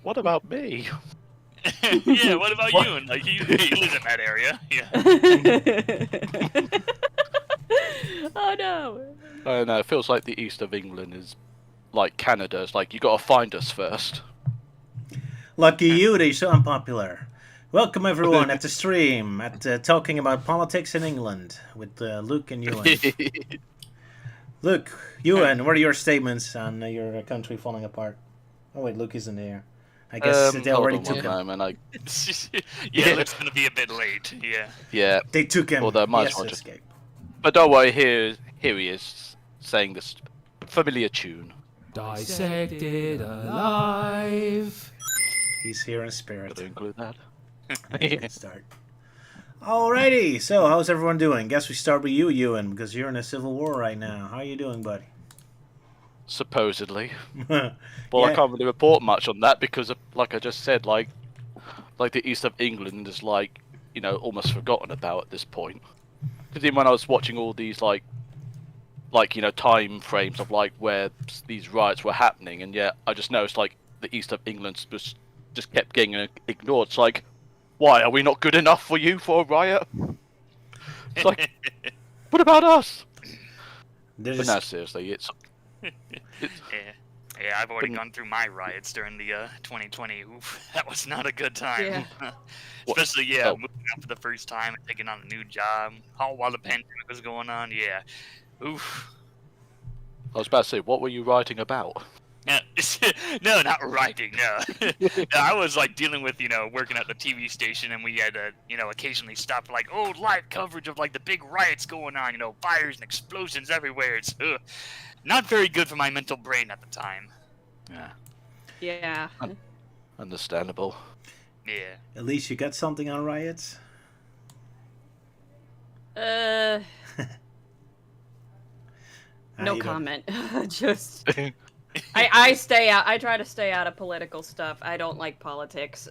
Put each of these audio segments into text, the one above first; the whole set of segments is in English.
what about me? Yeah, what about you? And like, he lives in that area. Yeah. Oh no. I don't know, it feels like the east of England is like Canada. It's like, you gotta find us first. Lucky you, they're so unpopular. Welcome everyone at the stream at talking about politics in England with Luke and Euan. Luke, Euan, what are your statements on your country falling apart? Oh wait, Luke isn't here. I guess they Hold already on took one him. moment. Yeah, Luke's gonna be a bit late. Yeah. Yeah, They took him. Although I might He as has well to just- escape. but don't worry. Here he is saying this familiar tune. Dissected alive. He's here in spirit. Gotta include that. Good start. Alrighty, so how's everyone doing? Guess we start with you, Euan, because you're in a civil war right now. How are you doing, buddy? Supposedly. Yeah. Well, I can't really report much on that because, like I just said, like the east of England is like, you know, almost forgotten about at this point. Because even when I was watching all these like you know, time frames of like where these riots were happening, and yet I just noticed like the east of England just kept getting ignored. It's like, why are we not good enough for you for a riot? It's like, what about us? They're But just- no, seriously, it's Yeah, I've already gone through my riots during the 2020. Oof, that was not a good time. Yeah. Especially, Oh. moving out for the first time and taking on a new job, all while the pandemic was going on. Yeah. Oof. I was about to say, what were you writing about? Yeah, no, not writing. No. No, I was like dealing with, working at the TV station, and we had to, occasionally stop for like, live coverage of like the big riots going on. Fires and explosions everywhere. It's not very good for my mental brain at the time. Yeah, Yeah. understandable. Yeah. Elise, you got something on riots? No You don't- comment. Just I stay out. I try to stay out of political stuff. I don't like politics.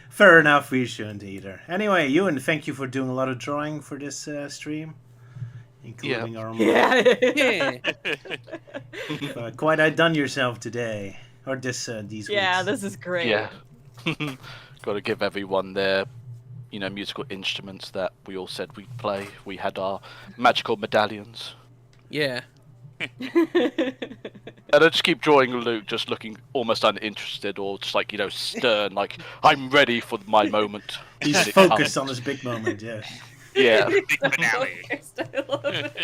Fair enough, we shouldn't either. Anyway, Euan, thank you for doing a lot of drawing for this stream, including our own. Yeah. Yeah. Quite outdone yourself today, or these Yeah, weeks. this is great. Yeah. Got to give everyone their, musical instruments that we all said we'd play. We had our magical medallions. Yeah. And I just keep drawing Luke just looking almost uninterested or just like, stern, like, I'm ready for my moment. He's And it focused comes. on this big moment. Yeah. Yeah, Big finale. I love it.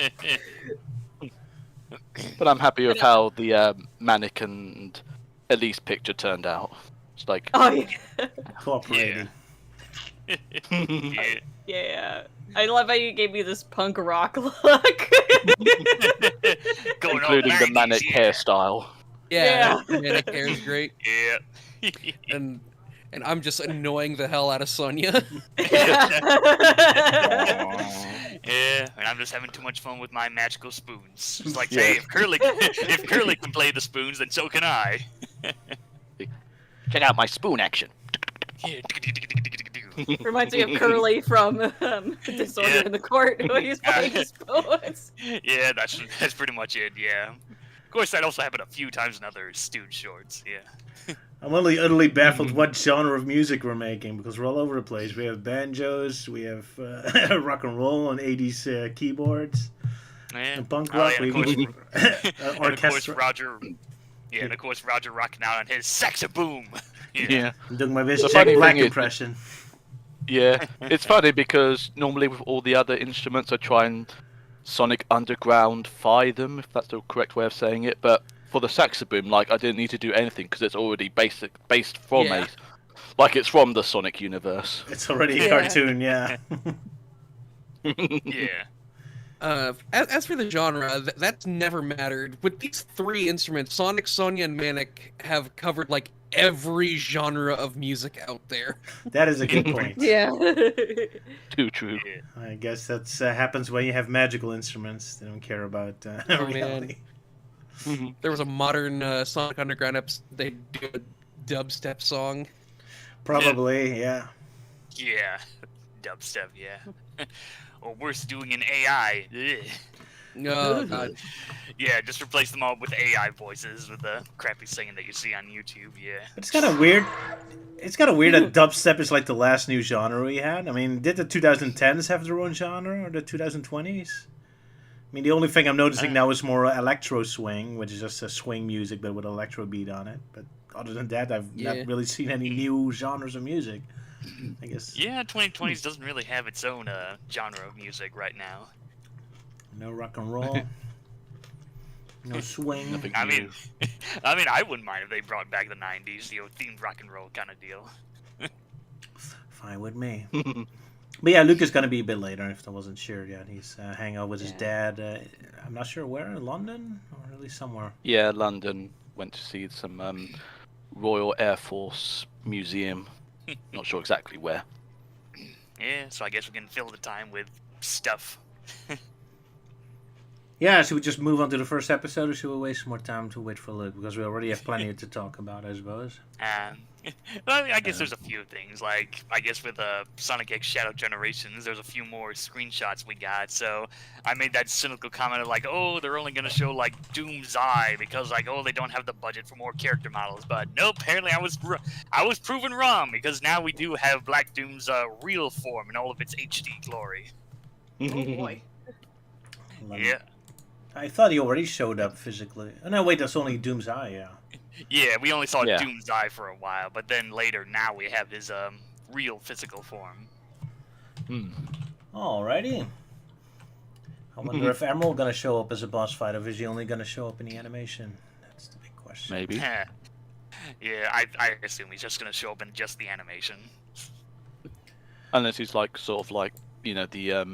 but I'm happy with how the Manic and Elise picture turned out. It's like, Oh yeah. Cooperating. Yeah. Yeah. I love how you gave me this punk rock look. Going including all the 90s, Manic yeah. hairstyle. Yeah. Manic hair is great. Yeah. And I'm just annoying the hell out of Sonya. Yeah, and I'm just having too much fun with my magical spoons. It's like, Yeah. hey, if Curly can play the spoons, then so can I. Check out my spoon action. Yeah. Reminds me of Curly from Disorder Yeah. in the Court when he's playing his spoons. Yeah, that's pretty much it. Yeah. Of course, that also happened a few times in other Stooge shorts. Yeah. I'm only utterly baffled what genre of music we're making because we're all over the place. We have banjos, we have rock and roll on 80s keyboards, Yeah. and punk Oh, rock, yeah, we of course. even And of course, orchestra. Roger. Yeah, and of course, Roger rocking out on his saxoboom. Yeah. I'm doing my best The Jack funny Black thing is- impression. Yeah, it's funny because normally with all the other instruments I try and Sonic Underground-fy them, if that's the correct way of saying it, but for the saxoboom, like, I didn't need to do anything because it's already based from Yeah. like it's from the Sonic universe. It's already a Yeah. cartoon, yeah. Yeah. As for the genre, that's never mattered. With these three instruments, Sonic, Sonya, and Manic have covered like every genre of music out there. That is a good point. Yeah. Too true. Yeah. I guess that's happens when you have magical instruments. They don't care about Oh, reality. There was a modern Sonic Underground episode. They do a dubstep song. Probably, yeah. Yeah. Dubstep, yeah. Or worse, doing an AI. Ugh. Oh, God. Yeah, just replace them all with AI voices with the crappy singing that you see on YouTube. Yeah. It's kind of weird. It's kind of weird that dubstep is like the last new genre we had. I mean, did the 2010s have their own genre, or the 2020s? I mean, the only thing I'm noticing now is more electro swing, which is just a swing music but with electro beat on it. But other than that, I've not really seen any new genres of music. I guess. Yeah, 2020s doesn't really have its own genre of music right now. No rock and roll. No swing. Nothing I new. mean, I wouldn't mind if they brought back the 90s, themed rock and roll kind of deal. Fine with me. But yeah, Luke is going to be a bit later, if I wasn't sure yet. He's hanging out with his dad. I'm not sure where, in London? Or at least somewhere. Yeah, London. Went to see some Royal Air Force Museum. Not sure exactly where. Yeah, so I guess we can fill the time with stuff. Yeah, should we just move on to the first episode, or should we waste more time to wait for Luke? Because we already have plenty to talk about, I suppose. Well, I mean, I guess there's a few things. Like, I guess with Sonic X Shadow Generations, there's a few more screenshots we got. So I made that cynical comment of like, oh, they're only gonna show like Doom's eye because like, oh, they don't have the budget for more character models. But no, apparently I was proven wrong because now we do have Black Doom's real form in all of its HD glory. Oh boy. Yeah. I thought he already showed up physically. Oh, no, wait, that's only Doom's Eye, yeah. Yeah, we only saw Yeah. Doom's eye for a while, but then later, now we have his real physical form. Alrighty. I wonder if Emerald gonna show up as a boss fight, or is he only gonna show up in the animation? That's the big question. Maybe. Yeah, I assume he's just gonna show up in just the animation. Unless he's like sort of like, you know, the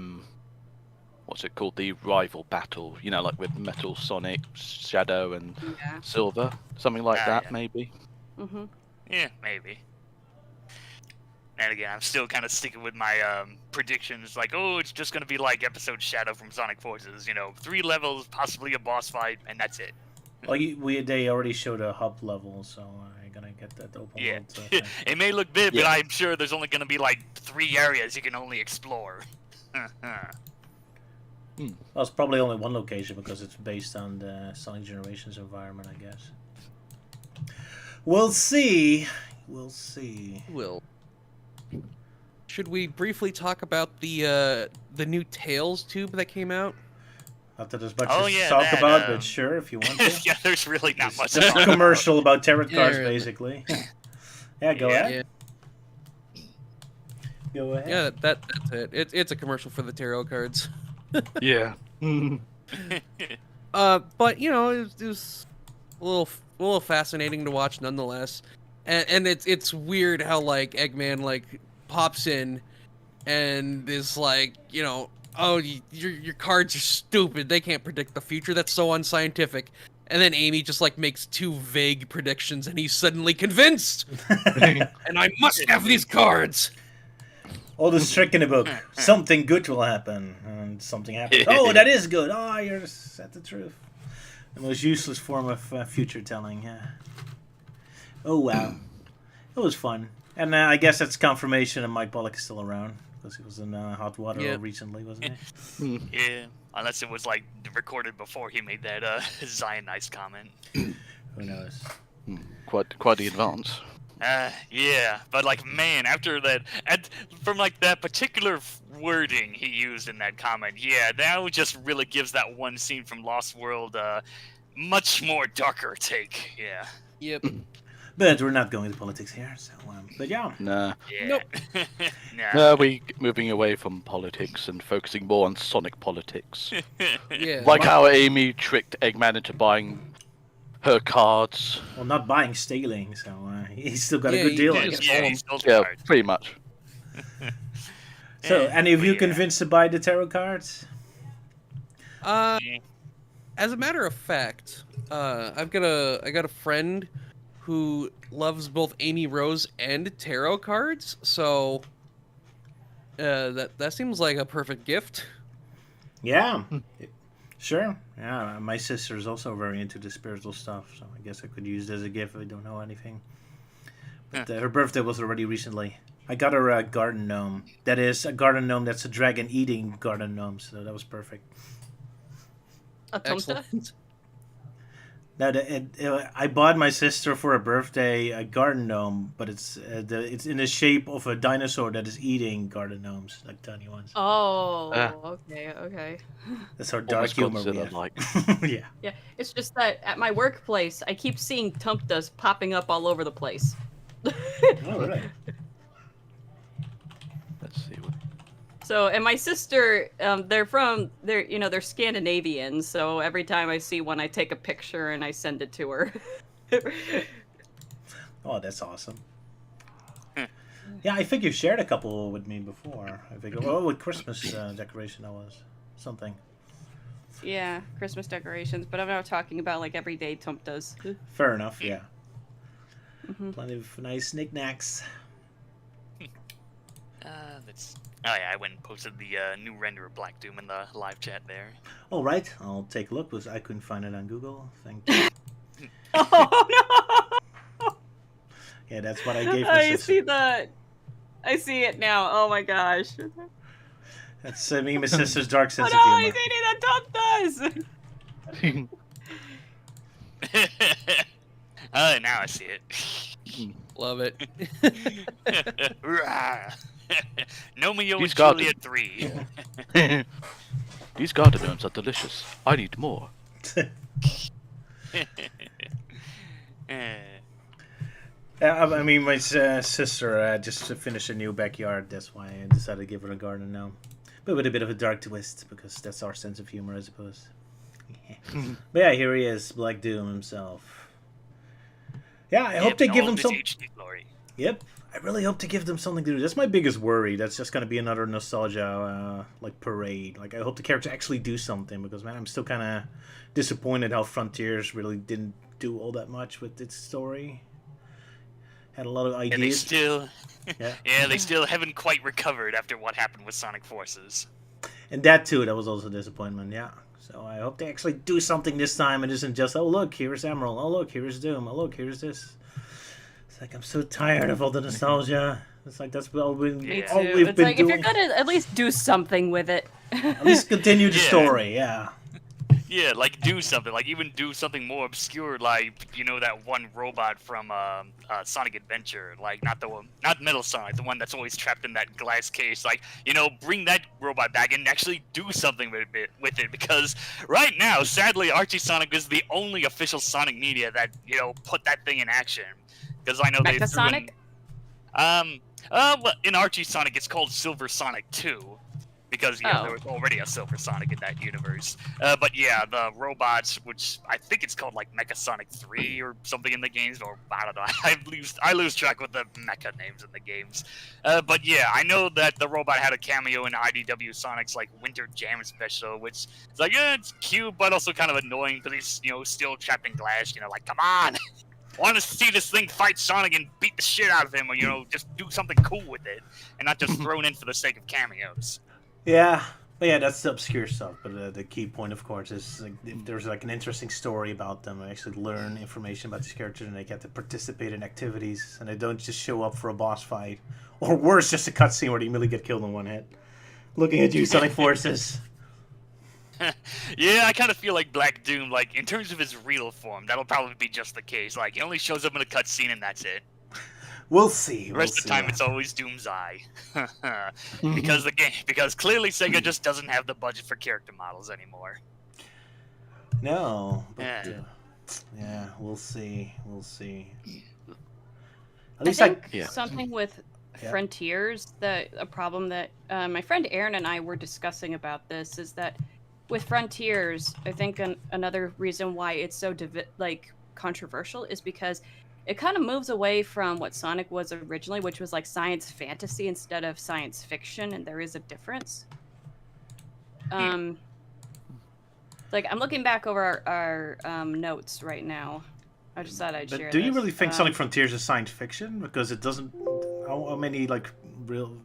what's it called? The rival battle, you know, like with Metal Sonic, Shadow and Yeah. Silver. Something like that, yeah. maybe. Mm-hmm. Yeah, maybe. And again, I'm still kind of sticking with my predictions, like, oh, it's just gonna be like episode Shadow from Sonic Forces, 3 levels, possibly a boss fight, and that's it. Well, they already showed a hub level, so I'm gonna get that open Yeah, world thing. it may look big, but Yeah. I'm sure there's only gonna be like 3 areas you can only explore. Well, it's probably only one location because it's based on the Sonic Generations environment, I guess. We'll see. We'll see. Will. Should we briefly talk about the new Tails tube that came out? Not that there's much Oh, to yeah, talk that, about, but sure, if you want to. Yeah, there's really not much. It's just a commercial about tarot Yeah, cards, really. basically. Yeah, go Yeah. ahead. Go ahead. Yeah, that's it. It's a commercial for the tarot cards. Yeah. But it was a little fascinating to watch nonetheless, and it's weird how like Eggman like pops in and is like oh your cards are stupid, they can't predict the future, that's so unscientific, and then Amy just like makes 2 vague predictions and he's suddenly convinced and I must have these cards. All this trick in the book. Something good will happen, and something happens. Oh, that is good. Oh, you're said the truth. The most useless form of future telling. Yeah. Oh wow, it was fun, and I guess that's confirmation that Mike Pollock is still around because he was in hot water recently, wasn't he? Yeah, unless it was like recorded before he made that Zionized comment. Who knows? Quite the advance. Yeah, but like, man, after that, from like that particular wording he used in that comment, yeah, that just really gives that one scene from Lost World much more darker take. Yeah. Yep. But we're not going to politics here, so but yeah. Nah. Yeah. Nope. Nah. No, we moving away from politics and focusing more on Sonic politics. Yeah. Like how Amy tricked Eggman into buying her cards. Well, not buying, stealing, so he's still got a Yeah, good deal, he I did. guess. Yeah, he stole the Yeah, cards. pretty much. So, any of But you yeah. convinced to buy the tarot cards? Yeah. As a matter of fact, I got a friend who loves both Amy Rose and tarot cards, so that seems like a perfect gift. Yeah. Sure. Yeah, my sister's also very into the spiritual stuff, so I guess I could use it as a gift if I don't know anything. But her birthday was already recently. I got her a garden gnome. That is a garden gnome that's a dragon-eating garden gnome, so that was perfect. A tomta? Excellent. No, I bought my sister for her birthday a garden gnome, but it's in the shape of a dinosaur that is eating garden gnomes, like tiny ones. Oh, Ah. okay. That's our dark Almost humor we Godzilla have. like. Yeah. Yeah, it's just that at my workplace, I keep seeing tumptas popping up all over the place. Oh, really? Let's see. What... So, and my sister, they're Scandinavian, so every time I see one, I take a picture and I send it to her. Oh, that's awesome. Yeah, I think you've shared a couple with me before. I think, what Christmas decoration that was. Something. Yeah, Christmas decorations, but I'm not talking about like everyday tumptas. Fair enough, yeah. Mhm. Plenty of nice knickknacks. That's. Oh yeah, I went and posted the new render of Black Doom in the live chat there. All right, I'll take a look because I couldn't find it on Google. Thank you. Oh no! Yeah, that's what I gave my I sister. see that. I see it now. Oh my gosh. That's me and my sister's dark Oh sense no, of he's humor. eating the tumptas! Oh, now I see it. Love it. Rah. Nomeo He's and got Juliet it. 3. These garden gnomes are delicious. I need more. I mean, my sister just finished a new backyard. That's why I decided to give her a garden now. But with a bit of a dark twist, because that's our sense of humor, I suppose. But yeah, here he is, Black Doom himself. Yeah, I hope they give him some... Glory. Yep, I really hope to give them something to do. That's my biggest worry. That's just going to be another nostalgia, like, parade. Like, I hope the character actually do something, because, man, I'm still kind of disappointed how Frontiers really didn't do all that much with its story. Had a lot of And they ideas. still, Yeah. they still haven't quite recovered after what happened with Sonic Forces. And that, too, that was also a disappointment, yeah. So I hope they actually do something this time. It isn't just, oh, look, here's Emerald. Oh, look, here's Doom. Oh, look, here's this. It's like, I'm so tired of all the nostalgia. It's like, that's all, Me Yeah. too. all we've It's been like, doing. if you're gonna at least do something with it. At least continue the Yeah. story, yeah. Yeah, like do something, like even do something more obscure, like that one robot from Sonic Adventure, like not Metal Sonic, the one that's always trapped in that glass case. Like bring that robot back and actually do something with it, because right now, sadly, Archie Sonic is the only official Sonic media that put that thing in action. Because I know they Mecha threw in, Sonic? well, in Archie Sonic, it's called Silver Sonic 2. Because Oh. there was already a Silver Sonic in that universe. But yeah, the robots, which I think it's called like Mecha Sonic 3 or something in the games, or I don't know. I lose track with the mecha names in the games. But yeah, I know that the robot had a cameo in IDW Sonic's like Winter Jam special, which is like it's cute, but also kind of annoying because he's still trapped in glass. Like come on. Want to see this thing fight Sonic and beat the shit out of him, or just do something cool with it, and not just thrown in for the sake of cameos. Yeah, but yeah, that's the obscure stuff. But the key point, of course, is like, if there's like an interesting story about them, and actually learn information about these characters, and they get to participate in activities, and they don't just show up for a boss fight, or worse, just a cutscene where they immediately get killed in one hit. Looking at you, Sonic Forces. Yeah, I kind of feel like Black Doom, like in terms of his real form, that'll probably be just the case. Like he only shows up in a cutscene and that's it. We'll see. The rest of the time, it's always Doom's Eye, because clearly Sega just doesn't have the budget for character models anymore. No, but Yeah. yeah, we'll see. We'll see. At I least think Yeah. something with Yeah. Frontiers, a problem that my friend Aaron and I were discussing about this is that with Frontiers, I think another reason why it's so controversial is because it kind of moves away from what Sonic was originally, which was like science fantasy instead of science fiction, and there is a difference. Like I'm looking back over our notes right now. I just thought I'd share But do you this. really think Sonic Frontiers is science fiction? Because it doesn't. How many like real?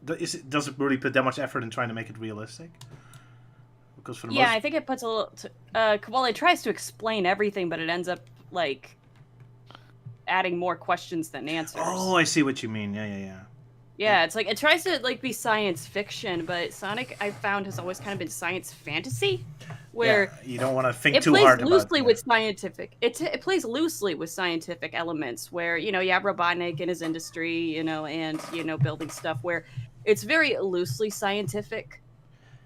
Does it really put that much effort in trying to make it realistic? Because for the Yeah, most. I think it puts a little. Well, it tries to explain everything, but it ends up like adding more questions than answers. Oh, I see what you mean. Yeah. Yeah, it's like it tries to like be science fiction, but Sonic I found has always kind of been science fantasy, where you don't want to think it too plays hard about loosely it. with scientific. It plays loosely with scientific elements, where you have Robotnik in his industry, and building stuff where it's very loosely scientific.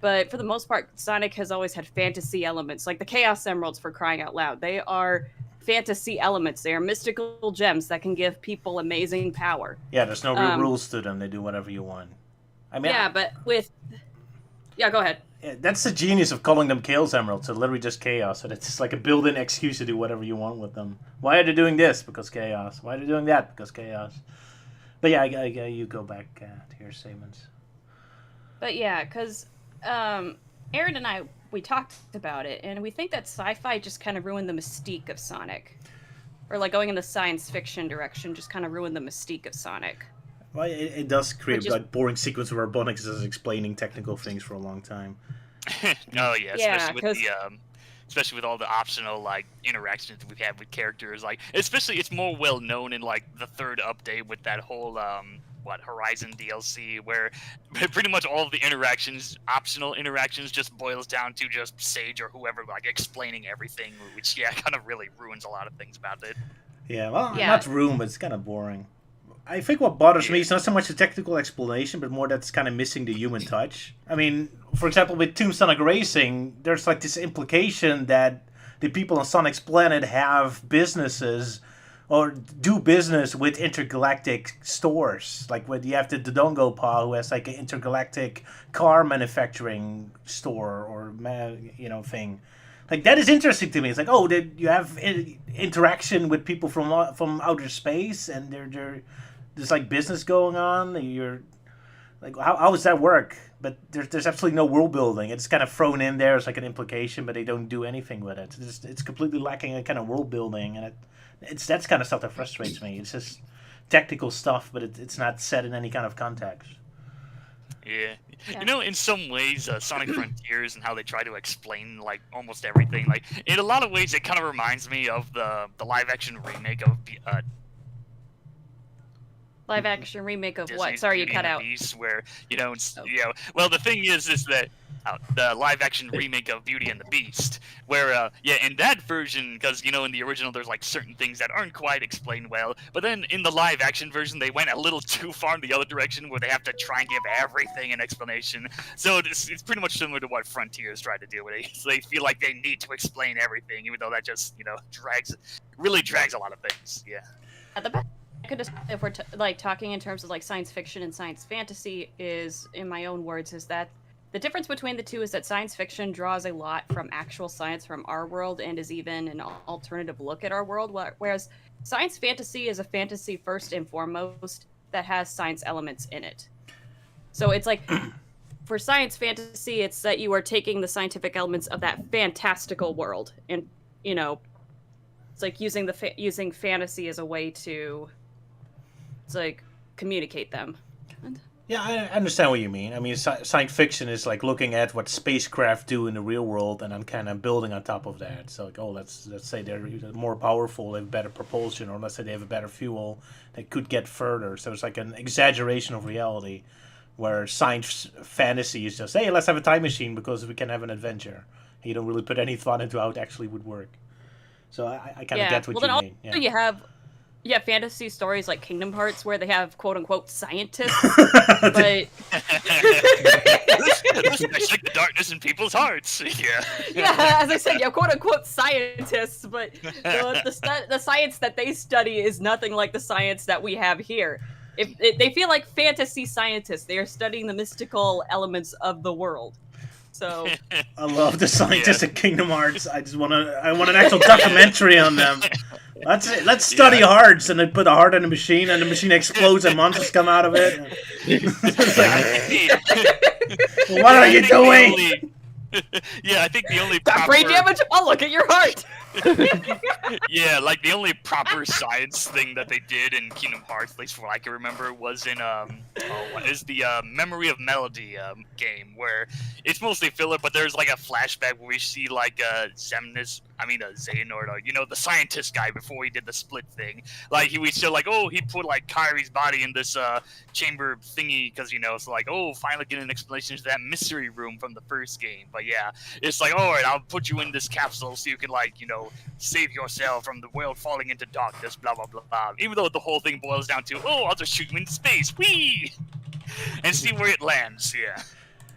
But for the most part, Sonic has always had fantasy elements, like the Chaos Emeralds, for crying out loud. They are fantasy elements. They are mystical gems that can give people amazing power. Yeah, there's no real rules to them. They do whatever you want. I mean, go ahead. That's the genius of calling them Chaos Emeralds. They're literally just chaos, and it's just like a built-in excuse to do whatever you want with them. Why are they doing this? Because chaos. Why are they doing that? Because chaos. But yeah, you go back to your statements. But yeah, because Aaron and I, we talked about it, and we think that sci-fi just kind of ruined the mystique of Sonic. Or like going in the science fiction direction just kind of ruined the mystique of Sonic. Well, it does create like boring sequence where Robotnik is explaining technical things for a long time. Oh yeah, especially with all the optional like interactions we've had with characters. Like especially it's more well known in like the third update with that whole Horizon DLC, where pretty much all of the optional interactions, just boils down to just Sage or whoever like explaining everything, which kind of really ruins a lot of things about it. Yeah, well, not ruin, but it's kind of boring. I think what bothers me is not so much the technical explanation, but more that's kind of missing the human touch. I mean, for example, with Tombstone Racing, there's like this implication that the people on Sonic's planet have businesses or do business with intergalactic stores. Like when you have the Dodongo Pa, who has like an intergalactic car manufacturing store or thing. Like that is interesting to me. It's like, oh, you have interaction with people from outer space, and there's like business going on. You're like, how does that work? But there's absolutely no world building. It's kind of thrown in there as like an implication, but they don't do anything with it. It's completely lacking a kind of world building, and that's kind of stuff that frustrates me. It's just technical stuff, but it's not set in any kind of context. Yeah. In some ways, Sonic Frontiers and how they try to explain like almost everything, like in a lot of ways, it kind of reminds me of the live-action remake of Live-action remake of Disney's what? Sorry, you Beauty cut and out. the Beast, where well, the thing is that the live-action remake of Beauty and the Beast, where in that version, because in the original there's like certain things that aren't quite explained well, but then in the live-action version they went a little too far in the other direction, where they have to try and give everything an explanation. So it's pretty much similar to what Frontiers tried to do with it. So they feel like they need to explain everything, even though that just really drags a lot of things. Yeah. The best I could describe, if we're talking in terms of like science fiction and science fantasy, is, in my own words, is that the difference between the two is that science fiction draws a lot from actual science from our world and is even an alternative look at our world, whereas science fantasy is a fantasy first and foremost that has science elements in it. So it's like, for science fantasy, it's that you are taking the scientific elements of that fantastical world and, it's like using fantasy as a way to communicate them. Yeah, I understand what you mean. I mean, science fiction is like looking at what spacecraft do in the real world and then kind of building on top of that. So like, let's say they're more powerful, they have better propulsion, or let's say they have a better fuel, they could get further. So it's like an exaggeration of reality, where science fantasy is just, hey, let's have a time machine because we can have an adventure. You don't really put any thought into how it actually would work. So I kind of get what you mean. Also you have fantasy stories like Kingdom Hearts where they have quote unquote scientists, but Let's like the darkness in people's hearts. Yeah, as I said, quote unquote scientists, but the science that they study is nothing like the science that we have here. If they feel like fantasy scientists, they are studying the mystical elements of the world. So I love the scientists at Kingdom Hearts. I want an actual documentary on them. Let's study hearts, and they put a heart in a machine, and the machine explodes, and monsters come out of it. What are you doing? I think the only that brain damage. I'll look at your heart. Yeah, like the only proper science thing that they did in Kingdom Hearts, at least from what I can remember, was in what is the Memory of Melody game, where it's mostly filler, but there's like a flashback where we see like Xemnas. Xehanort, or the scientist guy before he did the split thing. Like he would show like, oh, he put like Kyrie's body in this chamber thingy because it's like, oh, finally getting an explanation to that mystery room from the first game. But yeah, it's like, all right, I'll put you in this capsule so you can like save yourself from the world falling into darkness. Blah blah blah blah. Even though the whole thing boils down to, oh, I'll just shoot you into space, whee, and see where it lands. Yeah.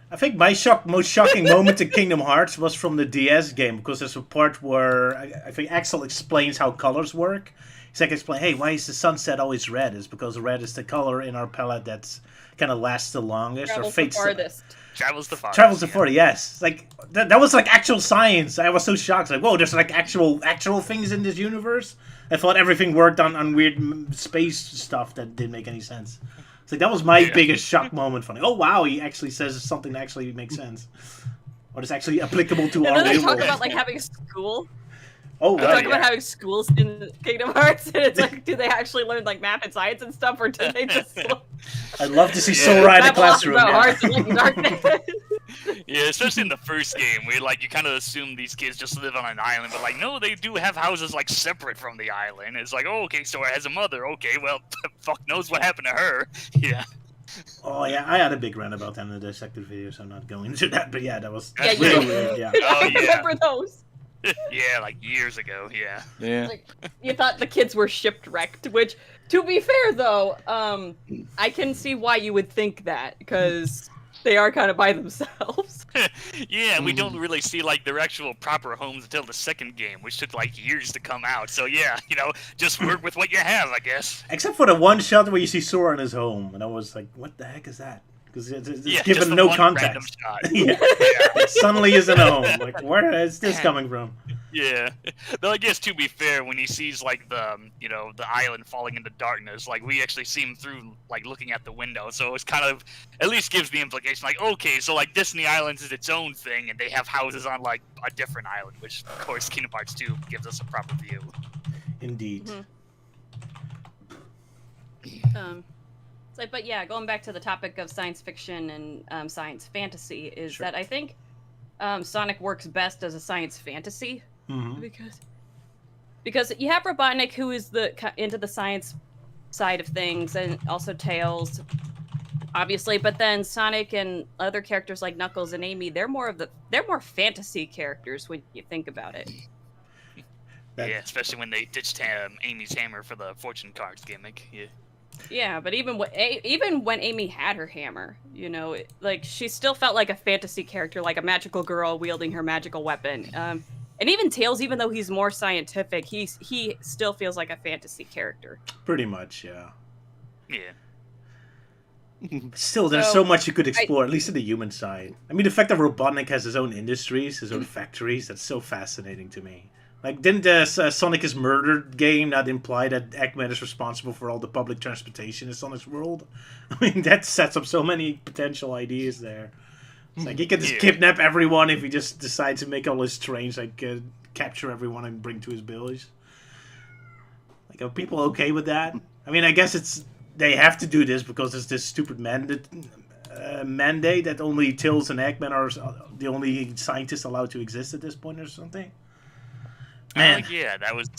I think my most shocking moment in Kingdom Hearts was from the DS game, because there's a part where I think Axel explains how colors work. He's like, hey, why is the sunset always red? It's because red is the color in our palette that's kind of lasts the longest. Travels or fades the farthest. Travels the farthest. Travels the farthest, yes. Like, that was like actual science. I was so shocked. Like, whoa, there's like actual things in this universe? I thought everything worked on weird space stuff that didn't make any sense. It's like, that was my biggest shock moment. Funny. Oh wow, he actually says something that actually makes sense, or is actually applicable to our And then they real talk world. about like having school. Oh They wow, talk about having schools in Kingdom Hearts, and it's like, do they actually learn like math and science and stuff, or do they just I'd love to see Sora in the babble off classroom. about Yeah. hearts and like darkness? Yeah, especially in the first game, where like you kind of assume these kids just live on an island, but like no, they do have houses like separate from the island. It's like, oh, okay, Sora has a mother. Okay, well, fuck knows what happened to her. Yeah. Oh yeah, I had a big rant about that in the Dissected video, so I'm not going into that. But yeah, that was Yeah, you really did. weird. Yeah. Oh, I yeah. remember those. Yeah, like years ago. Yeah. Yeah. Like, you thought the kids were shipwrecked, which, to be fair though, I can see why you would think that, because they are kind of by themselves. Yeah, we don't really see like their actual proper homes until the second game, which took like years to come out. So yeah, just work with what you have, I guess. Except for the one shot where you see Sora in his home, and I was like, "What the heck is that?" Because it's Yeah, given just the no one random context. shot. Yeah. Suddenly he's in a home. Like, where is this coming from? Yeah. Though I guess to be fair, when he sees like the the island falling into darkness, like we actually see him through like looking at the window. So it's kind of at least gives the implication like, okay, so like Disney Islands is its own thing, and they have houses on like a different island, which of course Kingdom Hearts 2 gives us a proper view. Indeed. But yeah, going back to the topic of science fiction and science fantasy, is Sure. that I think Sonic works best as a science fantasy. Mm-hmm. Because you have Robotnik, who is into the science side of things, and also Tails, obviously. But then Sonic and other characters like Knuckles and Amy, they're more fantasy characters when you think about it. Yeah, especially when they ditched Amy's hammer for the fortune cards gimmick. Yeah. Yeah, but even when Amy had her hammer, like she still felt like a fantasy character, like a magical girl wielding her magical weapon. And even Tails, even though he's more scientific, he still feels like a fantasy character. Pretty much, yeah. Yeah. Still, there's so much you could explore, at least in the human side. I mean, the fact that Robotnik has his own industries, his own factories, that's so fascinating to me. Like, didn't the Sonic is Murdered game not imply that Eggman is responsible for all the public transportation in Sonic's world? I mean, that sets up so many potential ideas there. It's like, he can just kidnap everyone if he just decides to make all his trains, like, capture everyone and bring to his village. Like, are people okay with that? I mean, I guess they have to do this because there's this stupid mandate that only Tails and Eggman are the only scientists allowed to exist at this point or something. Man. Yeah, that was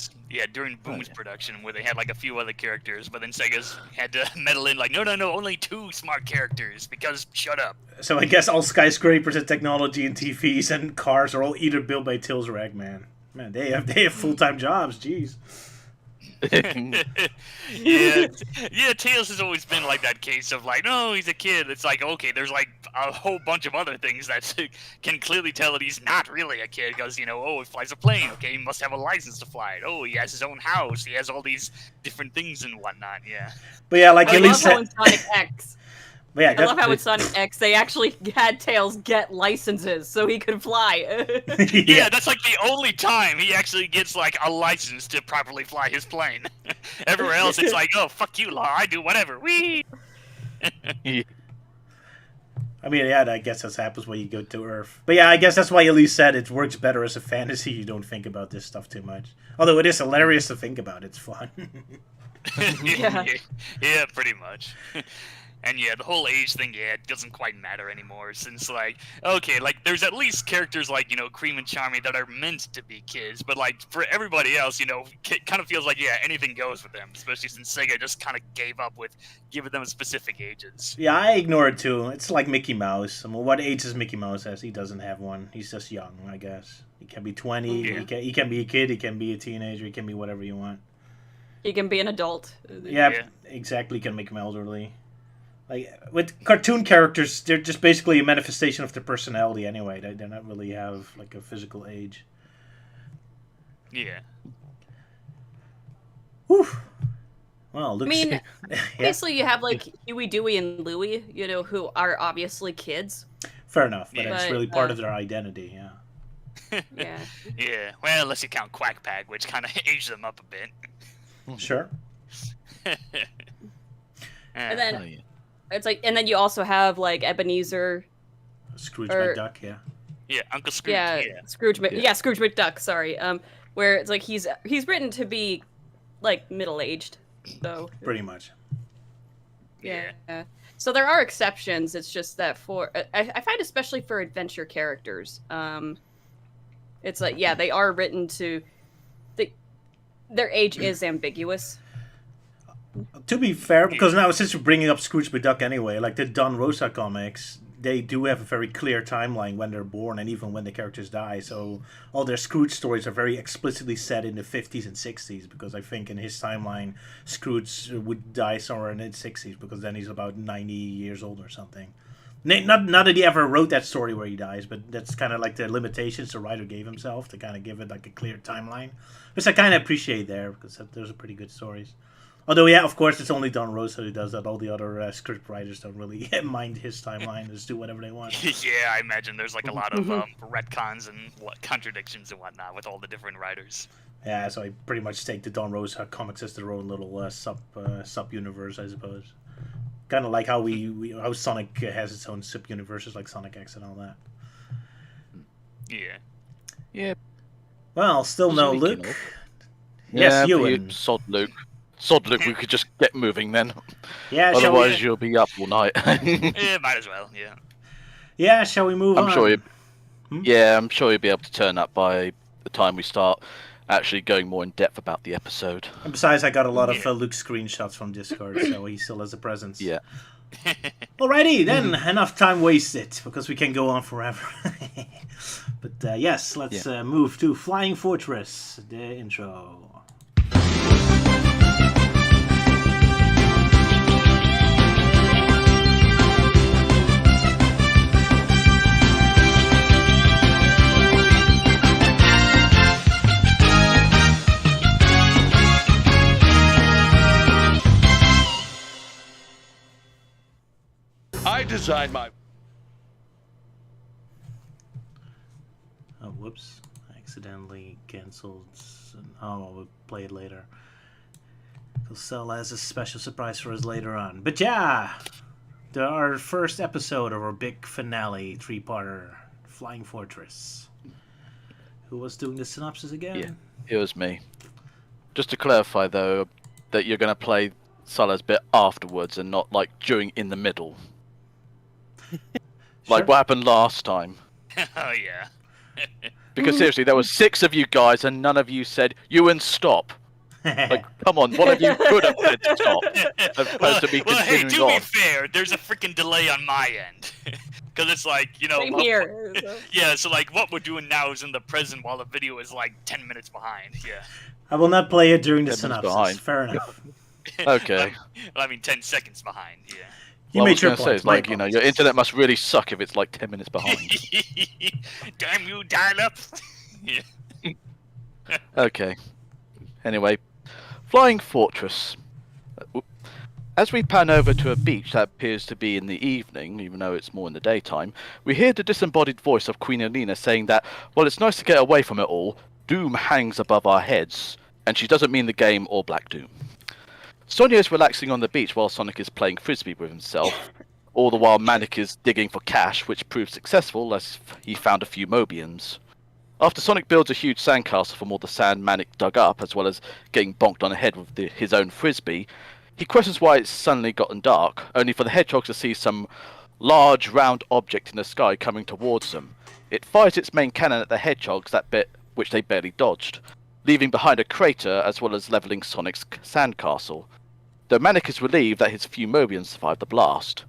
during Boom's production where they had like a few other characters, but then Sega's had to meddle in like, no, only 2 smart characters because shut up. So I guess all skyscrapers and technology and TVs and cars are all either built by Tails or Eggman. Man, they have full-time jobs. Jeez. yeah, Tails has always been like that case of like, no, he's a kid. It's like, okay, there's like a whole bunch of other things that can clearly tell that he's not really a kid because, he flies a plane. Okay, he must have a license to fly it. Oh, he has his own house. He has all these different things and whatnot. Yeah. But yeah, like Elise said, said. Sonic X. Yeah, I love how in Sonic X they actually had Tails get licenses so he could fly. Yeah, that's like the only time he actually gets like a license to properly fly his plane. Everywhere else, it's like, oh, fuck you, law. I do whatever. Whee! I mean, yeah, I guess that happens when you go to Earth. But yeah, I guess that's why Elise said it works better as a fantasy. You don't think about this stuff too much. Although it is hilarious to think about. It's fun. Yeah. Yeah, pretty much. And yeah, the whole age thing, yeah, it doesn't quite matter anymore since, like, okay, like, there's at least characters like, Cream and Charming that are meant to be kids, but, like, for everybody else, it kind of feels like, yeah, anything goes with them, especially since Sega just kind of gave up with giving them specific ages. Yeah, I ignore it too. It's like Mickey Mouse. I mean, what age is Mickey Mouse as? He doesn't have one. He's just young, I guess. He can be 20, Yeah. he can be a kid, he can be a teenager, he can be whatever you want. He can be an adult. Yeah, exactly, you can make him elderly. Like, with cartoon characters, they're just basically a manifestation of their personality anyway. They don't really have, like, a physical age. Yeah. Whew. Well, looks... I mean, yeah, basically you have like Huey, Dewey, and Louie, who are obviously kids. fair enough, but Yeah. it's But, really part of their identity, yeah. Yeah. Yeah, well, unless you count Quack Pack, which kind of aged them up a bit. Sure. And then Oh, yeah. it's like, and then you also have like Ebenezer. Scrooge Or- McDuck, yeah. Yeah, Uncle Scrooge. Yeah, Yeah. Scrooge. Yeah. Yeah, Scrooge McDuck. Sorry. Where it's like he's written to be like middle aged, though. Pretty much. Yeah. So there are exceptions. It's just that for I find especially for adventure characters, it's like they are written to. Their age is ambiguous. To be fair, because now since we're bringing up Scrooge McDuck anyway, like the Don Rosa comics, they do have a very clear timeline when they're born and even when the characters die. So all their Scrooge stories are very explicitly set in the 50s and 60s, because I think in his timeline, Scrooge would die somewhere in the 60s, because then he's about 90 years old or something. Not that he ever wrote that story where he dies, but that's kind of like the limitations the writer gave himself to kind of give it like a clear timeline, which I kind of appreciate there, because those are pretty good stories. Although, yeah, of course, it's only Don Rosa who does that. All the other script writers don't really mind his timeline. Just do whatever they want. Yeah, I imagine there's like a lot of retcons and contradictions and whatnot with all the different writers. Yeah, so I pretty much take the Don Rosa comics as their own little sub universe, I suppose. Kind of like how how Sonic has its own sub universes, like Sonic X and all that. Yeah. Yeah. Well, still no Speaking Luke. of- Yes, yeah, but Euan. you sod Luke. Sod Luke, we could just get moving then. Yeah, shall Otherwise, we? you'll be up all night. Yeah, might as well. Yeah. Yeah, shall we move on? I'm sure you. Hmm? Yeah, I'm sure you'll be able to turn up by the time we start actually going more in depth about the episode. And besides, I got a lot of Yeah. Luke screenshots from Discord, so he still has a presence. Yeah. Alrighty, then enough time wasted, because we can go on forever. But yes, let's move to Flying Fortress, the intro. I designed my... Oh, whoops. I accidentally cancelled. Oh, we'll play it later. Cell has a special surprise for us later on. But yeah, our first episode of our big finale, three-parter, Flying Fortress. Who was doing the synopsis again? Yeah. It was me. Just to clarify, though, that you're going to play Salah's bit afterwards and not, like, during in the middle. Like what happened last time. Oh yeah. Because seriously, there were 6 of you guys and none of you said, Euan, stop. Like, come on, one of you could have said stop. As opposed to me hey, continuing to on. be fair, there's a freaking delay on my end. Because it's like, Same here. Yeah, so like what we're doing now is in the present while the video is like 10 minutes behind. Yeah. I will not play it during the 10 minutes synopsis. behind. Fair enough. Okay. I mean 10 seconds behind, yeah. You Well, I made was your gonna say, point. it's like, your internet must really suck if it's like 10 minutes behind. Damn you, dial up. Yeah. Okay. Anyway, Flying Fortress. As we pan over to a beach that appears to be in the evening, even though it's more in the daytime, we hear the disembodied voice of Queen Elena saying that, well, it's nice to get away from it all. Doom hangs above our heads. And she doesn't mean the game or Black Doom. Sonia is relaxing on the beach while Sonic is playing frisbee with himself. All the while Manic is digging for cash, which proves successful as he found a few Mobians. After Sonic builds a huge sandcastle from all the sand Manic dug up, as well as getting bonked on the head with his own frisbee, he questions why it's suddenly gotten dark, only for the Hedgehog to see some large round object in the sky coming towards them. It fires its main cannon at the Hedgehogs, which they barely dodged, leaving behind a crater as well as leveling Sonic's sandcastle, though Manic is relieved that his few Mobians survived the blast.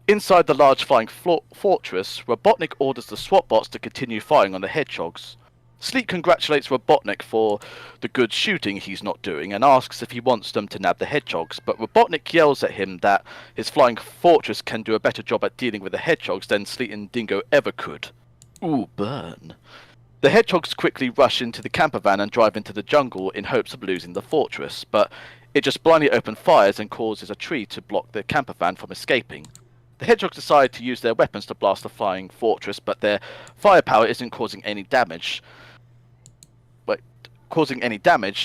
Inside the large flying fortress, Robotnik orders the SWAT bots to continue firing on the Hedgehogs. Sleep congratulates Robotnik for the good shooting he's not doing and asks if he wants them to nab the Hedgehogs, but Robotnik yells at him that his flying fortress can do a better job at dealing with the Hedgehogs than Sleet and Dingo ever could. Ooh, burn. The Hedgehogs quickly rush into the camper van and drive into the jungle in hopes of losing the fortress, but it just blindly opens fires and causes a tree to block the camper van from escaping. The Hedgehogs decide to use their weapons to blast the flying fortress, but their firepower isn't causing any damage.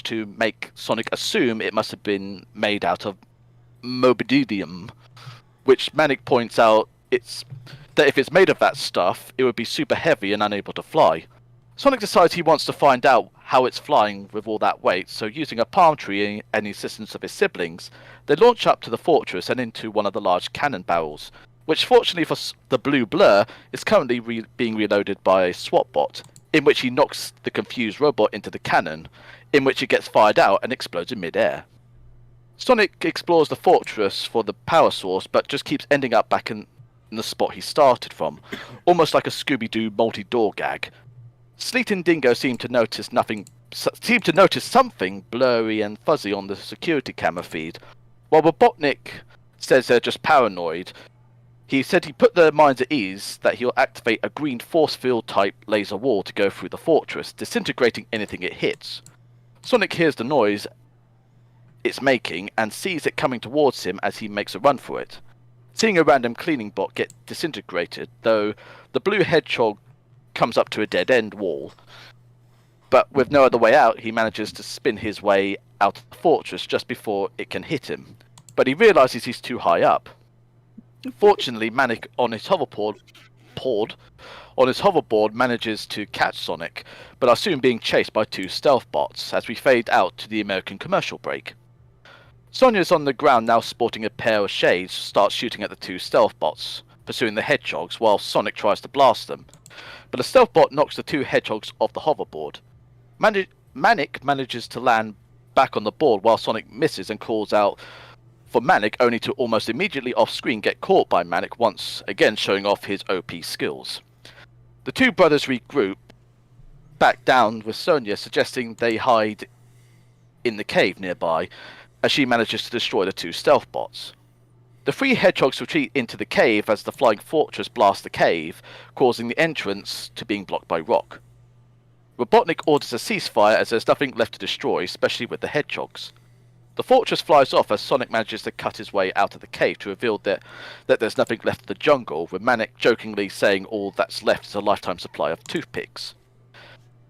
To make Sonic assume it must have been made out of mobidium, which Manic points out that if it's made of that stuff, it would be super heavy and unable to fly. Sonic decides he wants to find out how it's flying with all that weight, so using a palm tree and the assistance of his siblings, they launch up to the fortress and into one of the large cannon barrels, which fortunately for the blue blur is currently being reloaded by a SWAT bot, in which he knocks the confused robot into the cannon, in which it gets fired out and explodes in mid-air. Sonic explores the fortress for the power source, but just keeps ending up back in the spot he started from, almost like a Scooby-Doo multi-door gag. Sleet and Dingo seem to notice something blurry and fuzzy on the security camera feed, while Robotnik says they're just paranoid. He said he put their minds at ease that he'll activate a green force field type laser wall to go through the fortress, disintegrating anything it hits. Sonic hears the noise it's making and sees it coming towards him as he makes a run for it. Seeing a random cleaning bot get disintegrated, though, the blue hedgehog comes up to a dead-end wall. But with no other way out, he manages to spin his way out of the fortress just before it can hit him. But he realizes he's too high up. Fortunately, Manic on his hoverboard manages to catch Sonic, but are soon being chased by two stealth bots as we fade out to the American commercial break. Sonya's on the ground now sporting a pair of shades, starts shooting at the two stealth bots, pursuing the hedgehogs while Sonic tries to blast them. But a stealth bot knocks the two hedgehogs off the hoverboard. Manic manages to land back on the board while Sonic misses and calls out for Manic, only to almost immediately off-screen get caught by Manic, once again showing off his OP skills. The two brothers regroup back down with Sonya, suggesting they hide in the cave nearby, as she manages to destroy the two stealth bots. The three hedgehogs retreat into the cave as the flying fortress blasts the cave, causing the entrance to being blocked by rock. Robotnik orders a ceasefire as there's nothing left to destroy, especially with the hedgehogs. The fortress flies off as Sonic manages to cut his way out of the cave to reveal that there's nothing left of the jungle, with Manic jokingly saying all that's left is a lifetime supply of toothpicks.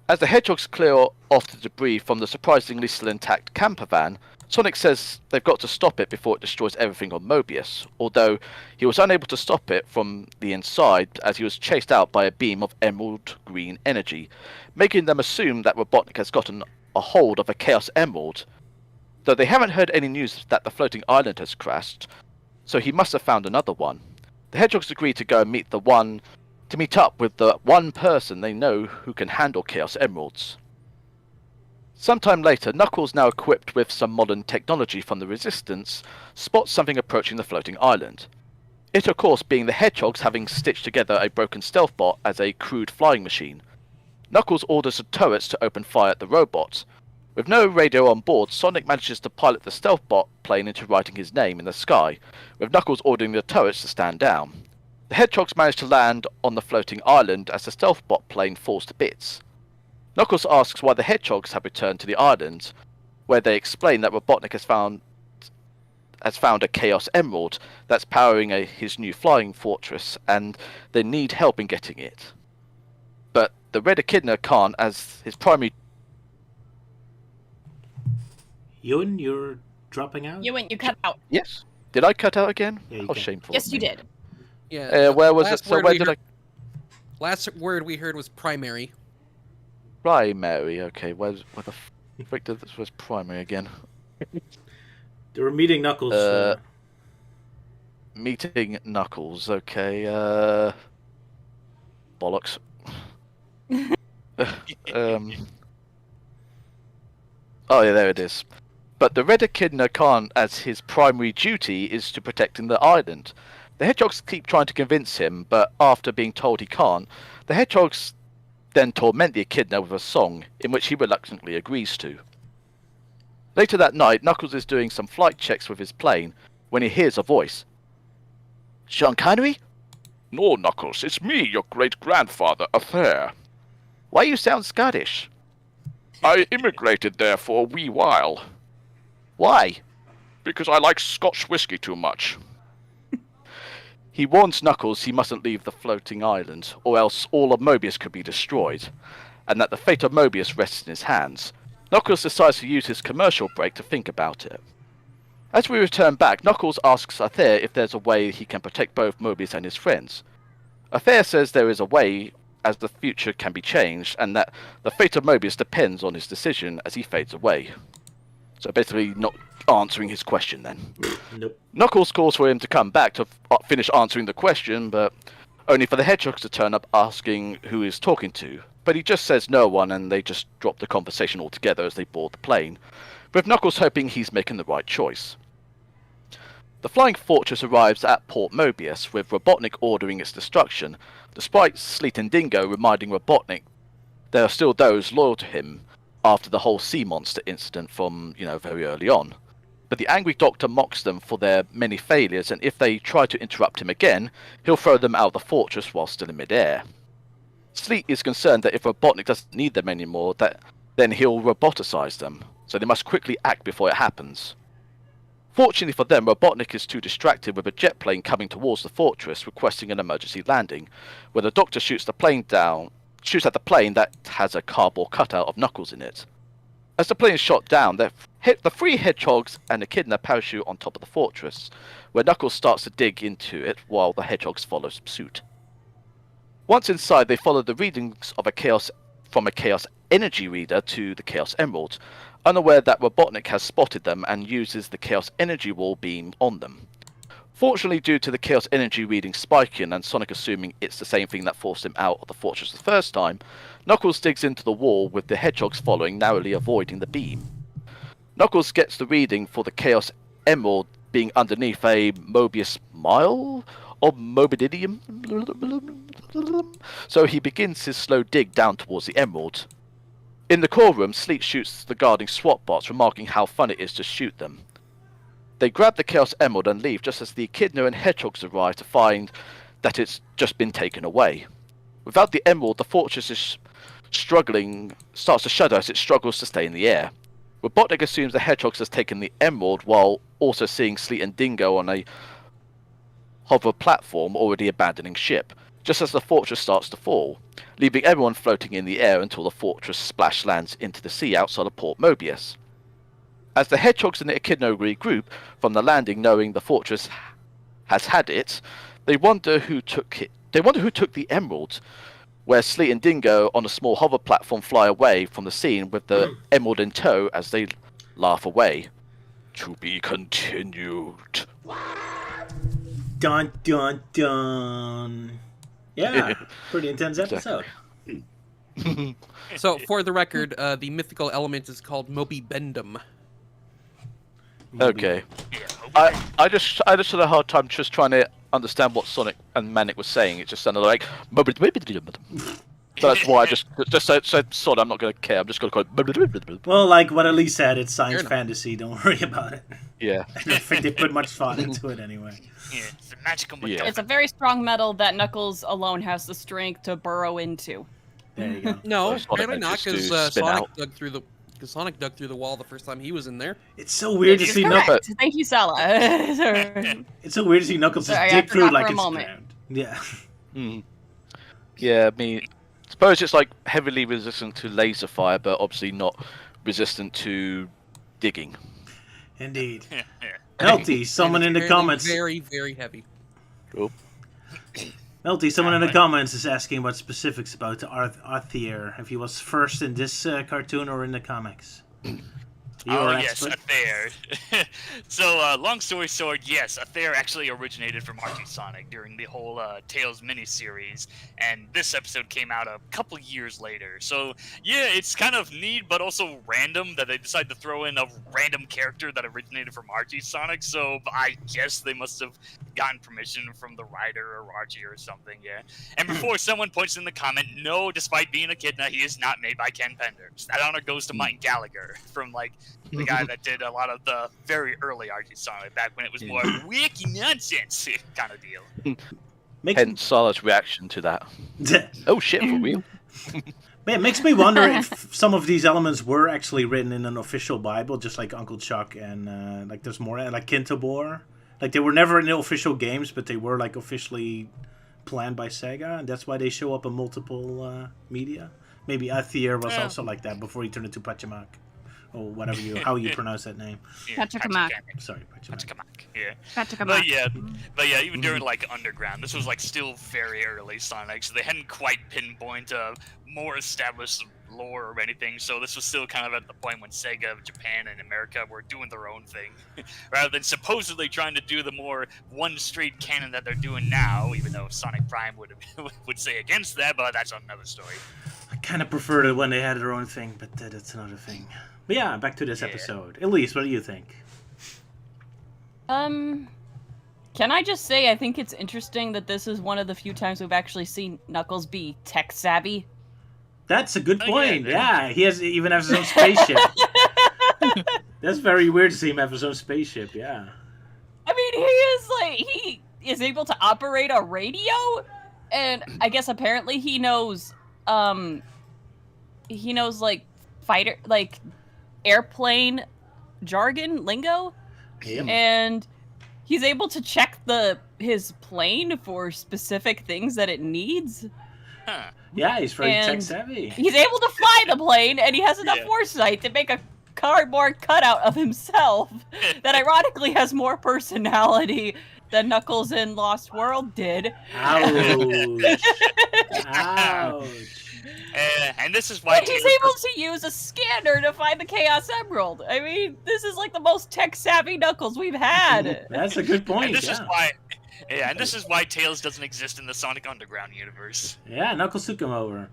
As the hedgehogs clear off the debris from the surprisingly still intact camper van, Sonic says they've got to stop it before it destroys everything on Mobius, although he was unable to stop it from the inside as he was chased out by a beam of emerald green energy, making them assume that Robotnik has gotten a hold of a Chaos Emerald, though they haven't heard any news that the floating island has crashed, so he must have found another one. The hedgehogs agree to go and meet up with the one person they know who can handle Chaos Emeralds. Sometime later, Knuckles, now equipped with some modern technology from the Resistance, spots something approaching the floating island. It, of course, being the hedgehogs having stitched together a broken stealth bot as a crude flying machine. Knuckles orders the turrets to open fire at the robots. With no radio on board, Sonic manages to pilot the stealth bot plane into writing his name in the sky, with Knuckles ordering the turrets to stand down. The hedgehogs manage to land on the floating island as the stealth bot plane falls to bits. Knuckles asks why the hedgehogs have returned to the island, where they explain that Robotnik has found a Chaos Emerald that's powering his new flying fortress, and they need help in getting it. But the Red Echidna can't, as his primary... Euan, you're dropping out? You cut out. Yes. Did I cut out again? Yeah, How shameful. Yes, you did. Yeah. Where was it? So where did I... Last word we heard was primary. Primary. Okay, where the frick this was primary again? They were meeting Knuckles. Meeting Knuckles. Okay. Bollocks. Oh yeah, there it is. But the Red Echidna can't, as his primary duty is to protecting the island. The hedgehogs keep trying to convince him, but after being told he can't, the hedgehogs then torment the Echidna with a song, in which he reluctantly agrees to. Later that night, Knuckles is doing some flight checks with his plane when he hears a voice. Sean Connery? No, Knuckles, it's me, your great-grandfather, Athair. Why you sound Scottish? I immigrated there for a wee while, Why? because I like Scotch whiskey too much. He warns Knuckles he mustn't leave the floating island, or else all of Mobius could be destroyed, and that the fate of Mobius rests in his hands. Knuckles decides to use his commercial break to think about it. As we return back, Knuckles asks Athair if there's a way he can protect both Mobius and his friends. Athair says there is a way, as the future can be changed, and that the fate of Mobius depends on his decision as he fades away. So basically not answering his question then. Nope. Knuckles calls for him to come back to finish answering the question, but only for the hedgehogs to turn up asking who he's talking to. But he just says no one, and they just drop the conversation altogether as they board the plane, with Knuckles hoping he's making the right choice. The Flying Fortress arrives at Port Mobius, with Robotnik ordering its destruction, despite Sleet and Dingo reminding Robotnik there are still those loyal to him after the whole sea monster incident from, very early on. But the angry Doctor mocks them for their many failures, and if they try to interrupt him again, he'll throw them out of the fortress while still in midair. Sleet is concerned that if Robotnik doesn't need them anymore, then he'll roboticize them, so they must quickly act before it happens. Fortunately for them, Robotnik is too distracted with a jet plane coming towards the fortress requesting an emergency landing, where the Doctor shoots at the plane that has a cardboard cutout of Knuckles in it. As the plane is shot down, the three hedgehogs and Echidna parachute on top of the fortress, where Knuckles starts to dig into it while the hedgehogs follow suit. Once inside, they follow the readings of from a Chaos Energy reader to the Chaos Emerald, unaware that Robotnik has spotted them and uses the Chaos Energy wall beam on them. Fortunately, due to the Chaos Energy reading spiking and Sonic assuming it's the same thing that forced him out of the fortress the first time, Knuckles digs into the wall with the hedgehogs following, narrowly avoiding the beam. Knuckles gets the reading for the Chaos Emerald being underneath a Mobius mile of Mobididium, so he begins his slow dig down towards the Emerald. In the core room, Sleet shoots the guarding SWAT bots, remarking how fun it is to shoot them. They grab the Chaos Emerald and leave just as the Echidna and hedgehogs arrive to find that it's just been taken away. Without the Emerald, the fortress is starts to shudder as it struggles to stay in the air. Robotnik assumes the hedgehogs has taken the Emerald while also seeing Sleet and Dingo on a hover platform already abandoning ship, just as the fortress starts to fall, leaving everyone floating in the air until the fortress splash lands into the sea outside of Port Mobius. As the hedgehogs and the Echidna regroup from the landing, knowing the fortress has had it, they wonder who took it. They wonder who took the Emerald, where Sleet and Dingo on a small hover platform fly away from the scene with the Emerald in tow as they laugh away. To be continued. Dun dun dun. Yeah, pretty intense episode. So, for the record, the mythical element is called Moby Bendum. Okay. I just had a hard time just trying to understand what Sonic and Manic was saying. It just sounded like. So that's why I just said Sonic. I'm not going to care. I'm just going to call it. Well, like what Elise said, it's science fantasy. Don't worry about it. Yeah. I don't think they put much thought into it anyway. Yeah, it's a magical Yeah. metal. It's a very strong metal that Knuckles alone has the strength to burrow into. There you go. No, Sonic apparently not, just to because spin Sonic out. dug through the wall the first time he was in there. It's so weird to You're see correct. Knuckles. Thank you, Sala. It's so weird to see Knuckles just Sorry, I dig through forgot like for a it's moment. ground. Yeah. Yeah, I mean, suppose it's like heavily resistant to laser fire, but obviously not resistant to digging. Indeed. Yeah. Healthy, someone in And the it's apparently comments. Very, very heavy. Cool. Melty, someone in the comments is asking about specifics about the Arthur, if he was first in this cartoon or in the comics. You're yes, Athair. So, long story short, yes, Athair actually originated from Archie Sonic during the whole Tales miniseries, and this episode came out a couple years later. So, yeah, it's kind of neat, but also random that they decided to throw in a random character that originated from Archie Sonic. So, I guess they must have gotten permission from the writer or Archie or something, yeah. And before someone points in the comment, no, despite being a kidna, he is not made by Ken Penders. That honor goes to Mike Gallagher from, like, the guy that did a lot of the very early Archie Sonic, back when it was more wiki nonsense kind of deal. Hence Sala's reaction to that. Oh shit, for real? It makes me wonder if some of these elements were actually written in an official Bible, just like Uncle Chuck and like there's more, like Kintobor. Like they were never in the official games, but they were like officially planned by Sega, and that's why they show up in multiple media. Maybe Athier was also like that before he turned into Pachamak. Or whatever how you pronounce that name. Yeah, Pachacamac. Sorry, Pachamak. Yeah. Pachacamac. But yeah, even during like Underground, this was like still very early Sonic, so they hadn't quite pinpoint more established lore or anything. So this was still kind of at the point when Sega, Japan, and America were doing their own thing, rather than supposedly trying to do the more one straight canon that they're doing now. Even though Sonic Prime would say against that, but that's another story. I kind of preferred it when they had their own thing, but that's another thing. But yeah, back to this episode. Elise, what do you think? Can I just say I think it's interesting that this is one of the few times we've actually seen Knuckles be tech savvy. That's a good point. Yeah, he even has his own spaceship. That's very weird to see him have his own spaceship. Yeah. I mean, he is able to operate a radio, and I guess apparently he knows like fighter like airplane jargon lingo. Damn. And he's able to check his plane for specific things that it needs. Huh. Yeah, he's very And tech savvy. He's able to fly the plane, and he has enough foresight to make a cardboard cutout of himself that ironically has more personality than Knuckles in Lost World did. Ouch. Ouch. And this is why But he's able to use a scanner to find the Chaos Emerald. I mean, this is like the most tech-savvy Knuckles we've had. That's a good point. And this is why Tails doesn't exist in the Sonic Underground universe. Yeah, Knuckles took him over.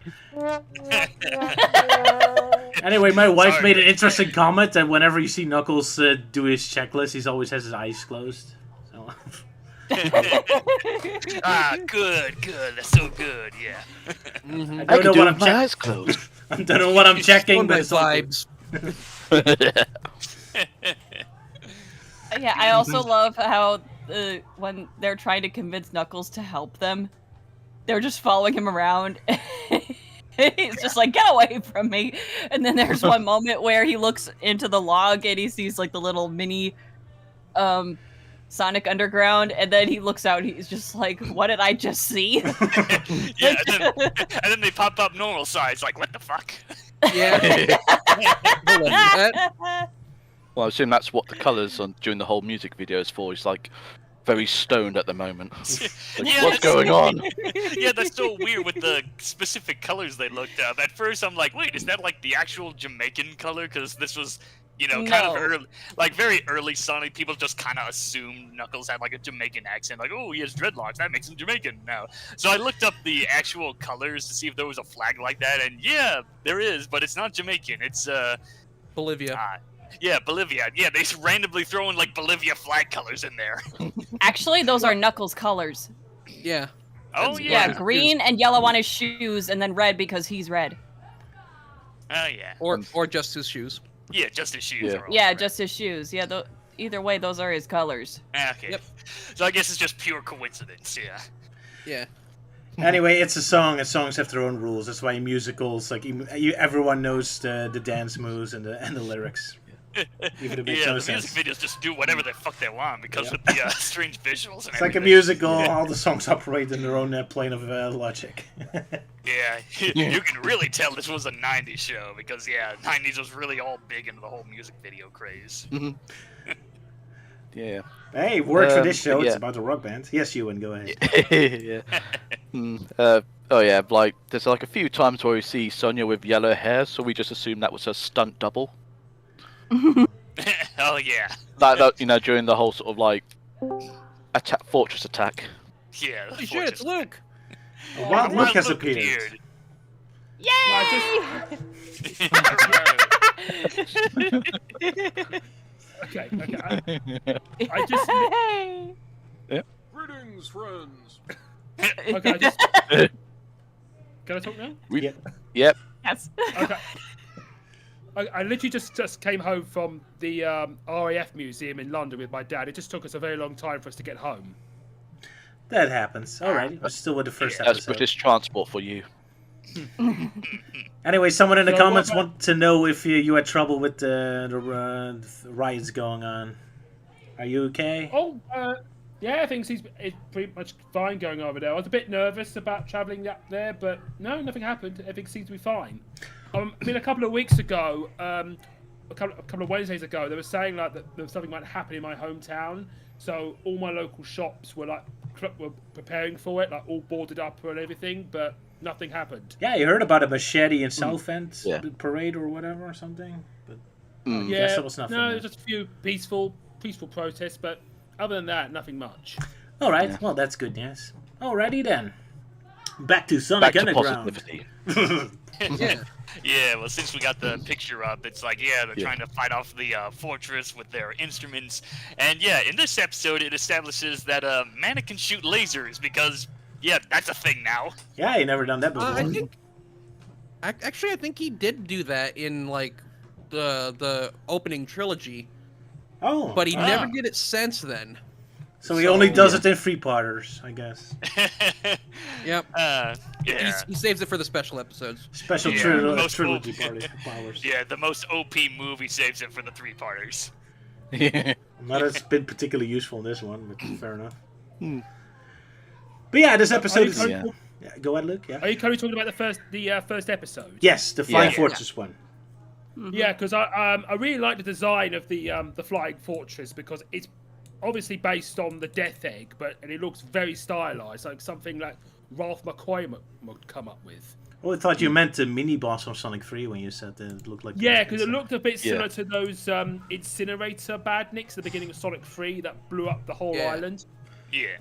Anyway, my wife made an interesting comment that whenever you see Knuckles do his checklist, he always has his eyes closed. So. Good. That's so good, yeah. I I don't know can do what it I'm with my eyes closed. I don't know what I'm checking, but it's all good. vibes. Yeah, I also love how when they're trying to convince Knuckles to help them, they're just following him around. He's just like, get away from me. And then there's one moment where he looks into the log and he sees like the little mini Sonic Underground, and then he looks out, he's just like, what did I just see? Yeah, and then they pop up normal size, like, what the fuck? Yeah. Well, I assume that's what the colours during the whole music video is for. He's like very stoned at the moment. Like, Yeah, what's going on? Yeah, that's so weird with the specific colors they looked up. At first, I'm like, wait, is that like the actual Jamaican color? Because this was, kind of early, like very early Sonic. People just kind of assumed Knuckles had like a Jamaican accent, like, oh, he has dreadlocks, that makes him Jamaican now. So I looked up the actual colors to see if there was a flag like that, and yeah, there is, but it's not Jamaican. It's Bolivia. Yeah, Bolivia. Yeah, they randomly throw in like Bolivia flag colors in there. Actually, those are Knuckles' colors. Yeah. Oh Yeah, yeah. green and yellow on his shoes, and then red because he's red. Oh yeah. Or just his shoes. Yeah, just his shoes. Yeah. Are all Yeah, red. just his shoes. Yeah, either way, those are his colors. Okay. Yep. So I guess it's just pure coincidence. Yeah. Yeah. Anyway, it's a song, and songs have their own rules. That's why in musicals, like everyone knows the dance moves and the lyrics. Even if it makes Yeah, no the sense. music videos just do whatever the fuck they want because with the strange visuals and It's like a everything. musical. All the songs operate in their own plane of logic. Yeah, you can really tell this was a 90s show because, 90s was really all big into the whole music video craze. Yeah. Hey, word for this show. It's yeah. about a rock band. Yes, Euan, go ahead. Yeah. Oh yeah, like there's like a few times where we see Sonya with yellow hair, so we just assume that was her stunt double. Oh yeah. That during the whole sort of like fortress attack. Yeah. Holy shit, it's Luke! Wild Wild Luke has Luke appeared. Yay! Okay. I just. Greetings, friends. Okay. Can I talk now? Yep. Yes. Okay. I literally just came home from the RAF museum in London with my dad. It just took us a very long time for us to get home. That happens. Alright, we're still with the first That's episode. British transport for you. Anyway, someone in the So comments what about- want to know if you had trouble with the riots going on. Are you okay? Oh, yeah, things is pretty much fine going over there. I was a bit nervous about travelling up there, but no, nothing happened. Everything seems to be fine. I mean, a couple of weeks ago, a couple of Wednesdays ago, they were saying like that there was something might happen in my hometown. So all my local shops were preparing for it, like all boarded up and everything, but nothing happened. Yeah, you heard about a machete in Southend Yeah. parade or whatever or something. But Mm. I Yeah, guess it was nothing. no, then. just a few peaceful protests, but other than that, nothing much. All right, Yeah. well that's good news. Alrighty then. Back to Sonic Back to Underground. positivity. Yeah. Yeah, well, since we got the picture up, it's like, yeah, they're Yeah. trying to fight off the fortress with their instruments. And yeah, in this episode, it establishes that Mana can shoot lasers because, yeah, that's a thing now. Yeah, you never done that before. I think. Actually, I think he did do that in like the opening trilogy, Oh, but he Ah. never did it since then. so he only does yeah. it in three-parters, I guess. Yep. Yeah. He saves it for the special episodes. Special Yeah, most trilogy movies. powers. Yeah, the most OP movie saves it for the three-parters. Not as been particularly useful in this one, but fair enough. Hmm. But yeah, this episode is. Yeah. Yeah, go ahead, Luke. Yeah. Are you currently talking about the first episode? Yes, the Flying Yeah. Fortress one. Yeah, because I really like the design of the Flying Fortress because it's obviously based on the Death Egg, and it looks very stylized, like something like Ralph McCoy would come up with. Oh, I thought you meant the mini boss from Sonic 3 when you said that it looked like. Yeah, because it looked a bit Yeah. similar to those incinerator badniks at the beginning of Sonic 3 that blew up the whole Yeah. island. Yeah.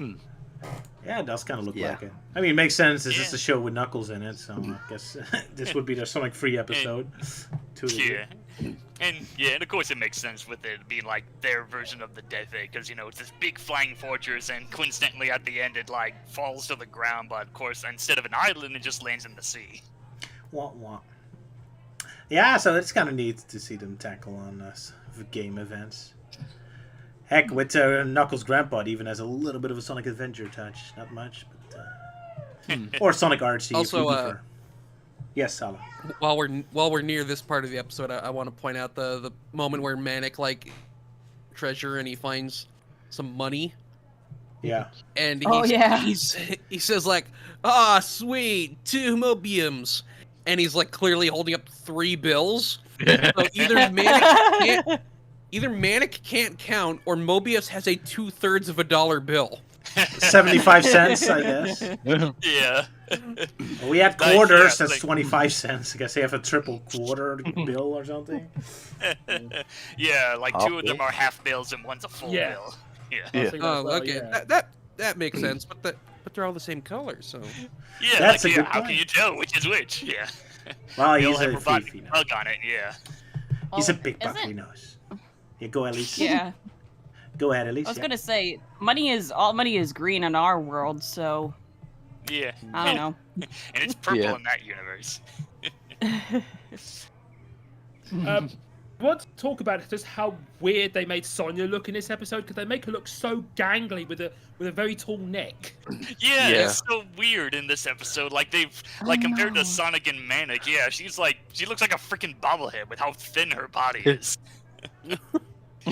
Yeah, it does kind of look Yeah. like it. I mean, it makes sense. It's just Yeah. a show with Knuckles in it, so I guess this would be the Sonic 3 episode. Yeah. And of course it makes sense with it being like their version of the Death Egg, because it's this big flying fortress, and coincidentally at the end it like falls to the ground, but of course instead of an island it just lands in the sea. Wah, wah. Yeah, so it's kind of neat to see them tackle on game events. Heck, with Knuckles' grandpa, it even has a little bit of a Sonic Adventure touch. Not much, but or Sonic Archie. if Also, you prefer. Yes, Salah. While we're near this part of the episode, I want to point out the moment where Manic like treasure and he finds some money. Yeah. And Oh, yeah. he says like, "Ah, sweet, 2 Mobiums," and he's like clearly holding up 3 bills. So either Manic can't count, or Mobius has a 2/3 of a dollar bill. 75 cents, I guess. Yeah. We had Nice, quarters, yeah, that's like- 25 cents. I guess they have a triple quarter bill or something. Yeah, like Half 2 of them bill? are half bills and one's a full Yeah. bill. Yeah. I think that's Oh, well, okay, yeah. that makes sense, but they're all the same color, so Yeah, That's like, a good how can point. you tell which is which? Yeah. Well, They he's all have a provided thief, you know. bug on it, yeah. He's a Well, pickpocket, he isn't- knows. Yeah, go ahead, Elise. Yeah. Go ahead, Elise. I was yeah. gonna say all money is green in our world, so Yeah. I don't know. And it's purple Yeah. in that universe. I want to talk about just how weird they made Sonya look in this episode, because they make her look so gangly with a very tall neck. Yeah, Yeah. it's so weird in this episode. Like like compared to know. Sonic and Manic, yeah, she looks like a freaking bobblehead with how thin her body is.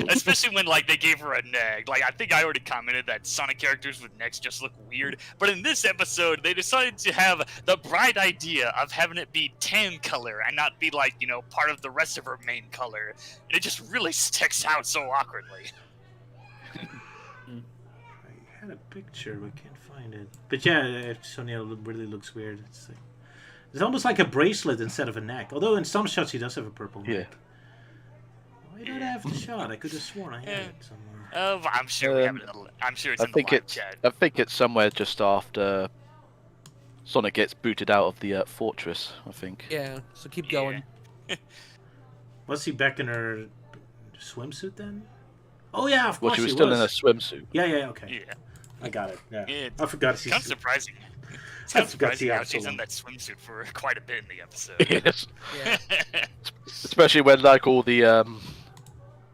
Especially when like they gave her a neck. Like I think I already commented that Sonic characters with necks just look weird. But in this episode, they decided to have the bright idea of having it be tan color and not be like, part of the rest of her main color. And it just really sticks out so awkwardly. had a picture, but I can't find it. But yeah, Sonia really looks weird. It's almost like a bracelet instead of a neck. Although in some shots he does have a purple neck. Why did I have the shot? I could have sworn I had it somewhere. Oh, I'm sure we have it. I'm sure it's in the live chat. I think it's somewhere just after Sonic gets booted out of the fortress. I think. Yeah. So keep going. Was he back in her swimsuit then? Oh yeah, of course Well, she was still in a swimsuit. Yeah, okay. Yeah. I got it. Yeah. Yeah, I forgot It's kind of surprising. It's I kind of forgot surprising the how she's absolute. in that swimsuit for quite a bit in the episode. Yes. Yeah. Especially when like all the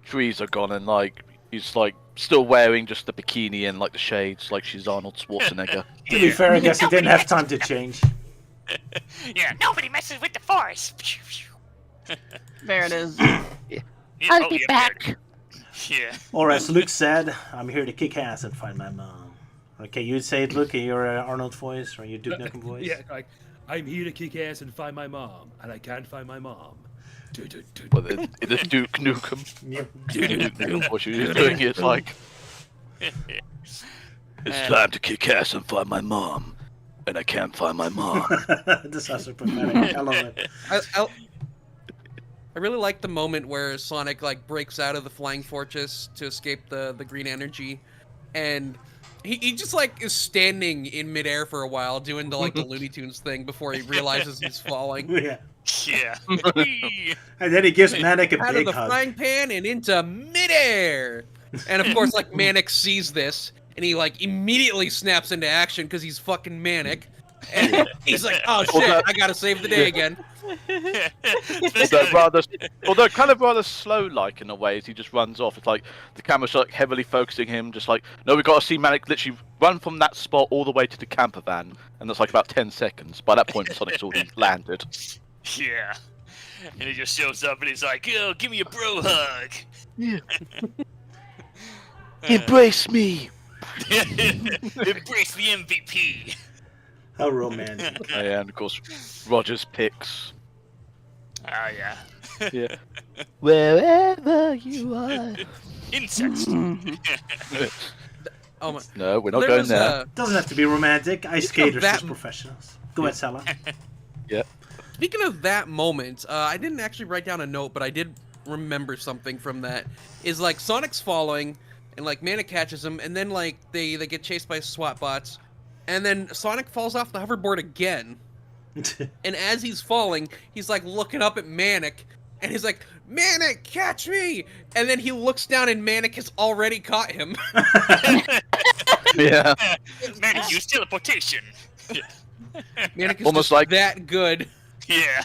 trees are gone and like he's like still wearing just the bikini and like the shades, like she's Arnold Schwarzenegger. To be fair, I guess he didn't have time to change. Yeah, nobody messes with the forest. There it is. Yeah, I'll be back. Yeah. Or as Luke said, I'm here to kick ass and find my mom. Okay, you say it, Luke, in your Arnold voice or your Duke Nukem voice? Yeah, like, I'm here to kick ass and find my mom, and I can't find my mom. Well, it is Duke Nukem. Duke Nukem. What she's doing is like, it's time to kick ass and find my mom, and I can't find my mom. This is so pathetic. I love it. I really like the moment where Sonic like breaks out of the flying fortress to escape the green energy, and he just like is standing in midair for a while doing the like the Looney Tunes thing before he realizes he's falling. Yeah. Yeah. And then he gives Manic a Out of big the hug. frying pan and into midair. And of course, like Manic sees this and he like immediately snaps into action because he's fucking Manic. And he's like, "Oh shit, I gotta save the day again." Although kind of rather slow like in a way as he just runs off. It's like the camera's like heavily focusing him, just like, no, we got to see Manic literally run from that spot all the way to the camper van, and that's like about 10 seconds. By that point Sonic's already landed. Yeah. And he just shows up and he's like, "Yo, give me a bro hug." Yeah. Embrace me. Embrace the MVP. How romantic. And of course Roger's picks. Oh yeah. Yeah. Wherever you are. Incest. Oh my. No, we're not There going was, there. Doesn't have to be romantic. Ice skaters that- just professionals. Go ahead, Sala. Speaking of that moment, I didn't actually write down a note, but I did remember something from that. Is like Sonic's falling, and like Manic catches him, and then like they get chased by SWAT bots, and then Sonic falls off the hoverboard again. And as he's falling, he's like looking up at Manic, and he's like, "Manic, catch me!" And then he looks down, and Manic has already caught him. Yeah. Man, he used teleportation. Manic is Almost just like- that good. Yeah.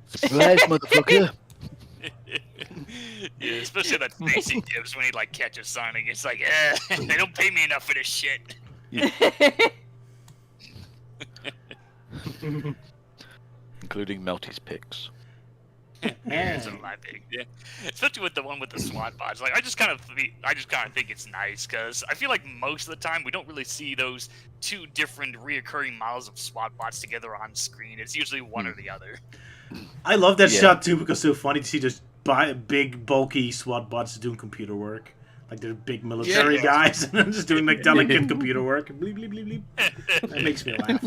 Surprise, motherfucker. Yeah, especially that face he gives when he like catches Sonic. It's like, they don't pay me enough for this shit. Including Melty's picks. It's a lot big, yeah. Especially with the one with the SWAT bots. Like, I just kind of think it's nice because I feel like most of the time we don't really see those two different reoccurring models of SWAT bots together on screen. It's usually one or the other. I love that Yeah. shot too because it's so funny to see just big, bulky SWAT bots doing computer work. Like they're big military Yeah. guys and just doing like delicate computer work. Bleep, bleep, bleep, bleep. That makes me laugh.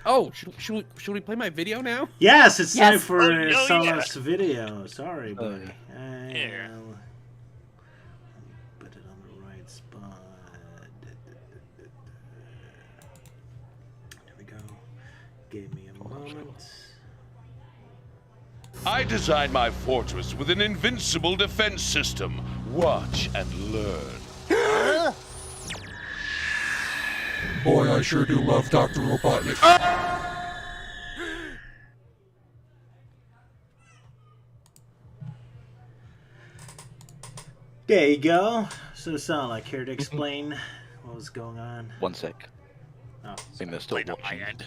Oh, should we play my video now? Yes, it's time Yes. for Oh, no, Sala's video. Sorry, buddy. Yeah. I'll put it on the right spot. There we go. Give me a moment. I designed my fortress with an invincible defense system. Watch and learn. Boy, I sure do love Dr. Robotnik. There you go. So Sala, care to explain what was going on? 1 sec. Oh, I think they're still Played on my watching.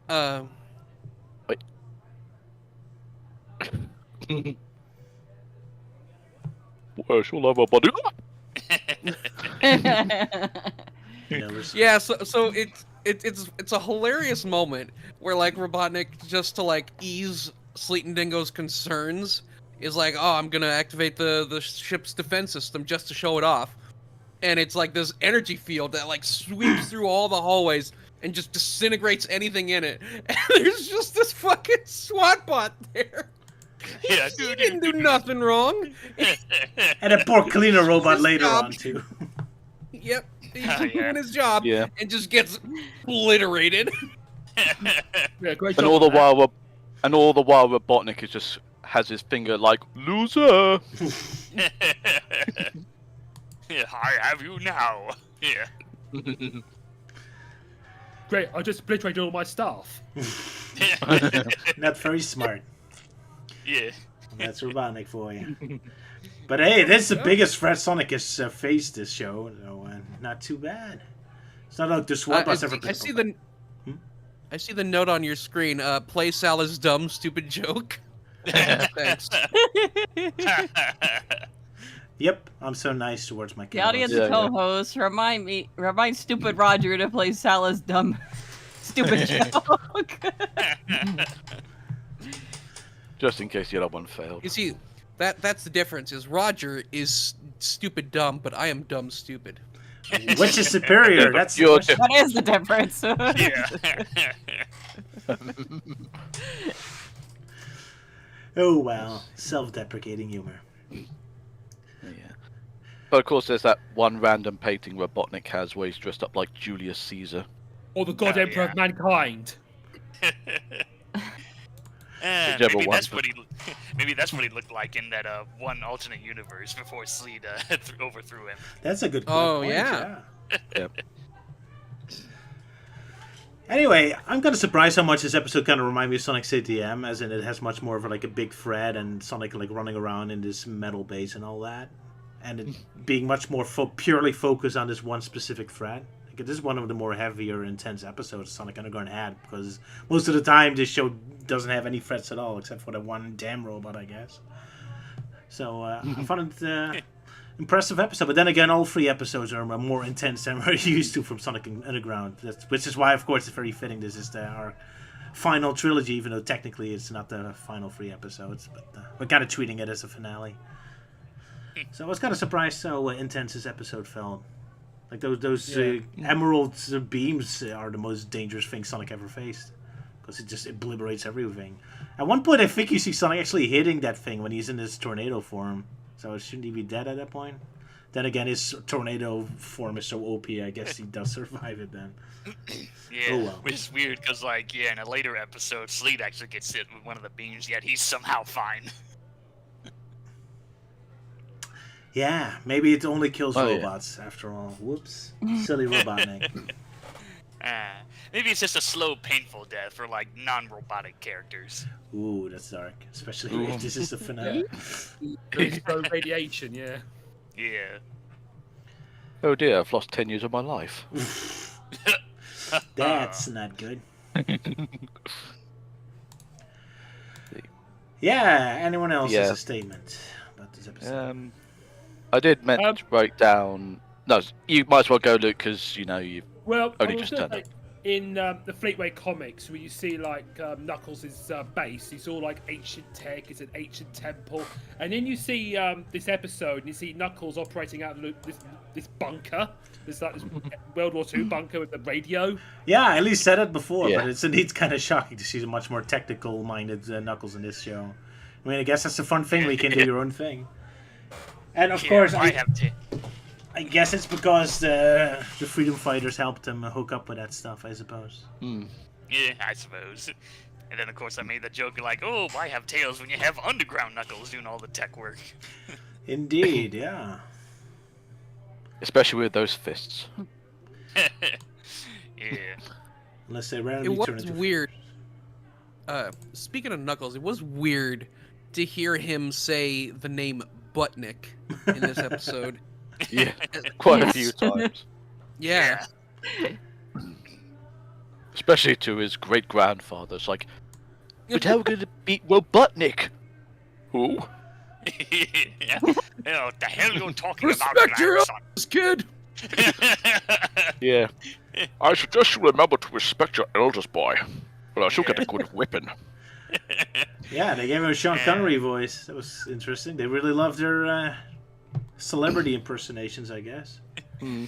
end. Where shall I have a body? Yeah, so it's a hilarious moment where like Robotnik, just to like ease Sleet and Dingo's concerns, is like, oh, I'm gonna activate the ship's defense system just to show it off. And it's like this energy field that like sweeps through all the hallways and just disintegrates anything in it. And there's just this fucking SWAT bot there. Yeah, He didn't do nothing wrong. And a poor cleaner robot his later job. on too. Yep, he's Oh, yeah. doing his job Yeah. and just gets obliterated. Yeah, great And job all the on that. while Robotnik is just has his finger like loser. Yeah, I have you now. Yeah. Great, I just obliterated all my staff. Not very smart. Yeah. That's Robotnik for you. But hey, this is the biggest threat Sonic has faced this show, so not too bad. It's not like the SWAT bots ever. I see the. I see the note on your screen. Play Sal's dumb, stupid joke. Thanks. Yep, I'm so nice towards my The kids. audience Yeah, yeah. co-host remind stupid Roger to play Sal's dumb, stupid joke. Just in case the other one failed. You see, that's the difference. Is Roger is stupid dumb, but I am dumb stupid. Which is superior? That's the You're question. That is the difference. Yeah. Oh wow, self-deprecating humor. Yeah. But of course, there's that one random painting Robotnik has where he's dressed up like Julius Caesar. Or the God Oh, Emperor yeah. of Mankind. Whichever Maybe one. that's what maybe that's what he looked like in that one alternate universe before Sleet overthrew him. That's a good Oh, point, yeah. Yep. Anyway, I'm kind of surprised how much this episode kind of reminds me of Sonic CTM, as in it has much more of like a big thread and Sonic like running around in this metal base and all that, and it being much more purely focused on this one specific thread. Like, this is one of the more heavier, intense episodes Sonic Underground had, because most of the time this show doesn't have any threats at all, except for the one damn robot, I guess. So I found it impressive episode, but then again, all 3 episodes are more intense than we're used to from Sonic Underground. Which is why, of course, it's very fitting. This is our final trilogy, even though technically it's not the final 3 episodes. But we're kind of treating it as a finale. So I was kind of surprised how intense this episode felt. Like those emerald beams are the most dangerous thing Sonic ever faced, because it just obliterates everything. At one point, I think you see Sonic actually hitting that thing when he's in his tornado form. So shouldn't he be dead at that point? Then again, his tornado form is so OP, I guess he does survive it then. Yeah, Oh, well. which is weird because, like, yeah, in a later episode, Sleet actually gets hit with one of the beams, yet he's somehow fine. Yeah, maybe it only kills Oh, yeah. robots after all. Whoops. Silly Robotnik. Maybe it's just a slow, painful death for, like, non-robotic characters. Ooh, that's dark. Especially if this is the finale. So radiation, yeah. Yeah. Oh dear, I've lost 10 years of my life. That's not good. Yeah, anyone else has Yeah. a statement about this episode? I did write down. No, you might as well go, Luke, because you know you've Well, Only I was just gonna turned say, in the Fleetway comics, where you see like Knuckles' base, it's all like ancient tech, it's an ancient temple, and then you see this episode, and you see Knuckles operating out of this bunker, this World War II bunker with the radio. Yeah, I at least said it before, Yeah. but it's indeed kind of shocking to see a much more technical-minded Knuckles in this show. I mean, I guess that's a fun thing where you can do your own thing. And of course, I guess it's because the freedom fighters helped him hook up with that stuff, I suppose. Yeah, I suppose. And then, of course, I made the joke like, oh, why have tails when you have underground Knuckles doing all the tech work? Indeed, yeah. especially with those fists. Yeah. Unless they It randomly turn was into... weird. Speaking of Knuckles, it was weird to hear him say the name Buttnick in this episode. Yeah, quite a Yes. few times. Yeah. Especially to his great grandfather. It's like, but how could it beat Robotnik? Who? Yeah. You know, what the hell are you talking Respect your about, elders, kid! grandson? Yeah. I suggest you remember to respect your elders, boy. Or else you'll get a good whipping. Yeah, they gave him a Sean Connery voice. That was interesting. They really loved their celebrity impersonations, I guess. Yeah,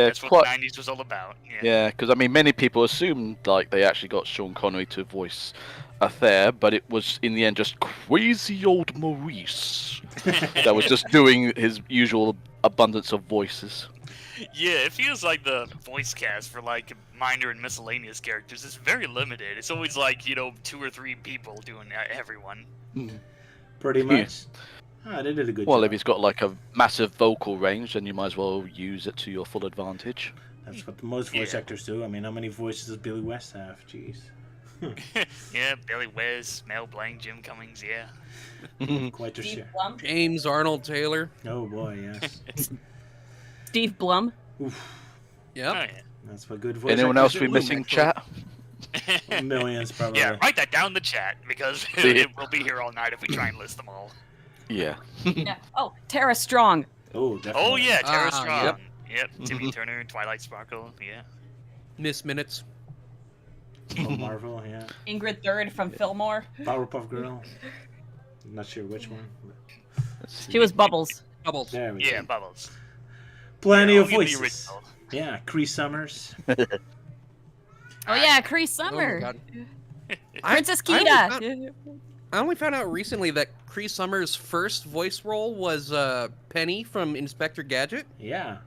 that's what the 90s was all about. Yeah, because I mean, many people assumed like they actually got Sean Connery to voice Athair, but it was in the end just crazy old Maurice that was just doing his usual abundance of voices. Yeah, it feels like the voice cast for like minor and miscellaneous characters is very limited. It's always like 2 or 3 people doing everyone. Pretty much. Oh, they did a good job. Well, if he's got like a massive vocal range, then you might as well use it to your full advantage. That's what most voice actors do. I mean, how many voices does Billy West have? Jeez. Yeah, Billy West, Mel Blanc, Jim Cummings, yeah. Quite their share. James Arnold Taylor. Oh boy, yes. Steve Blum. Oof. Yep. Oh, yeah. That's what good voice Anyone actors else we do. missing, chat? Millions, probably. Yeah, write that down in the chat because we'll be here all night if we try and list them all. Yeah. Yeah. Oh, Tara Strong. Oh, definitely. Oh yeah, Tara Strong. Yep. Yep. Timmy Turner, Twilight Sparkle. Yeah. Miss Minutes. Oh, Marvel, yeah. Ingrid Third from Fillmore. Powerpuff Girl. I'm not sure which one. She was Bubbles. Bubbles. There we Yeah, go. Bubbles. Plenty Yeah, of only the voices. original. Yeah, Cree Summers. Oh yeah, Cree Oh Summer. my God. Princess I Kita. only found out recently that Cree Summers' first voice role was Penny from Inspector Gadget. Yeah.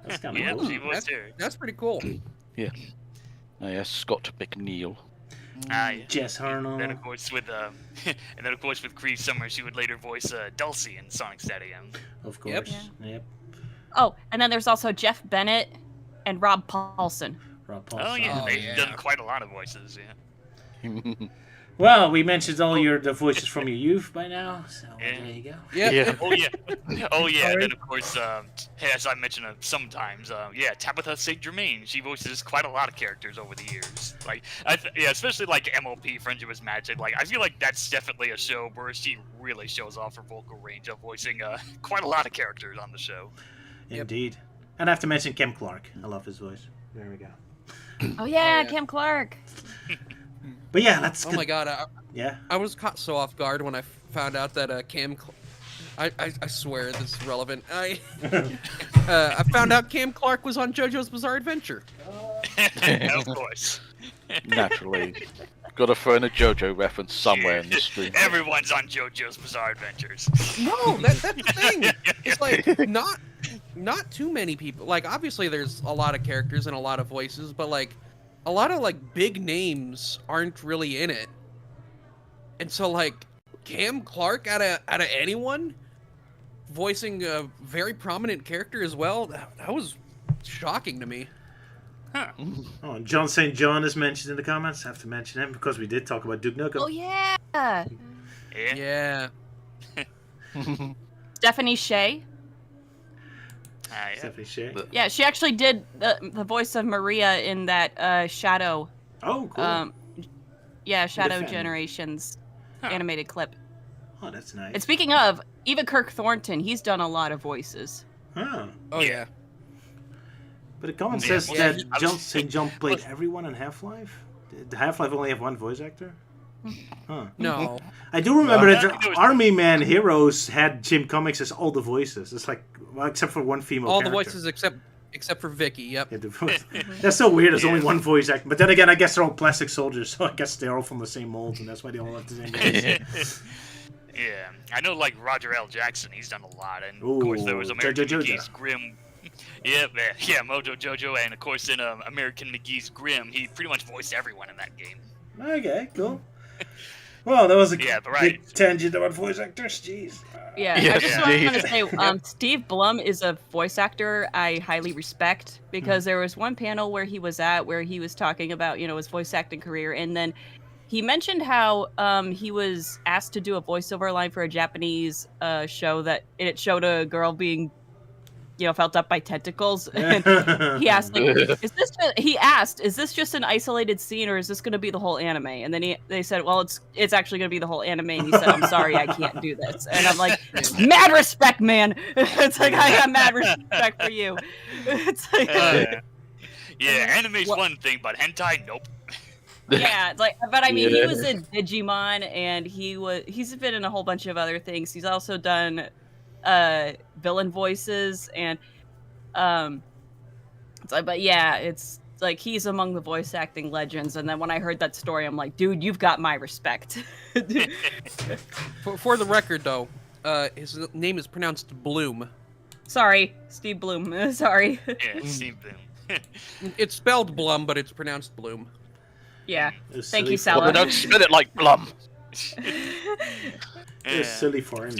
That's kind of Yeah, cool. she was there. That's pretty cool. Yeah. Oh yeah, Scott McNeil. Ah, yeah. Jess Harnell. Then of course with with Cree Summer, she would later voice Dulcie in Sonic Stadium. Of course. Yep. Yep. Oh, and then there's also Jeff Bennett and Rob Paulson. Rob Paulson. Oh yeah, Oh, they've yeah. done quite a lot of voices. Yeah. Well, we mentioned all the voices from your youth by now, so Yeah. there you go. Yep. Yeah. Oh yeah. Oh yeah. And then of course, as I mentioned sometimes, yeah, Tabitha St. Germain. She voices quite a lot of characters over the years. Like, yeah, especially like MLP Friendship is Magic. Like, I feel like that's definitely a show where she really shows off her vocal range of voicing quite a lot of characters on the show. Indeed. And I have to mention Kim Clark. I love his voice. There we go. Oh yeah, yeah. Kim Clark. But yeah, that's Oh good. my God. Yeah. I was caught so off guard when I found out that I swear this is relevant. I found out Cam Clark was on JoJo's Bizarre Adventure. Of course. Naturally. Gotta throw in a JoJo reference somewhere in the stream. Everyone's on JoJo's Bizarre Adventures. No, that's the thing. It's like not too many people. Like, obviously there's a lot of characters and a lot of voices, but like a lot of like big names aren't really in it. And so like Cam Clark out of anyone voicing a very prominent character as well, that was shocking to me. Huh. Oh, John St. John is mentioned in the comments. I have to mention him because we did talk about Duke Nukem. Oh yeah. Yeah. Yeah. Stephanie Shea. Yeah. Stephanie Shea. Yeah, she actually did the voice of Maria in that Shadow. Oh, cool. Yeah, Shadow Defend. Generations Huh. animated clip. Oh, that's nice. And speaking of, Eva Kirk Thornton, he's done a lot of voices. Huh. Oh yeah. But the comment Yeah, says well, that I was- John St. John played everyone in Half-Life? Did Half-Life only have one voice actor? Huh. No. I do remember I that think the it was- Army Man Heroes had Jim Comics as all the voices. It's like, well, except for one female All the character. voices except for Vicky. Yep. Yeah, the voice. That's so weird. There's only Yeah. one voice actor. But then again, I guess they're all plastic soldiers, so I guess they're all from the same mold, and that's why they all have the same voice. Yeah, I know like Roger L. Jackson, he's done a lot, and Ooh, of course there was American Jojo. McGee's Grimm. Yeah, Mojo Jojo, and of course in American McGee's Grimm, he pretty much voiced everyone in that game. Okay, cool. Well, that was a Yeah, but big right. tangent about voice actors. Jeez. Yeah, I Yes, just indeed. want to say, Steve Blum is a voice actor I highly respect because there was one panel where he was talking about, his voice acting career, and then he mentioned how he was asked to do a voiceover line for a Japanese show that it showed a girl being, felt up by tentacles, and he asked, like, is this just an isolated scene, or is this going to be the whole anime? And then they said, well, it's actually going to be the whole anime. And he said, I'm sorry, I can't do this. And I'm like, mad respect, man. It's like, I got mad respect for you. It's like, Yeah, anime's one thing, but hentai, nope. Yeah, it's like, but I mean, he Yeah. was in Digimon, and he's been in a whole bunch of other things. He's also done villain voices, and but yeah, it's like he's among the voice acting legends. And then when I heard that story, I'm like, dude, you've got my respect. For the record, though, his name is pronounced Bloom. Sorry, Steve Bloom. Sorry. Yeah, Steve Bloom. It's spelled Blum, but it's pronounced Bloom. Yeah. It's Thank silly you, for Sala. Well, don't spit it like Blum. It's silly for him.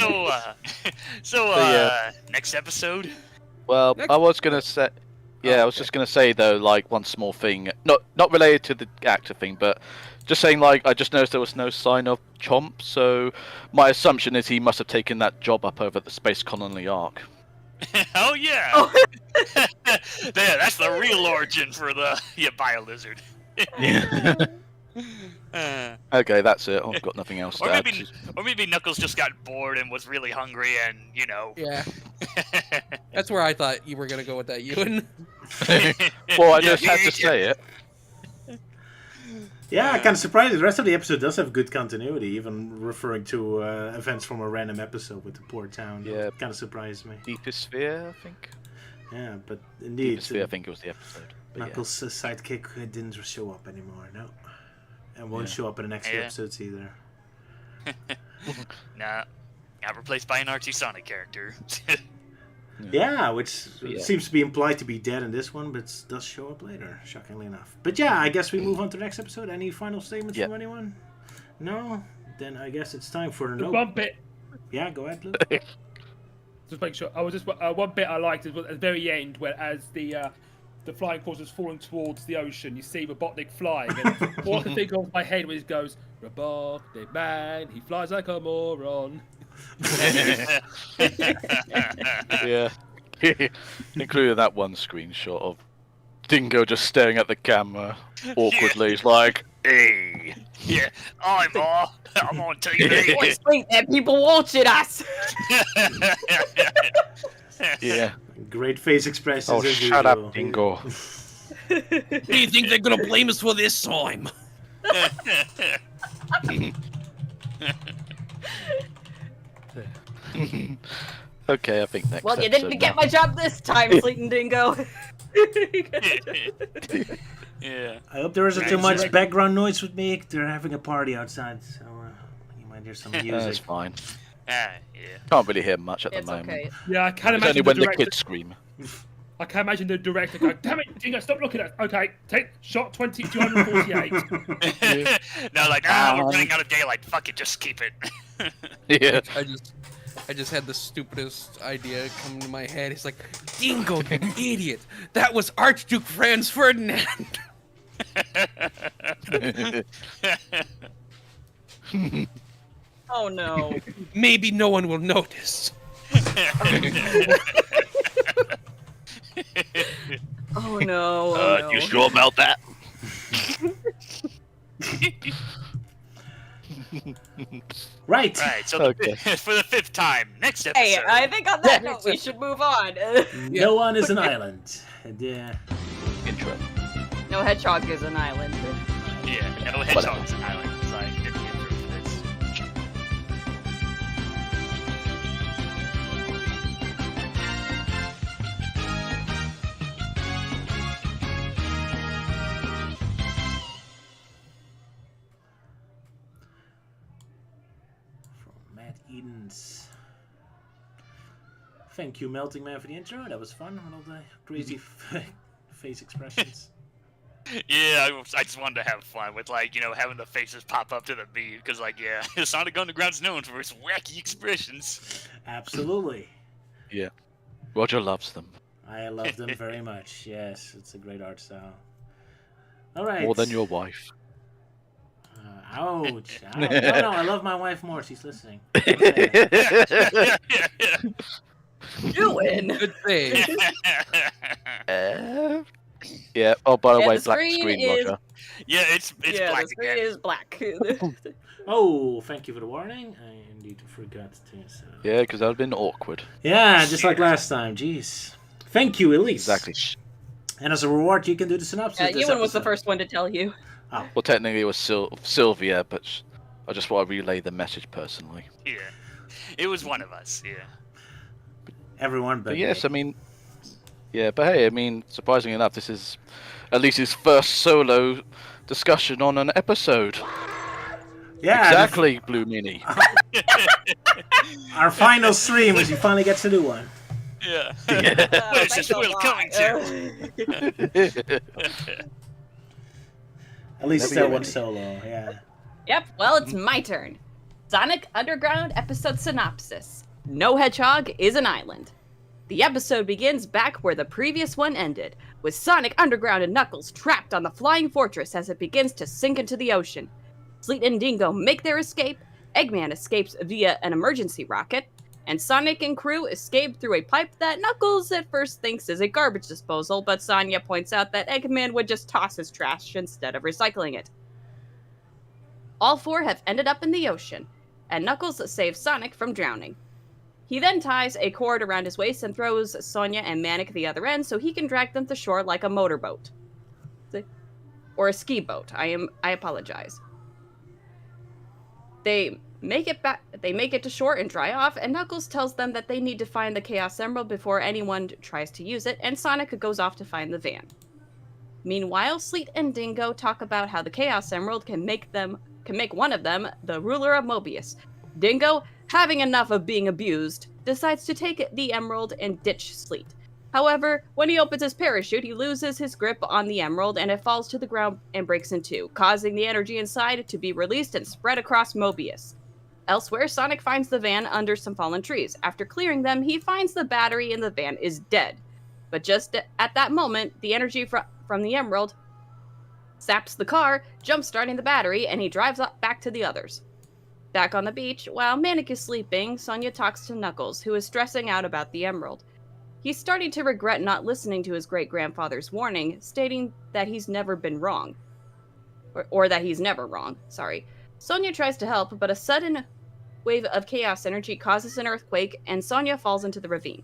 So, yeah. next episode? Well, Next- I was gonna say, I was just gonna say though, like one small thing, not related to the actor thing, but just saying, like I just noticed there was no sign of Chomp, so my assumption is he must have taken that job up over at the Space Colony Arc. Oh, yeah! Oh. There, that's the real origin for the bio-lizard. Yeah. Okay, that's it. I've got nothing else to Or add. maybe Knuckles just got bored and was really hungry and, Yeah, that's where I thought you were gonna go with that, Euan. Well, I just had to say it. Yeah, kind of surprised. The rest of the episode does have good continuity, even referring to events from a random episode with the poor town. Yeah. Kind of surprised me. Deepest Sphere, I think. Yeah, but indeed, Deepest Sphere, I think it was the episode. But Knuckles' sidekick didn't show up anymore, no. And won't show up in the next few Yeah. episodes either. Nah, got replaced by an Archie Sonic character. Yeah, which Yeah. seems to be implied to be dead in this one, but does show up later, shockingly enough. But yeah, I guess we move on to the next episode. Any final statements from anyone? No? Then I guess it's time for There's one bit. Yeah, go ahead, Luke. Just make sure. I was just one bit I liked is at the very end, where as the flying course is falling towards the ocean, you see Robotnik flying, and all I can think of in my head when he goes, "Robotnik man, he flies like a moron." Yeah. Including that one screenshot of Dingo just staring at the camera awkwardly. He's like, "Hey." Yeah, I'm on TV. Boys, wait, there are people watching us. Yeah. Great face expressions. Oh, as shut usual. up, Dingo. Do you think they're gonna blame us for this time? Okay, I think next. Well, you episode didn't get now. my job this time, Sleeton Dingo. Yeah. I hope there isn't too much background noise with me. They're having a party outside, so you might hear some That's music. fine. Yeah. Can't really hear much at the It's moment. okay. Yeah, I can't It's imagine only when the director. kids scream. I can imagine the director going, "Damn it, Dingo, stop looking at." Okay, take shot 248. No, like, we're running out of daylight. Fuck it, just keep it. Yeah. I just had the stupidest idea come to my head. It's like, Dingo, you idiot! That was Archduke Franz Ferdinand. Oh no. Maybe no one will notice. Oh no. Oh, no. You sure about that? Right. Right, so Okay. for the 5th time, next episode. Hey, I think on that note, we should move on. No one is an island. And, Intro. No hedgehog is an island. Yeah, no hedgehogs in Island. So I did the intro for this. From Matt Edens. Thank you, Melting Man, for the intro. That was fun with all the crazy face expressions. Yeah, I just wanted to have fun with, like, you know, having the faces pop up to the beat. Because, like, yeah, Sonic Underground's known for its wacky expressions. Absolutely. Yeah. Roger loves them. I love them very much. Yes, it's a great art style. All right. More than your wife. Ouch. Ouch. No, I love my wife more. She's listening. Okay. Euan. Good thing. Yeah. Oh, by the Yeah, way, the black screen screen, is- Roger. Yeah, it's Yeah, black the screen again. is black. Oh, thank you for the warning. I indeed forgot to. So. Yeah, because that would have been awkward. Yeah, just like last time. Jeez. Thank you, Elise. Exactly. And as a reward, you can do the synopsis. of this Euan was the episode. first one to tell you. Well, technically it was Sylvia, but I just want to relay the message personally. Yeah. It was one of us, yeah. Everyone but But yes, me. I mean, yeah, but hey, I mean, surprisingly enough, this is Elise's first solo discussion on an episode. Yeah, Exactly, Blue Mini. our final stream is you finally get to do one. Yeah. Oh, Where's thanks this a will lot. coming to? At least Never still get one any. solo, yeah. Yep, well, it's my turn. Sonic Underground episode synopsis. No Hedgehog is an island. The episode begins back where the previous one ended, with Sonic Underground and Knuckles trapped on the flying fortress as it begins to sink into the ocean. Sleet and Dingo make their escape, Eggman escapes via an emergency rocket, and Sonic and crew escape through a pipe that Knuckles at first thinks is a garbage disposal, but Sonya points out that Eggman would just toss his trash instead of recycling it. All four have ended up in the ocean, and Knuckles saves Sonic from drowning. He then ties a cord around his waist and throws Sonya and Manic the other end so he can drag them to shore like a motorboat. Or a ski boat. I apologize. They make it to shore and dry off, and Knuckles tells them that they need to find the Chaos Emerald before anyone tries to use it, and Sonic goes off to find the van. Meanwhile, Sleet and Dingo talk about how the Chaos Emerald can make one of them the ruler of Mobius. Dingo, having enough of being abused, decides to take the emerald and ditch Sleet. However, when he opens his parachute, he loses his grip on the emerald and it falls to the ground and breaks in two, causing the energy inside to be released and spread across Mobius. Elsewhere, Sonic finds the van under some fallen trees. After clearing them, he finds the battery in the van is dead. But just at that moment, the energy from the emerald saps the car, jump-starting the battery, and he drives back to the others. Back on the beach, while Manic is sleeping, Sonya talks to Knuckles, who is stressing out about the emerald. He's starting to regret not listening to his great-grandfather's warning, stating that he's never been wrong. Or that he's never wrong, sorry. Sonya tries to help, but a sudden wave of chaos energy causes an earthquake, and Sonya falls into the ravine.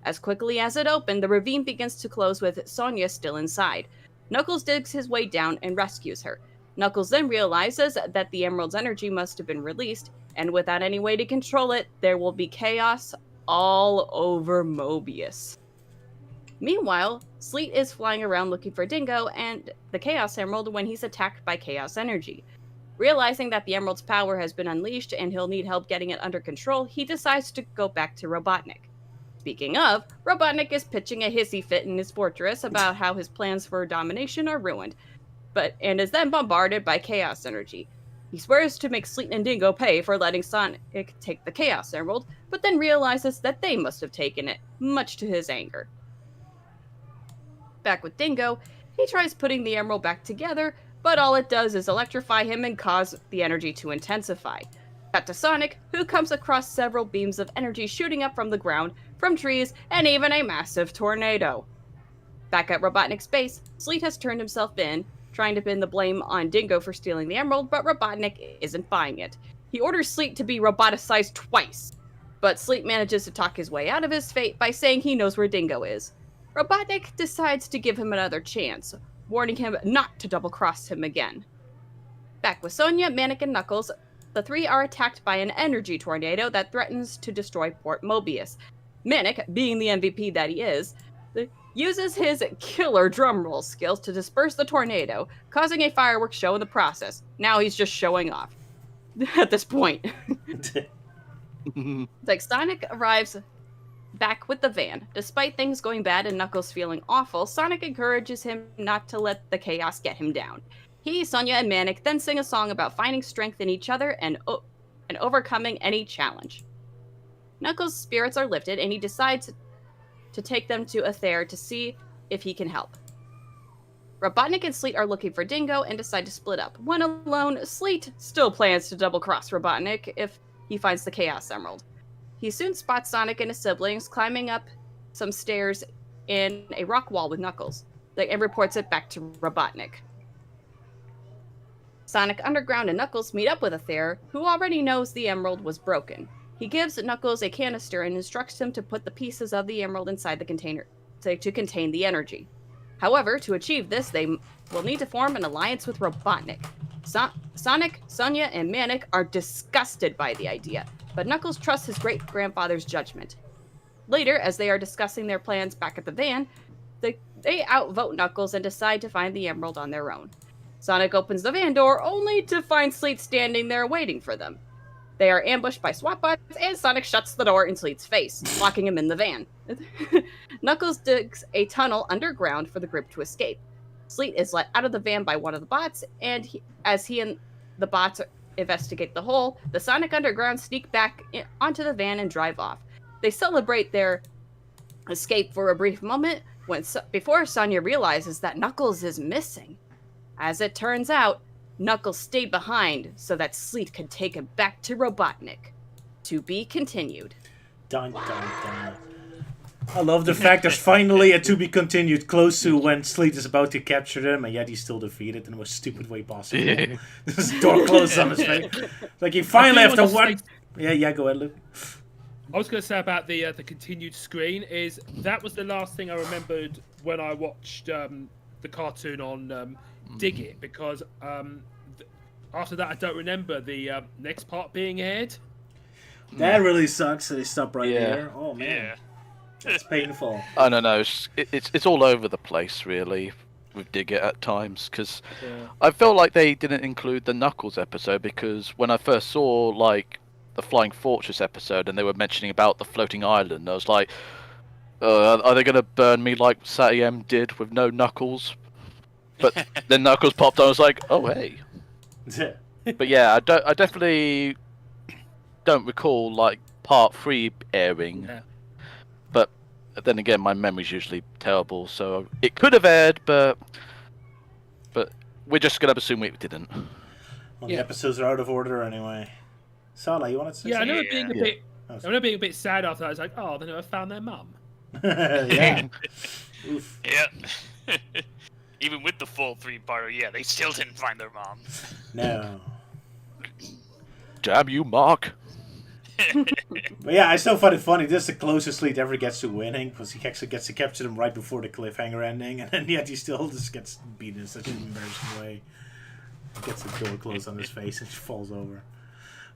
As quickly as it opened, the ravine begins to close with Sonya still inside. Knuckles digs his way down and rescues her. Knuckles then realizes that the emerald's energy must have been released, and without any way to control it, there will be chaos all over Mobius. Meanwhile, Sleet is flying around looking for Dingo and the Chaos Emerald when he's attacked by chaos energy. Realizing that the emerald's power has been unleashed and he'll need help getting it under control, he decides to go back to Robotnik. Speaking of, Robotnik is pitching a hissy fit in his fortress about how his plans for domination are ruined, and is then bombarded by chaos energy. He swears to make Sleet and Dingo pay for letting Sonic take the Chaos Emerald, but then realizes that they must have taken it, much to his anger. Back with Dingo, he tries putting the emerald back together, but all it does is electrify him and cause the energy to intensify. Cut to Sonic, who comes across several beams of energy shooting up from the ground, from trees, and even a massive tornado. Back at Robotnik's base, Sleet has turned himself in, trying to pin the blame on Dingo for stealing the emerald, but Robotnik isn't buying it. He orders Sleet to be roboticized twice, but Sleet manages to talk his way out of his fate by saying he knows where Dingo is. Robotnik decides to give him another chance, warning him not to double-cross him again. Back with Sonya, Manic, and Knuckles, the three are attacked by an energy tornado that threatens to destroy Port Mobius. Manic, being the MVP that he is, uses his killer drumroll skills to disperse the tornado, causing a fireworks show in the process. Now he's just showing off. At this point. Like, Sonic arrives back with the van. Despite things going bad and Knuckles feeling awful, Sonic encourages him not to let the chaos get him down. He, Sonya, and Manic then sing a song about finding strength in each other and overcoming any challenge. Knuckles' spirits are lifted, and he decides to take them to Aether to see if he can help. Robotnik and Sleet are looking for Dingo and decide to split up. When alone, Sleet still plans to double-cross Robotnik if he finds the Chaos Emerald. He soon spots Sonic and his siblings climbing up some stairs in a rock wall with Knuckles, and reports it back to Robotnik. Sonic Underground and Knuckles meet up with Aether, who already knows the emerald was broken. He gives Knuckles a canister and instructs him to put the pieces of the emerald inside the container to contain the energy. However, to achieve this, they will need to form an alliance with Robotnik. Sonic, Sonia, and Manic are disgusted by the idea, but Knuckles trusts his great-grandfather's judgment. Later, as they are discussing their plans back at the van, they outvote Knuckles and decide to find the emerald on their own. Sonic opens the van door only to find Sleet standing there waiting for them. They are ambushed by SWAT bots, and Sonic shuts the door in Sleet's face, locking him in the van. Knuckles digs a tunnel underground for the group to escape. Sleet is let out of the van by one of the bots, and as he and the bots investigate the hole, the Sonic Underground sneak back onto the van and drive off. They celebrate their escape for a brief moment before Sonia realizes that Knuckles is missing. As it turns out, Knuckles stayed behind so that Sleet could take him back to Robotnik. To be continued. Dun, dun, dun. I love the fact there's finally a to be continued close to when Sleet is about to capture them, and yet he's still defeated in the most stupid way possible. This door closes on his face. Like he finally after one. Yeah, go ahead, Luke. I was going to say about the continued screen is that was the last thing I remembered when I watched the cartoon on Dig It, because after that I don't remember the next part being aired. That really sucks that they stop right there. Oh man. Yeah. That's painful. I don't know. It's all over the place, really, with Dig It at times. Because I felt like they didn't include the Knuckles episode, because when I first saw like the Flying Fortress episode and they were mentioning about the floating island, I was like, are they going to burn me like Satyam did with no Knuckles? But then Knuckles popped on. I was like, oh hey. But yeah, I definitely don't recall like part 3 airing. Yeah. But then again, my memory's usually terrible, so it could have aired, but we're just gonna assume it didn't. Well, the episodes are out of order anyway. Sala, you wanted to say I something? I remember being a bit sad after that. I was like, oh, they never found their mum. Yeah. Oof. Yeah. Even with the full 3-parter, they still didn't find their mom. No. Damn you, Mark. But yeah, I still find it funny. This is the closest Sleet ever gets to winning, because he actually gets to capture them right before the cliffhanger ending, and then yet he still just gets beaten in such an embarrassing way. He gets the door closed on his face and falls over.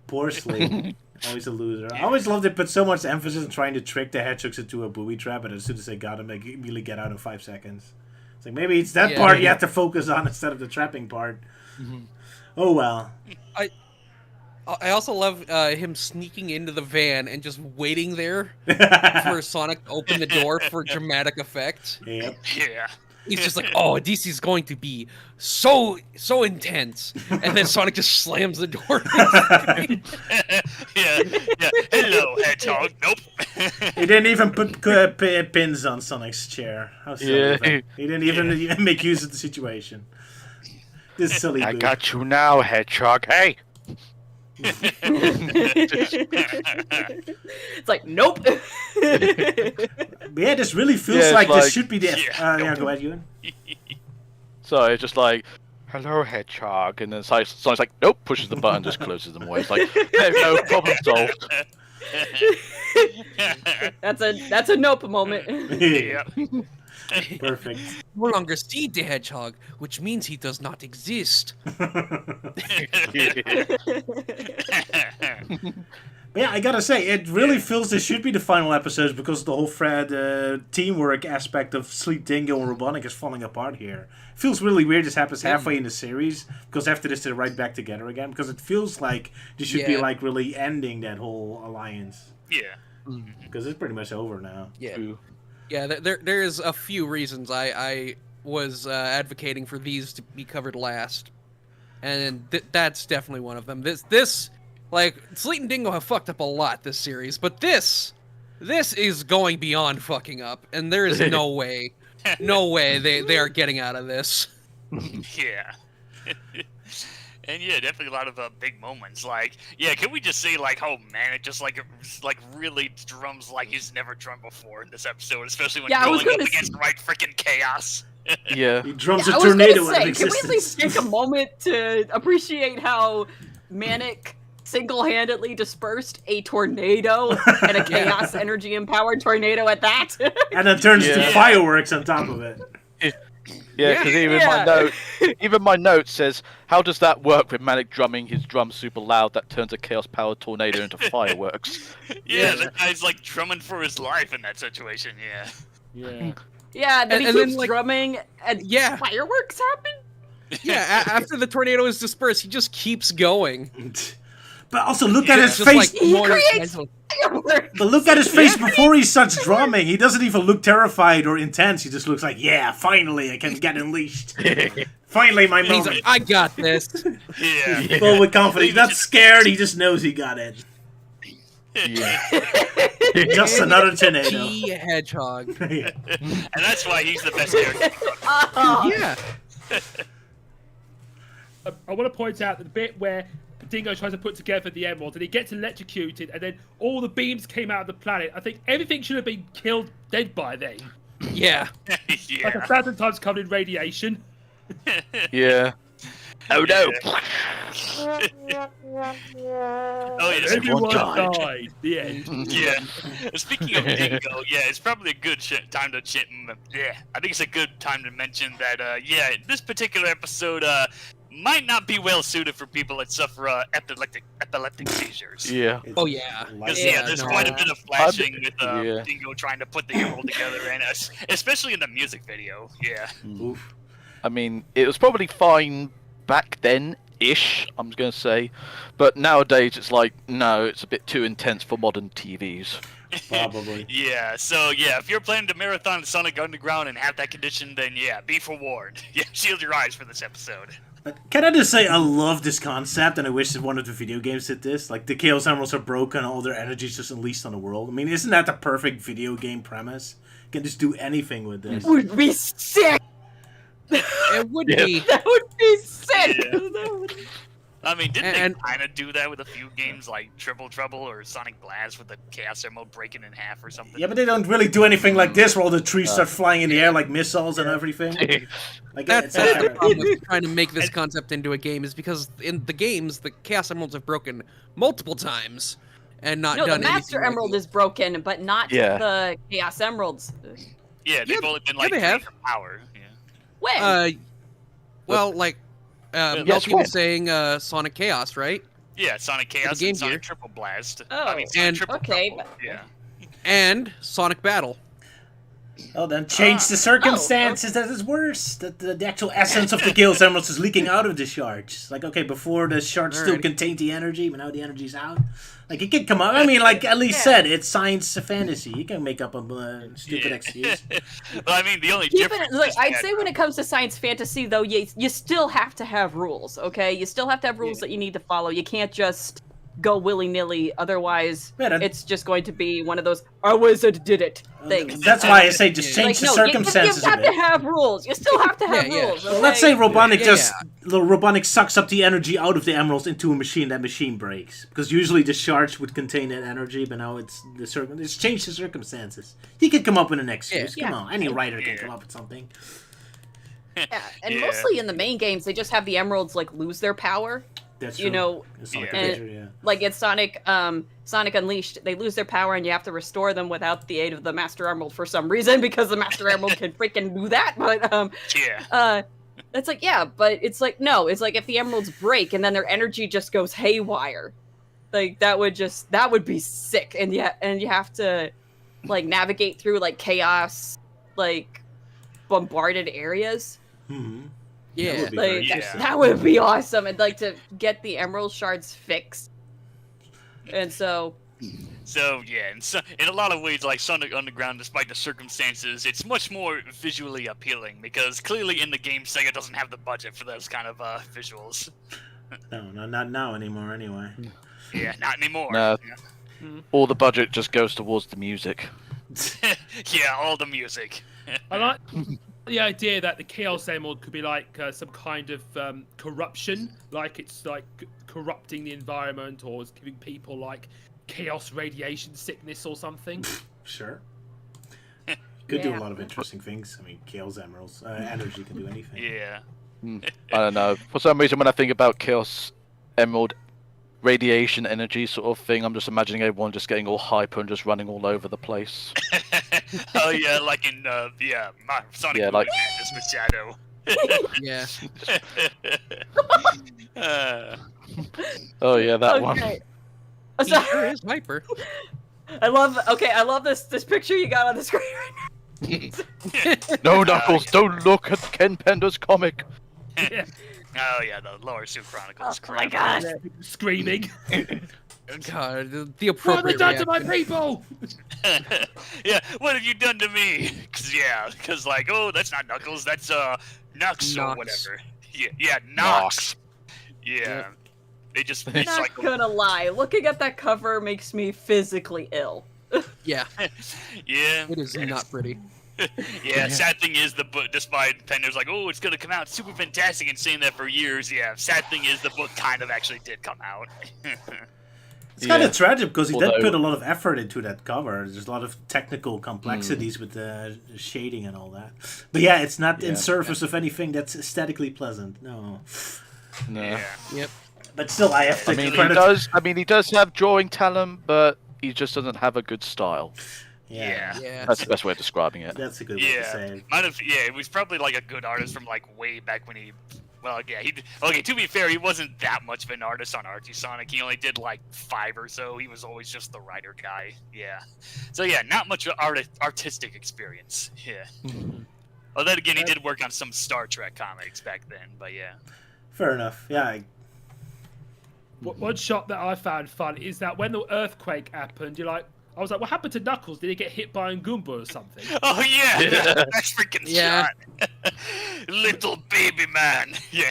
Poor Sleet. Always a loser. I always loved they put so much emphasis on trying to trick the hedgehogs into a booby trap, but as soon as they got him, they immediately get out in 5 seconds. It's like, maybe it's that part you have to focus on instead of the trapping part. Mm-hmm. Oh well. I also love him sneaking into the van and just waiting there for Sonic to open the door for dramatic effect. Yep. Yeah. He's just like, oh, this is going to be so intense. And then Sonic just slams the door. Yeah. Hello, Hedgehog. Nope. He didn't even put pins on Sonic's chair. How silly. He didn't even make use of the situation. This silly I got you now, Hedgehog. Hey! It's like, nope. But yeah, this really feels like this should be the... go ahead, Euan. So it's just like, hello, Hedgehog. And then Sonic's like, nope, pushes the button, just closes them away. It's like, there we go, problem solved. That's a nope moment. Yeah. Perfect. No longer see the hedgehog, which means he does not exist. But yeah, I gotta say, it really feels this should be the final episodes because the whole teamwork aspect of Sleet, Dingo, and Robotnik is falling apart here. It feels really weird this happens halfway in the series, because after this they're right back together again, because it feels like this should be like really ending that whole alliance. Yeah. Because it's pretty much over now. Yeah. Yeah, there's a few reasons I was advocating for these to be covered last, and that's definitely one of them. This like Sleet and Dingo have fucked up a lot this series, but this is going beyond fucking up, and there is no way they are getting out of this. Yeah. And yeah, definitely a lot of big moments. Like, can we just say like, oh man, it just like really drums like he's never drummed before in this episode, especially when going up against right freaking chaos. Yeah, he drums a tornado out of existence. Can we at least take a moment to appreciate how Manic single-handedly dispersed a tornado and a chaos energy empowered tornado at that? And it turns to fireworks on top of it. Yeah, because even my note says, how does that work with Manic drumming his drum super loud that turns a chaos powered tornado into fireworks? Yeah, that guy's like drumming for his life in that situation. Yeah. Yeah. Yeah, then he And keeps then, like- drumming and Yeah. fireworks happen? Yeah, after the tornado is dispersed, he just keeps going. But also look at his Just face. like more creates- intense. Fireworks! But look at his face before he starts drumming. He doesn't even look terrified or intense. He just looks like, yeah, finally I can get unleashed. Finally, my And he's moment. like, I got this. Yeah. Full with confidence. He's not scared. He just knows he got it. Just another tornado. T hedgehog. Yeah. And that's why he's the best character. Oh, Yeah. I want to point out the bit where Dingo tries to put together the emerald and he gets electrocuted and then all the beams came out of the planet. I think everything should have been killed dead by then. Yeah. Like Yeah. 1,000 times covered in radiation. Yeah. Oh no! Oh yeah. Everyone died. died. The end. Yeah. Speaking of Dingo, yeah, it's probably a good time to I think it's a good time to mention that this particular episode might not be well suited for people that suffer epileptic seizures. Yeah. Oh yeah. Because Yeah, there's no. quite a bit of flashing with yeah. Dingo trying to put the emerald together, and especially in the music video. Yeah. Oof. I mean, it was probably fine back then-ish, I'm going to say. But nowadays, it's like, no, it's a bit too intense for modern TVs. Probably. Yeah, so yeah, if you're planning to marathon Sonic Underground and have that condition, then yeah, be forewarned. Yeah, shield your eyes for this episode. But can I just say, I love this concept, and I wish that one of the video games did this. Like, the Chaos Emeralds are broken, all their energy is just unleashed on the world. I mean, isn't that the perfect video game premise? You can just do anything with this. would be sick! It would be. That would be sick! Yeah. That would- I mean, didn't And- they kind of do that with a few games like Triple Trouble or Sonic Blast with the Chaos Emerald breaking in half or something? Yeah, but they don't really do anything like this, where all the trees start flying in the air like missiles and everything. Like, That's it's the problem with trying to make this concept into a game is because in the games, the Chaos Emeralds have broken multiple times and not No, done the Master anything like Emerald it. is broken, but not Yeah. the Chaos Emeralds. Yeah, they've only been like they have. for power. Yeah. When? Well, like, Yes, Melky was when? saying Sonic Chaos, right? Yeah, Sonic Chaos Game and Sonic Gear. Triple Blast. Oh, I mean, Sonic and- Triple okay, Trouble. Yeah. And Sonic Battle. Oh, then change the circumstances that is worse. That the actual essence of the Chaos Emeralds is leaking out of the shards. Like, okay, before the shards still Alrighty. contained the energy, but now the energy's out. Like, it can come out. I mean, like Elise said, it's science fantasy. You can make up a stupid excuse. Well, I mean, the only Even, difference like, is I'd that- say when it comes to science fantasy, though, you still have to have rules, okay? You still have to have rules that you need to follow. You can't just go willy-nilly, otherwise Yeah, that- it's just going to be one of those, our wizard did it things. That's why I say just change Like, the no, circumstances you a have to bit. have rules. You still have to have Yeah, yeah. rules, Well, okay? let's say Robotnik Yeah, Robotnik sucks up the energy out of the emeralds into a machine. That machine breaks because usually the shards would contain that energy, but now it's it's changed the circumstances. He could come up with an excuse. Yeah. Come on, any writer can Yeah. come up with something. Yeah, and Yeah. mostly in the main games, they just have the emeralds, like, lose their power. That's You true. know, It's Sonic Yeah. Adventure, yeah. like it's Sonic Unleashed, they lose their power and you have to restore them without the aid of the Master Emerald for some reason, because the Master Emerald can freaking do that. But Yeah. it's like, yeah, but it's like, no, it's like if the emeralds break and then their energy just goes haywire, like that would be sick. And you have to like navigate through like chaos, like bombarded areas. Mm-hmm. Yeah. That would be Like very Yeah. interesting. that would be awesome. I'd like to get the emerald shards fixed. And so So yeah, in a lot of ways, like Sonic Underground, despite the circumstances, it's much more visually appealing because clearly in the game, Sega doesn't have the budget for those kind of visuals. No, not now anymore. Anyway. Yeah, not anymore. No. All the budget just goes towards the music. Yeah, all the music. I like the idea that the Chaos Emerald could be like some kind of corruption, like it's like corrupting the environment or it's giving people like chaos radiation sickness or something. Sure. Could do a Yeah. lot of interesting things. I mean, Chaos Emeralds, energy can do anything. Yeah. I don't know. For some reason, when I think about Chaos Emerald radiation energy sort of thing, I'm just imagining everyone just getting all hyper and just running all over the place. Oh yeah, like in Sonic Yeah, Boom like- Madness with Shadow. Yeah. Oh yeah, that one. Okay. He sure is hyper. I love this picture you got on the screen right now. No, Knuckles, don't look at Ken Pender's comic. Oh yeah, the Lower Suit Chronicles. Oh my god. Screaming. God, the What have they appropriate done to my reaction. people? Yeah, what have you done to me? Cause like, oh, that's not Knuckles, that's Nux or Nox. whatever. Yeah, Nox. Yeah. Yep. They just Not recycle. gonna lie, looking at that cover makes me physically ill. Yeah, Yeah. it is not pretty. Yeah, sad thing is the book, despite Pender's like, oh, it's gonna come out super fantastic and saying that for years, yeah, sad thing is the book kind of actually did come out. It's kind Yeah. of tragic because he did Although- put a lot of effort into that cover. There's a lot of technical complexities with the shading and all that. But yeah, it's not in Yeah. service of anything that's aesthetically pleasant. No. No. Yeah. Yep. But still, I have to I mean, credit. he does have drawing talent, but he just doesn't have a good style. Yeah. Yeah. That's the best way of describing it. That's a good way to Yeah. say it. Might have, yeah, it was probably like a good artist from like way back when he. Well, yeah, okay, to be fair, he wasn't that much of an artist on Archie Sonic. He only did like 5 or so. He was always just the writer guy. Yeah. So yeah, not much artistic experience. Yeah. Well, then again, he did work on some Star Trek comics back then, but yeah. Fair enough. Yeah. One shot that I found fun is that when the earthquake happened, I was like, what happened to Knuckles? Did he get hit by a Goomba or something? Oh yeah, that's freaking Yeah. shot. Little baby man. Yeah.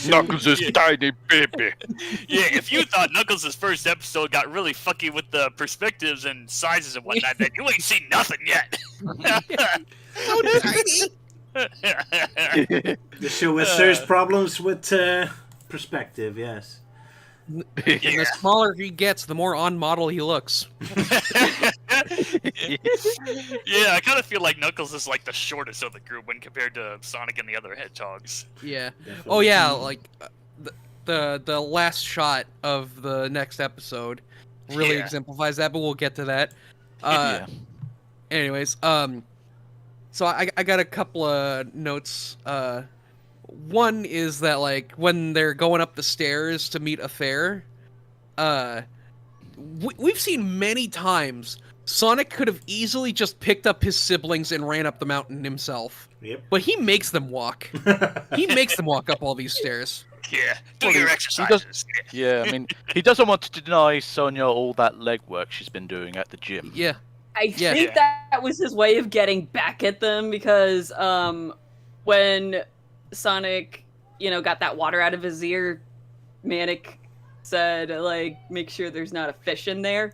Knuckles is tiny baby. Yeah, if you thought Knuckles' first episode got really fucky with the perspectives and sizes and whatnot, then you ain't seen nothing yet. The show has serious problems with perspective, yes. And the smaller he gets, the more on model he looks. Yeah, I kind of feel like Knuckles is like the shortest of the group when compared to Sonic and the other hedgehogs. Yeah. Definitely. Oh yeah, like the last shot of the next episode really Yeah. exemplifies that, but we'll get to that. Yeah. Anyways, so I got a couple of notes. One is that like when they're going up the stairs to meet a fair, we've seen many times Sonic could have easily just picked up his siblings and ran up the mountain himself. Yep. But he makes them walk. He makes them walk up all these stairs. Yeah, do Well, your he exercises. Yeah, I mean, he doesn't want to deny Sonya all that legwork she's been doing at the gym. Yeah. I Yeah. think that was his way of getting back at them because when Sonic, got that water out of his ear, Manic said, like, make sure there's not a fish in there.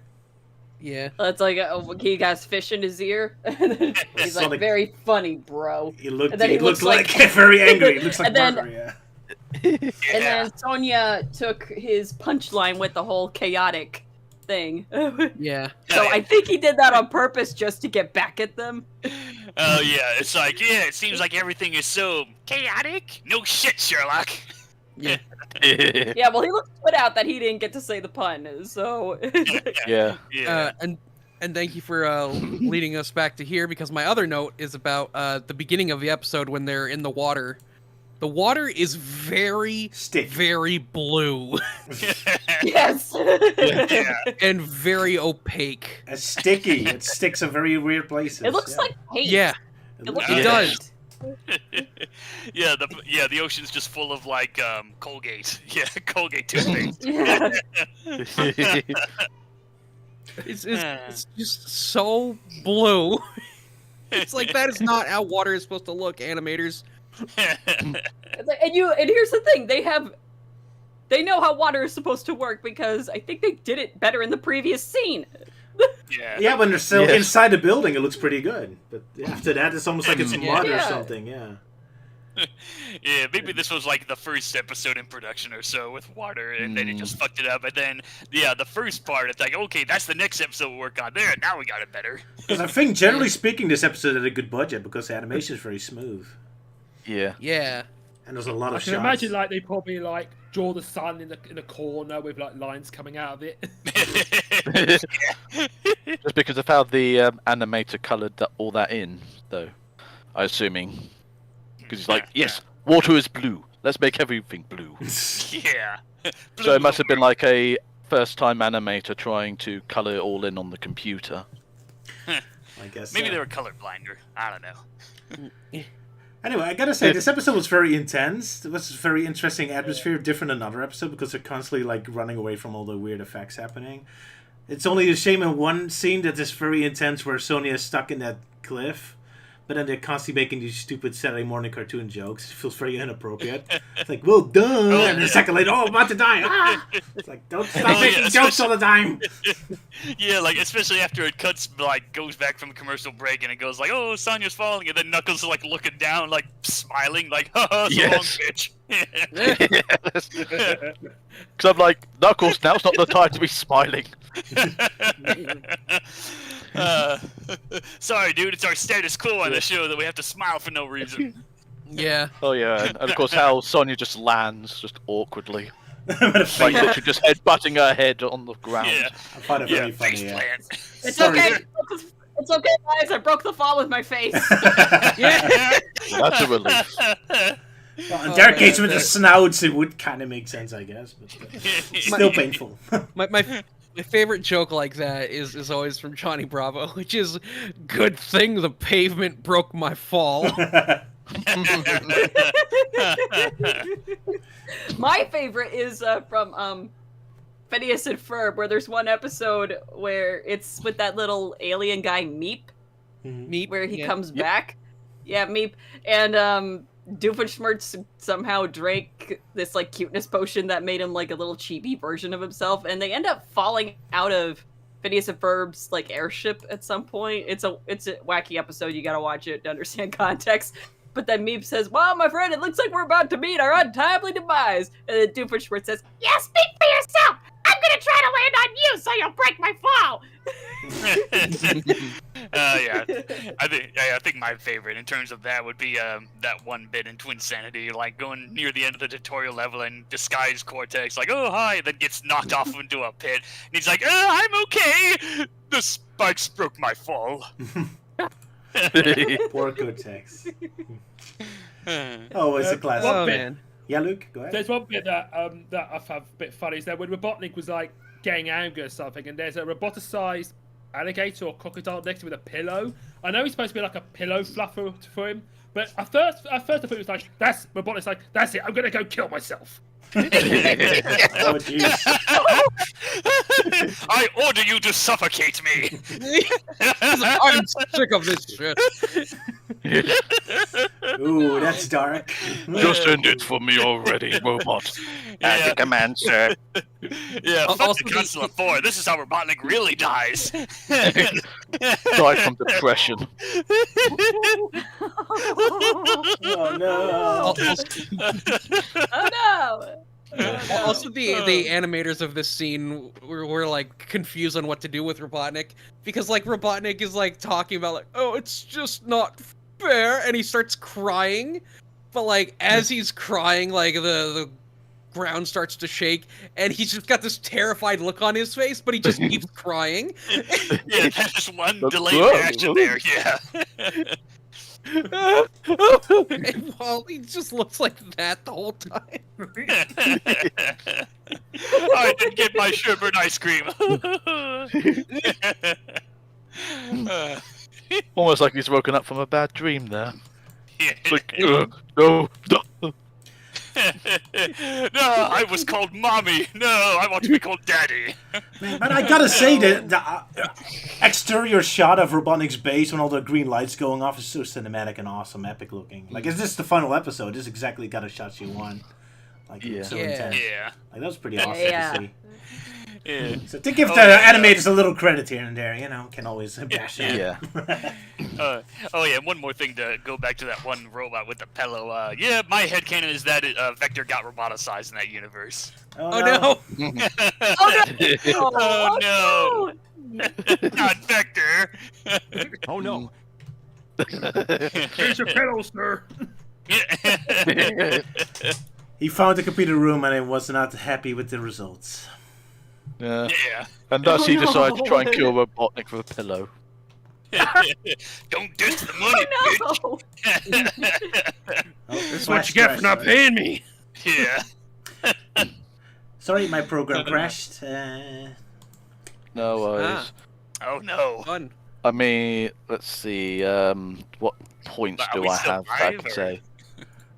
Yeah. It's like, he got fish in his ear. And then he's like, Sonic- very funny, bro. He looked. And then He he looked looks like, like- very angry. He looks like And then- murder, yeah. And then Sonya took his punchline with the whole chaotic thing. Yeah. So I think he did that on purpose just to get back at them. Oh yeah, it's like, yeah, it seems like everything is so chaotic. No shit, Sherlock. Yeah. Yeah, well, he looked put out that he didn't get to say the pun, so... Yeah. Yeah. And thank you for leading us back to here, because my other note is about the beginning of the episode when they're in the water. The water is very, Stick. very blue Yes! Yeah. and very opaque. It's sticky. It sticks in very weird places. It looks yeah. like paint. Yeah, It looks It like does. paint. The ocean's just full of like Colgate. Yeah, Colgate toothpaste. Yeah. It's just so blue. It's like that is not how water is supposed to look, animators. It's like- and here's the thing, they know how water is supposed to work because I think they did it better in the previous scene. Yeah. Yeah, when they're still Yes. inside the building, it looks pretty good. But after that, it's almost like it's mud or Yeah. something. Yeah. Yeah, maybe this was like the first episode in production or so with water, and then it just fucked it up. And then, yeah, the first part, it's like, okay, that's the next episode we'll work on. There, now we got it better. Because I think, generally speaking, this episode had a good budget because the animation is very smooth. Yeah. Yeah. And there's a lot I of can shots. imagine they probably draw the sun in a corner with lines coming out of it. Just because of how the animator coloured all that in, though. I'm assuming. Because he's like, yes, water is blue. Let's make everything blue. Yeah. So it must have been like a first-time animator trying to colour it all in on the computer. I guess Maybe so. they were colorblinder. I don't know. Anyway, I gotta say, this episode was very intense. It was a very interesting atmosphere, different than another episode, because they're constantly like running away from all the weird effects happening. It's only a shame in one scene that is very intense where Sonia is stuck in that cliff, but then they're constantly making these stupid Saturday morning cartoon jokes. It feels very inappropriate. It's like, well done! And a second later, oh, I'm about to die! Ah! It's like, don't stop making jokes all the time! Yeah, like, especially after it cuts, like, goes back from commercial break and it goes like, oh, Sonya's falling, and then Knuckles is, like, looking down, like, smiling, like, haha, so long, bitch. Because I'm like, Knuckles, now's not the time to be smiling. Sorry, dude, it's our status quo on the show that we have to smile for no reason. Yeah. Oh yeah, and of course how Sonya just lands just awkwardly. Like literally just headbutting her head on the ground. Yeah. I find it very funny, face yeah. plant. It's Sorry. okay. It's okay, guys. I broke the fall with my face. Yeah. That's a relief. Well, in their case, with the snouts, it would kind of make sense, I guess, but still painful. My favorite joke like that is always from Johnny Bravo, which is, good thing the pavement broke my fall. My favorite is from Phineas and Ferb, where there's one episode where it's with that little alien guy Meep, Meep, where he yeah. comes back. Yeah, Meep, and Doofenshmirtz somehow drank this like cuteness potion that made him like a little chibi version of himself, and they end up falling out of Phineas and Ferb's like airship at some point. It's a wacky episode. You gotta watch it to understand context. But then Meep says, "Well, my friend, it looks like we're about to meet our untimely demise." And then Doofenshmirtz says, "Yeah, speak for yourself. I'm gonna try to land on you so you'll break my fall." Yeah, I think my favorite in terms of that would be that one bit in Twinsanity, like going near the end of the tutorial level and disguise Cortex, like, oh hi, then gets knocked off into a pit, and he's like, I'm okay. The spikes broke my fall. Poor Cortex. Oh, it's a classic. Oh, man. Yeah, Luke, go ahead. There's one bit that that I found a bit funny is that when Robotnik was like getting angry or something, and there's a roboticized alligator or crocodile next to him with a pillow. I know he's supposed to be like a pillow fluffer for him, but at first I thought it was like, that's Robotnik's like, that's it, I'm gonna go kill myself. Oh, jeez. I order you to suffocate me. I'm sick of this shit. Ooh, that's dark. Just end it for me already, robot. As Yeah. a command, sir. Yeah, fuck Also the Council of Four. This is how Robotnik really dies. Die from depression. Oh, no. Oh no! Also, the animators of this scene were like confused on what to do with Robotnik, because like Robotnik is like talking about like, oh, it's just not fair, and he starts crying, but like as he's crying, like the ground starts to shake, and he's just got this terrified look on his face, but he just keeps crying. Yeah, that's one That's delayed good. reaction there. Yeah. And well, he just looks like that the whole time. I didn't get my sherbet ice cream. Almost like he's woken up from a bad dream there. It's like, no, no. No, I was called mommy. No, I want to be called daddy. Man, but I gotta say, the exterior shot of Robotnik's base when all the green lights going off is so cinematic and awesome, epic looking. Like, is this the final episode? This is exactly got a shot you want. Like, Yeah. so Yeah. intense. Yeah. Like, that was pretty awesome Yeah. to see. Yeah. So to give Oh, the yeah. animators a little credit here and there, you know, can always bash them. Yeah. Oh yeah, one more thing to go back to that one robot with the pillow. Yeah, my headcanon is that Vector got roboticized in that universe. Oh no! Oh no! Not Vector! Oh no. Here's your pillow, sir. He found the computer room and he was not happy with the results. Yeah. Yeah. And thus he Oh, decided to try and no. kill Robotnik with a pillow. Don't diss the money, Oh, no. This is what you get for not paying me. Yeah. Sorry, my program crashed. No worries. Oh no. Fun. I mean, let's see. What points But are do we I still have that I live, could or- say?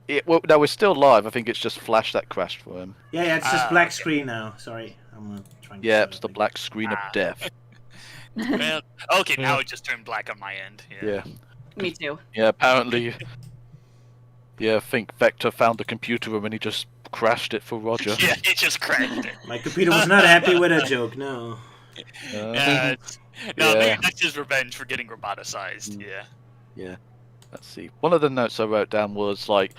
Yeah, well, no, we're still live. I think it's just Flash that crashed for him. Yeah, it's just Ah, black okay. screen now. Sorry, I'm trying to. Yeah, set it's it the again. black screen of Ah. death. Well, okay, now it just turned black on my end. Yeah. Me too. Yeah, apparently. Yeah, I think Vector found the computer room and he just crashed it for Roger. Yeah, it just crashed it. My computer was not happy with that joke. No. No, Yeah. maybe that's his revenge for getting roboticized. Yeah. Let's see. One of the notes I wrote down was like,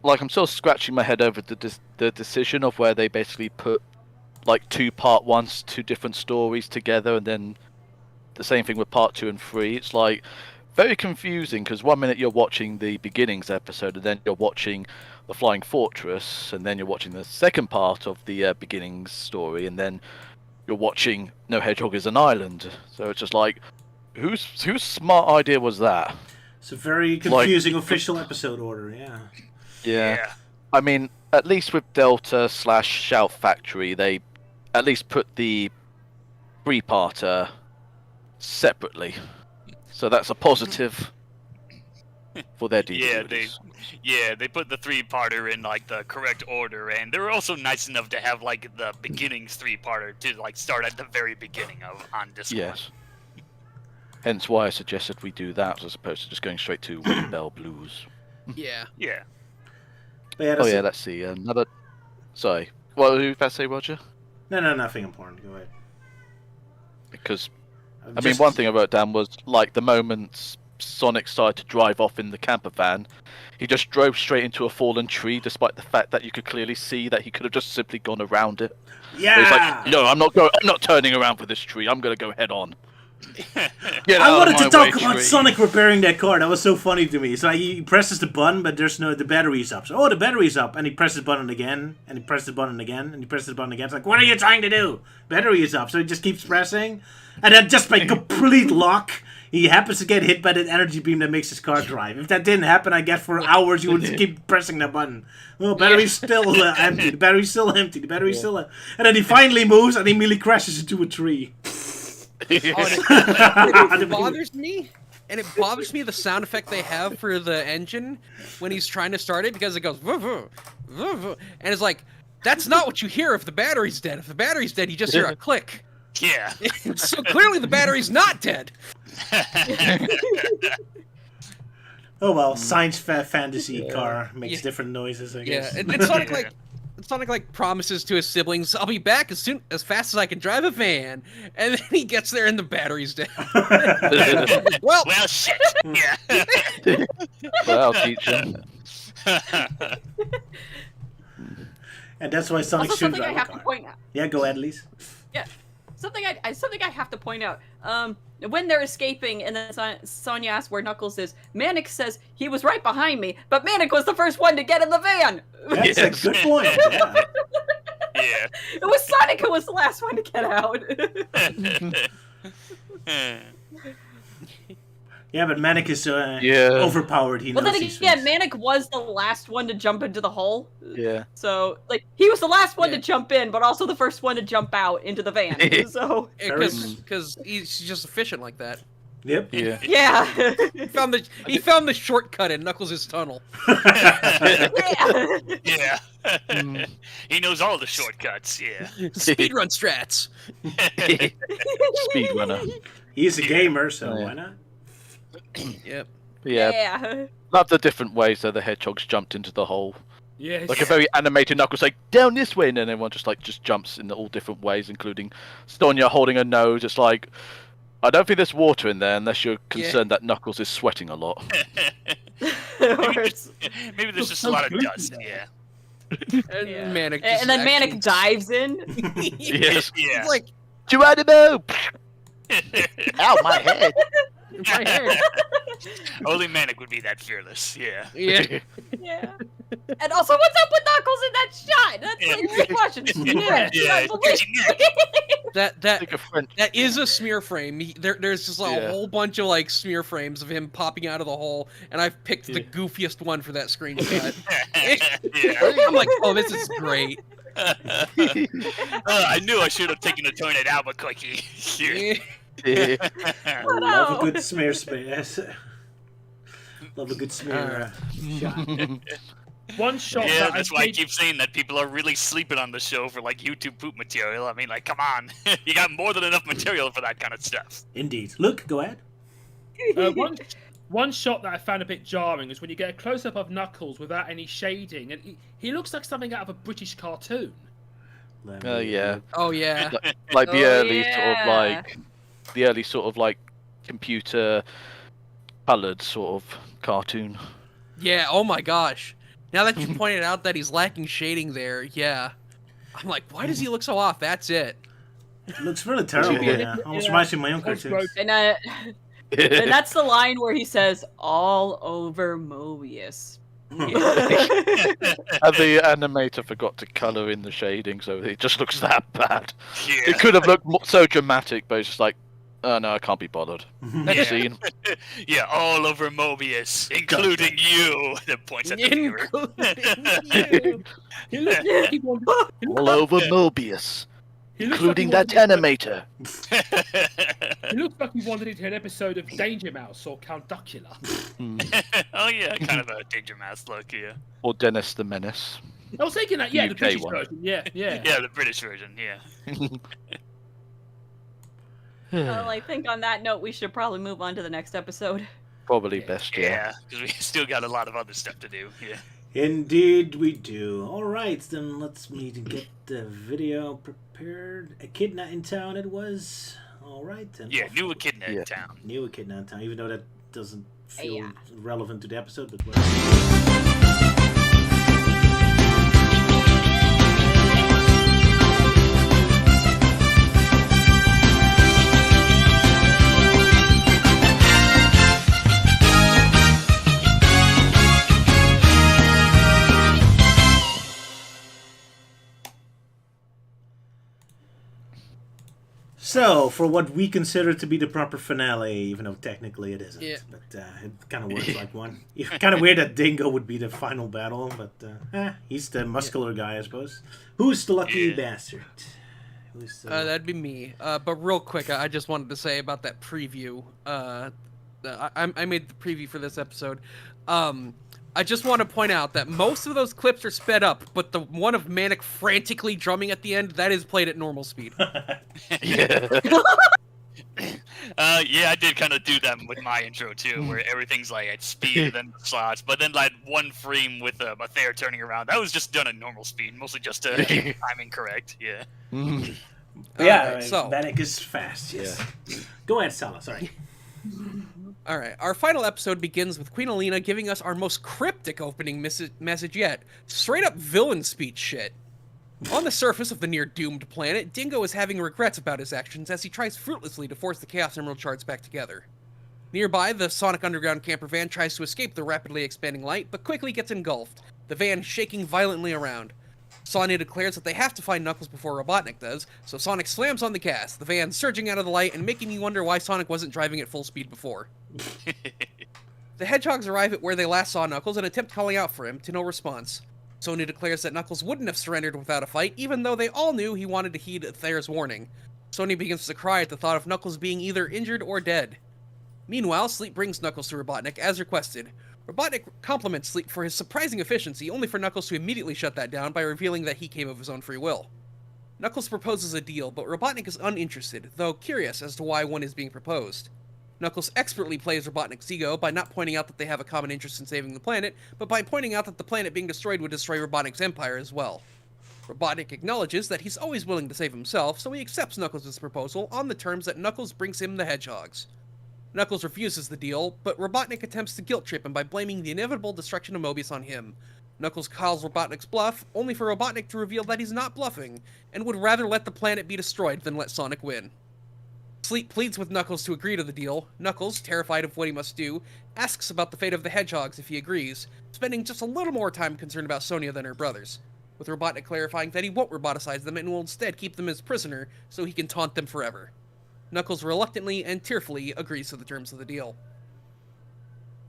I'm still scratching my head over the decision of where they basically put like 2 part 1s, 2 different stories together, and then the same thing with part 2 and 3. It's like very confusing because one minute you're watching the beginnings episode, and then you're watching the Flying Fortress, and then you're watching the second part of the beginnings story, and then you're watching No Hedgehog is an Island. So it's just like, whose smart idea was that? It's a very confusing official episode order. Yeah. Yeah. I mean, at least with Delta / Shout Factory, they at least put the 3-parter separately. So that's a positive for their DVDs. They put the 3-parter in like the correct order, and they were also nice enough to have like the beginnings 3-parter to like start at the very beginning on Discord. Yes. Hence why I suggested we do that as opposed to just going straight to Wind Bell Blues. Yeah. Yeah. But yeah, Oh that's yeah, it. let's see. Another. Sorry. What were you about to say, Roger? No, nothing important. Go ahead. Because I mean, Just- one thing I wrote down was like the moment Sonic started to drive off in the camper van, he just drove straight into a fallen tree, despite the fact that you could clearly see that he could have just simply gone around it. Yeah. But he's like, no, I'm not turning around for this tree. I'm gonna go head on. Get I out wanted of to my talk way, about tree. Sonic repairing that car. That was so funny to me. So he presses the button, but the battery's up. So, the battery's up. And he presses the button again. And he presses the button again. And he presses the button again. It's like, what are you trying to do? Battery is up. So he just keeps pressing. And then just by complete luck, he happens to get hit by that energy beam that makes his car drive. If that didn't happen, I guess for hours you would just keep pressing that button. Well, battery's still empty. The battery's still empty. The battery's still empty. And then he finally moves and he immediately crashes into a tree. It bothers me, and it bothers me the sound effect they have for the engine when he's trying to start it, because it goes "Vuh, vuh, vuh, vuh," and it's like, that's not what you hear if the battery's dead. If the battery's dead, you just hear a click. Yeah. So clearly the battery's not dead. Oh well, science fantasy car makes different noises, I guess. Yeah, and Sonic like promises to his siblings, "I'll be back as fast as I can drive a van," and then he gets there and the battery's dead. Well, shit. Yeah. Well, I'll teach him. And that's why Sonic Also, shouldn't something I drive a have to car. point out. Yeah, go ahead, Elise. Yeah, something I have to point out. When they're escaping, and then Sonya asks where Knuckles is, Manic says he was right behind me, but Manic was the first one to get in the van. That's a good point. Yeah. Yeah. It was Sonic who was the last one to get out. Yeah, but Manic is Yeah. overpowered. He Well, knows then these again, things. Manic was the last one to jump into the hole. Yeah. So, like, he was the last one Yeah. to jump in, but also the first one to jump out into the van. So, because he's just efficient like that. Yep. Yeah. yeah. He found the shortcut in Knuckles' tunnel. Yeah. Yeah. He knows all the shortcuts. Yeah. Speedrun strats. Speedrunner. He's a gamer, so Yeah. why not? Yep. Yeah. Yeah. Love the different ways that the hedgehogs jumped into the hole. Yeah. Like a very animated Knuckles, like down this way, and then everyone just jumps in all different ways, including Sonya holding her nose. It's like, I don't think there's water in there unless you're concerned that Knuckles is sweating a lot. Maybe there's just a lot of dust. Yeah. And Yeah. Manic. And then Manic dives in. Yes. Yeah. He's like, Geronimo! Ow, my head! my hair. Only Manic would be that fearless. Yeah. Yeah. Yeah. And also, what's up with Knuckles in that shot? That's like great questions. Think of French. That is a smear frame. There's just a Yeah. whole bunch of like smear frames of him popping out of the hole, and I've picked the goofiest one for that screenshot. I'm like, oh, this is great. I knew I should have taken a turn at Albuquerque. Shit. Love a good smear space. Love a good smear shot. One shot. Yeah, that that's why I keep saying that people are really sleeping on the show for like YouTube poop material. I mean, like, come on, you got more than enough material for that kind of stuff. Indeed. Luke, go ahead. One shot that I found a bit jarring is when you get a close up of Knuckles without any shading, and he looks like something out of a British cartoon. Oh yeah. Oh yeah. Like the Oh, early yeah. sort of like computer coloured sort of cartoon. Yeah. Oh my gosh. Now that you pointed out that he's lacking shading there, yeah. I'm like, why does he look so off? That's it. It looks really terrible. Yeah. Almost reminds me of my own cartoons. And that's the line where he says, "All over Mobius." And the animator forgot to colour in the shading, so it just looks that bad. Yeah. It could have looked so dramatic, but it's just like, oh no, I can't be bothered. Next scene. Yeah, all over Mobius, including you. That points at the viewer. He looks like he wanted, All over Mobius, he looks including like that he wanted- animator. He looks like he wanted into an episode of Danger Mouse or Count Duckula. Oh yeah, kind of a Danger Mouse look, yeah. Or Dennis the Menace. I was thinking that, yeah, the UK British one. version. Yeah. Yeah, the British version, yeah. Well, I think on that note, we should probably move on to the next episode. Probably best, yeah. Yeah, because we still got a lot of other stuff to do, yeah. Indeed we do. Alright, then let's meet and get the video prepared. Echidna in town it was. Alright then. Yeah, new Echidna in Yeah. town. New Echidna in town, even though that doesn't feel Yeah. relevant to the episode, but whatever. So, for what we consider to be the proper finale, even though technically it isn't, Yeah. but it kind of works like one. Kind of weird that Dingo would be the final battle, but he's the muscular guy, I suppose. Who's the lucky bastard? Who's the... That'd be me. But real quick, I just wanted to say about that preview. I made the preview for this episode. I just want to point out that most of those clips are sped up, but the one of Manic frantically drumming at the end, that is played at normal speed. Yeah. Yeah, I did kind of do that with my intro too, where everything's like at speed and then slots, but then like one frame with Mathair turning around, that was just done at normal speed, mostly just timing correct, yeah. Yeah, Alright, so Manic is fast, yes. Go ahead, Sala, sorry. Alright, our final episode begins with Queen Alina giving us our most cryptic opening message yet. Straight up villain speech shit. On the surface of the near-doomed planet, Dingo is having regrets about his actions as he tries fruitlessly to force the Chaos Emerald shards back together. Nearby, the Sonic Underground camper van tries to escape the rapidly expanding light, but quickly gets engulfed, the van shaking violently around. Sonya declares that they have to find Knuckles before Robotnik does, so Sonic slams on the gas, the van surging out of the light and making me wonder why Sonic wasn't driving at full speed before. The Hedgehogs arrive at where they last saw Knuckles and attempt calling out for him, to no response. Sonya declares that Knuckles wouldn't have surrendered without a fight, even though they all knew he wanted to heed Thair's warning. Sonya begins to cry at the thought of Knuckles being either injured or dead. Meanwhile, Sleep brings Knuckles to Robotnik as requested. Robotnik compliments Sleep for his surprising efficiency, only for Knuckles to immediately shut that down by revealing that he came of his own free will. Knuckles proposes a deal, but Robotnik is uninterested, though curious as to why one is being proposed. Knuckles expertly plays Robotnik's ego by not pointing out that they have a common interest in saving the planet, but by pointing out that the planet being destroyed would destroy Robotnik's empire as well. Robotnik acknowledges that he's always willing to save himself, so he accepts Knuckles' proposal on the terms that Knuckles brings him the Hedgehogs. Knuckles refuses the deal, but Robotnik attempts to guilt-trip him by blaming the inevitable destruction of Mobius on him. Knuckles calls Robotnik's bluff, only for Robotnik to reveal that he's not bluffing, and would rather let the planet be destroyed than let Sonic win. Sleet pleads with Knuckles to agree to the deal. Knuckles, terrified of what he must do, asks about the fate of the hedgehogs if he agrees, spending just a little more time concerned about Sonia than her brothers, with Robotnik clarifying that he won't roboticize them and will instead keep them as prisoner so he can taunt them forever. Knuckles reluctantly and tearfully agrees to the terms of the deal.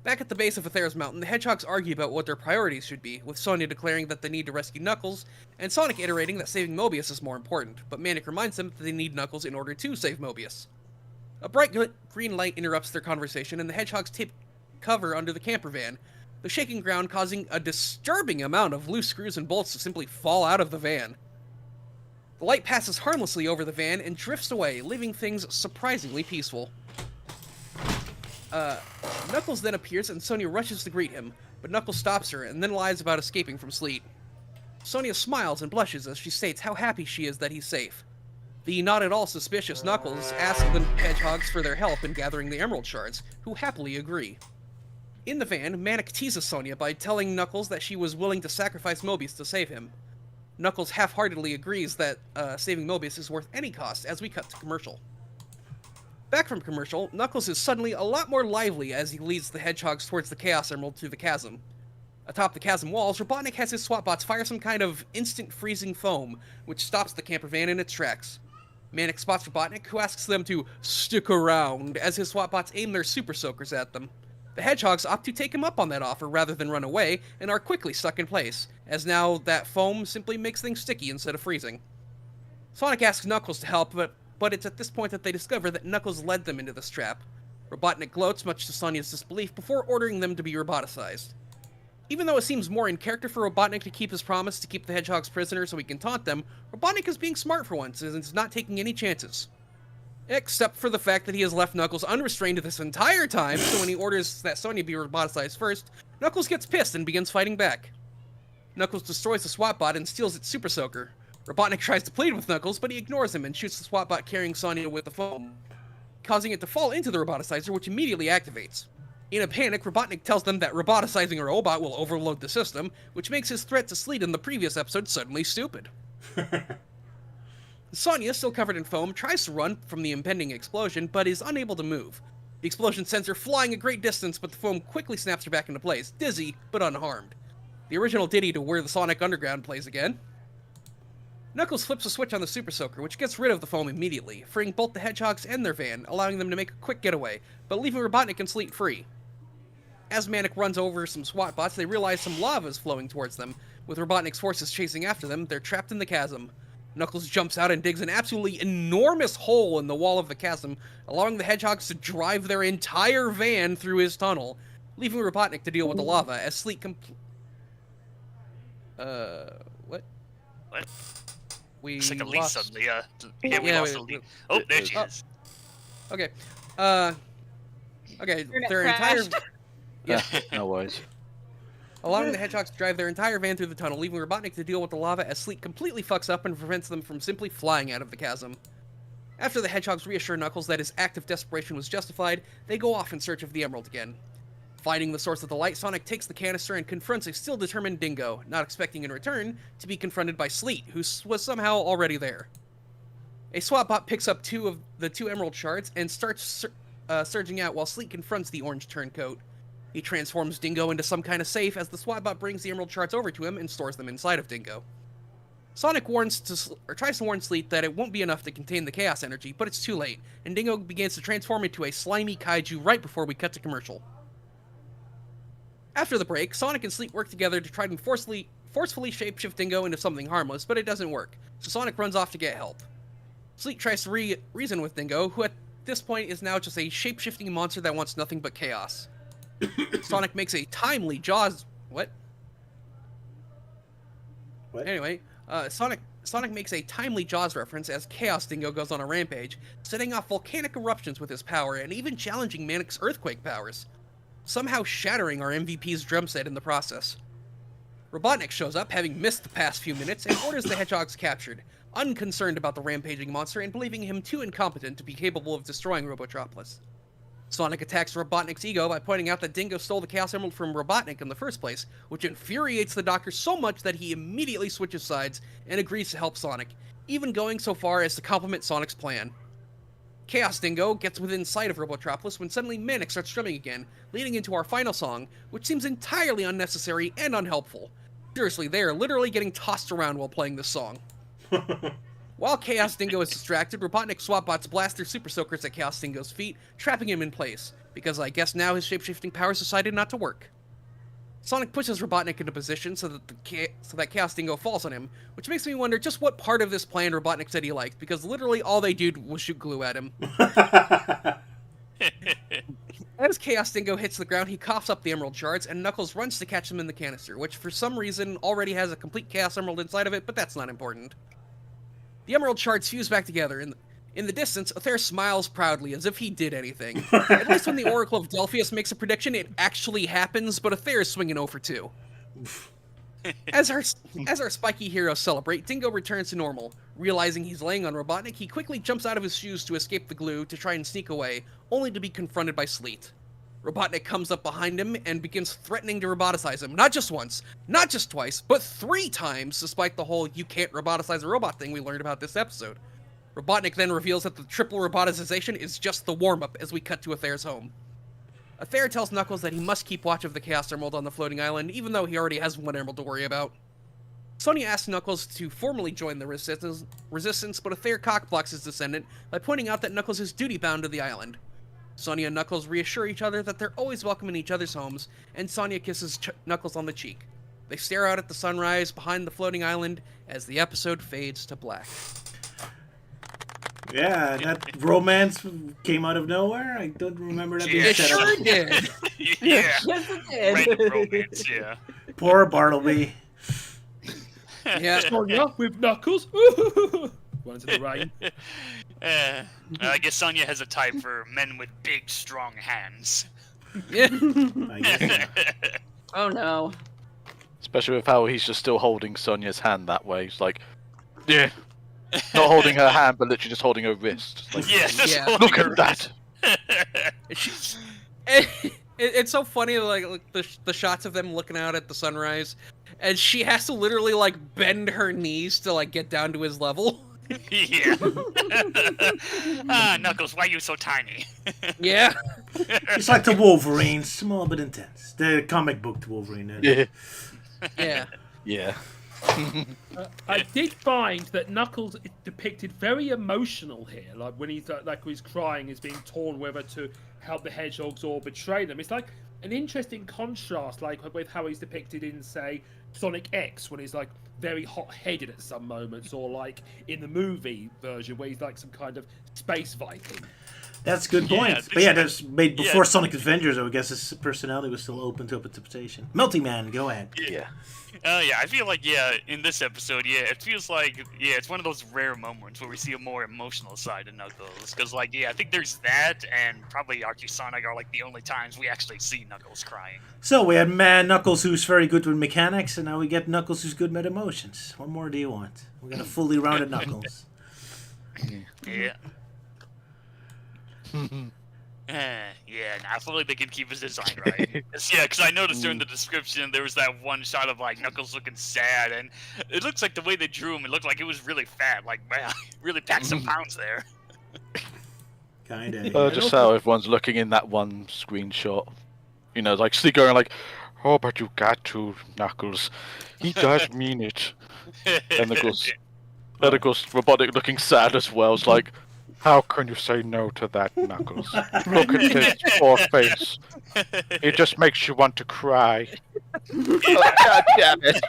Back at the base of Aetherius Mountain, the Hedgehogs argue about what their priorities should be, with Sonia declaring that they need to rescue Knuckles, and Sonic iterating that saving Mobius is more important, but Manic reminds them that they need Knuckles in order to save Mobius. A bright green light interrupts their conversation, and the Hedgehogs take cover under the camper van, the shaking ground causing a disturbing amount of loose screws and bolts to simply fall out of the van. The light passes harmlessly over the van and drifts away, leaving things surprisingly peaceful. Knuckles then appears and Sonia rushes to greet him, but Knuckles stops her and then lies about escaping from Sleet. Sonia smiles and blushes as she states how happy she is that he's safe. The not at all suspicious Knuckles asks the Hedgehogs for their help in gathering the Emerald Shards, who happily agree. In the van, Manic teases Sonia by telling Knuckles that she was willing to sacrifice Mobius to save him. Knuckles half-heartedly agrees that saving Mobius is worth any cost as we cut to commercial. Back from commercial, Knuckles is suddenly a lot more lively as he leads the Hedgehogs towards the Chaos Emerald through the chasm. Atop the chasm walls, Robotnik has his SWAT-bots fire some kind of instant freezing foam, which stops the camper van in its tracks. Manic spots Robotnik, who asks them to stick around as his SWAT-bots aim their Super Soakers at them. The Hedgehogs opt to take him up on that offer rather than run away, and are quickly stuck in place, as now that foam simply makes things sticky instead of freezing. Sonic asks Knuckles to help, but it's at this point that they discover that Knuckles led them into this trap. Robotnik gloats, much to Sonia's disbelief, before ordering them to be roboticized. Even though it seems more in character for Robotnik to keep his promise to keep the Hedgehogs prisoners so he can taunt them, Robotnik is being smart for once and is not taking any chances. Except for the fact that he has left Knuckles unrestrained this entire time, so when he orders that Sonia be roboticized first, Knuckles gets pissed and begins fighting back. Knuckles destroys the SWAT-bot and steals its Super Soaker. Robotnik tries to plead with Knuckles, but he ignores him and shoots the SWAT-bot carrying Sonia with the foam, causing it to fall into the roboticizer, which immediately activates. In a panic, Robotnik tells them that roboticizing a robot will overload the system, which makes his threat to Sleet in the previous episode suddenly stupid. Sonia, still covered in foam, tries to run from the impending explosion, but is unable to move. The explosion sends her flying a great distance, but the foam quickly snaps her back into place, dizzy, but unharmed. The original ditty to Where the Sonic Underground plays again. Knuckles flips a switch on the Super Soaker, which gets rid of the foam immediately, freeing both the Hedgehogs and their van, allowing them to make a quick getaway, but leaving Robotnik and Sleet free. As Manic runs over some SWAT bots, they realize some lava is flowing towards them. With Robotnik's forces chasing after them, they're trapped in the chasm. Knuckles jumps out and digs an absolutely enormous hole in the wall of the chasm, allowing the Hedgehogs to drive their entire van through his tunnel, leaving Robotnik to deal with the lava as Sleet what? What? We It's like Elise lost... suddenly, we lost Elise. Oh, there she is. Okay. Okay, Internet their entire... crashed. Yeah. No worries. Allowing the Hedgehogs to drive their entire van through the tunnel, leaving Robotnik to deal with the lava as Sleet completely fucks up and prevents them from simply flying out of the chasm. After the Hedgehogs reassure Knuckles that his act of desperation was justified, they go off in search of the Emerald again. Finding the source of the light, Sonic takes the canister and confronts a still determined Dingo, not expecting in return to be confronted by Sleet, who was somehow already there. A SWAT-bot picks up two of the two Emerald Shards and starts surging out while Sleet confronts the orange turncoat. He transforms Dingo into some kind of safe as the SWAT-bot brings the Emerald Shards over to him and stores them inside of Dingo. Sonic tries to warn Sleet that it won't be enough to contain the Chaos Energy, but it's too late, and Dingo begins to transform into a slimy kaiju right before we cut to commercial. After the break, Sonic and Sleet work together to try and forcefully shapeshift Dingo into something harmless, but it doesn't work, so Sonic runs off to get help. Sleet tries to reason with Dingo, who at this point is now just a shape-shifting monster that wants nothing but chaos. Sonic makes a timely Jaws... What? Anyway, Sonic makes a timely Jaws reference as Chaos Dingo goes on a rampage, setting off volcanic eruptions with his power and even challenging Manic's earthquake powers, somehow shattering our MVP's drum set in the process. Robotnik shows up, having missed the past few minutes, and orders the Hedgehogs captured, unconcerned about the rampaging monster and believing him too incompetent to be capable of destroying Robotropolis. Sonic attacks Robotnik's ego by pointing out that Dingo stole the Chaos Emerald from Robotnik in the first place, which infuriates the Doctor so much that he immediately switches sides and agrees to help Sonic, even going so far as to compliment Sonic's plan. Chaos Dingo gets within sight of Robotropolis when suddenly Manic starts strumming again, leading into our final song, which seems entirely unnecessary and unhelpful. Seriously, they are literally getting tossed around while playing this song. While Chaos Dingo is distracted, Robotnik SWATbots blast their Super Soakers at Chaos Dingo's feet, trapping him in place, because I guess now his shapeshifting powers decided not to work. Sonic pushes Robotnik into position so that Chaos Dingo falls on him, which makes me wonder just what part of this plan Robotnik said he liked, because literally all they did was shoot glue at him. As Chaos Dingo hits the ground, he coughs up the emerald shards, and Knuckles runs to catch him in the canister, which for some reason already has a complete Chaos Emerald inside of it, but that's not important. The emerald shards fuse back together. In the distance, Aether smiles proudly, as if he did anything. At least when the Oracle of Delphius makes a prediction, it actually happens, but Aether is swinging 0 for 2. As our spiky heroes celebrate, Dingo returns to normal. Realizing he's laying on Robotnik, he quickly jumps out of his shoes to escape the glue to try and sneak away, only to be confronted by Sleet. Robotnik comes up behind him and begins threatening to roboticize him, not just once, not just twice, but 3 times, despite the whole you can't roboticize a robot thing we learned about this episode. Robotnik then reveals that the triple roboticization is just the warm-up as we cut to Aether's home. Aether tells Knuckles that he must keep watch of the Chaos Emerald on the floating island, even though he already has 1 emerald to worry about. Sonya asks Knuckles to formally join the resistance, but Aether cockblocks his descendant by pointing out that Knuckles is duty-bound to the island. Sonya and Knuckles reassure each other that they're always welcome in each other's homes, and Sonya kisses Knuckles on the cheek. They stare out at the sunrise behind the floating island as the episode fades to black. Yeah, that romance came out of nowhere. I don't remember that being It set up. Sure did! Yeah. Yes, it did. Random romance, yeah. Poor Bartleby. Yeah. Sonya with Knuckles. Runs in the rain. I guess Sonya has a type for men with big, strong hands. Yeah. I guess. Oh no. Especially with how he's just still holding Sonya's hand that way. He's like, yeah. Not holding her hand, but literally just holding her wrist. It's like, Yeah, just Yeah. holding look her at that. It's so funny, like the shots of them looking out at the sunrise, and she has to literally like bend her knees to like get down to his level. Yeah. Knuckles, why are you so tiny? Yeah. It's like the Wolverine, small but intense. The comic book Wolverine. Yeah. Yeah. Yeah. I did find that Knuckles is depicted very emotional here, like when he's crying, he's being torn whether to help the hedgehogs or betray them. It's like an interesting contrast, like with how he's depicted in, say, Sonic X, when he's like very hot-headed at some moments, or like in the movie version where he's like some kind of space Viking. That's a good point. But yeah, that's made before Sonic Adventures, I would guess his personality was still open to interpretation. Melty-Man, go ahead. Yeah. Yeah, I feel like, in this episode, it feels like, it's one of those rare moments where we see a more emotional side of Knuckles. Because, I think there's that, and probably Archie Sonic are, the only times we actually see Knuckles crying. So we had Knuckles who's very good with mechanics, and now we get Knuckles who's good with emotions. What more do you want? We got a fully rounded Knuckles. Yeah. I feel like they can keep his design right. Because I noticed during the description there was that one shot of Knuckles looking sad, and it looks like the way they drew him, it looked like he was really fat. Man, really packed some pounds there. Kinda. Just how everyone's looking in that one screenshot. You know, Sleek going oh, but you got to, Knuckles. He does mean it. And of course, Robotic looking sad as well. It's like, how can you say no to that, Knuckles? Look at his poor face. It just makes you want to cry. God damn it.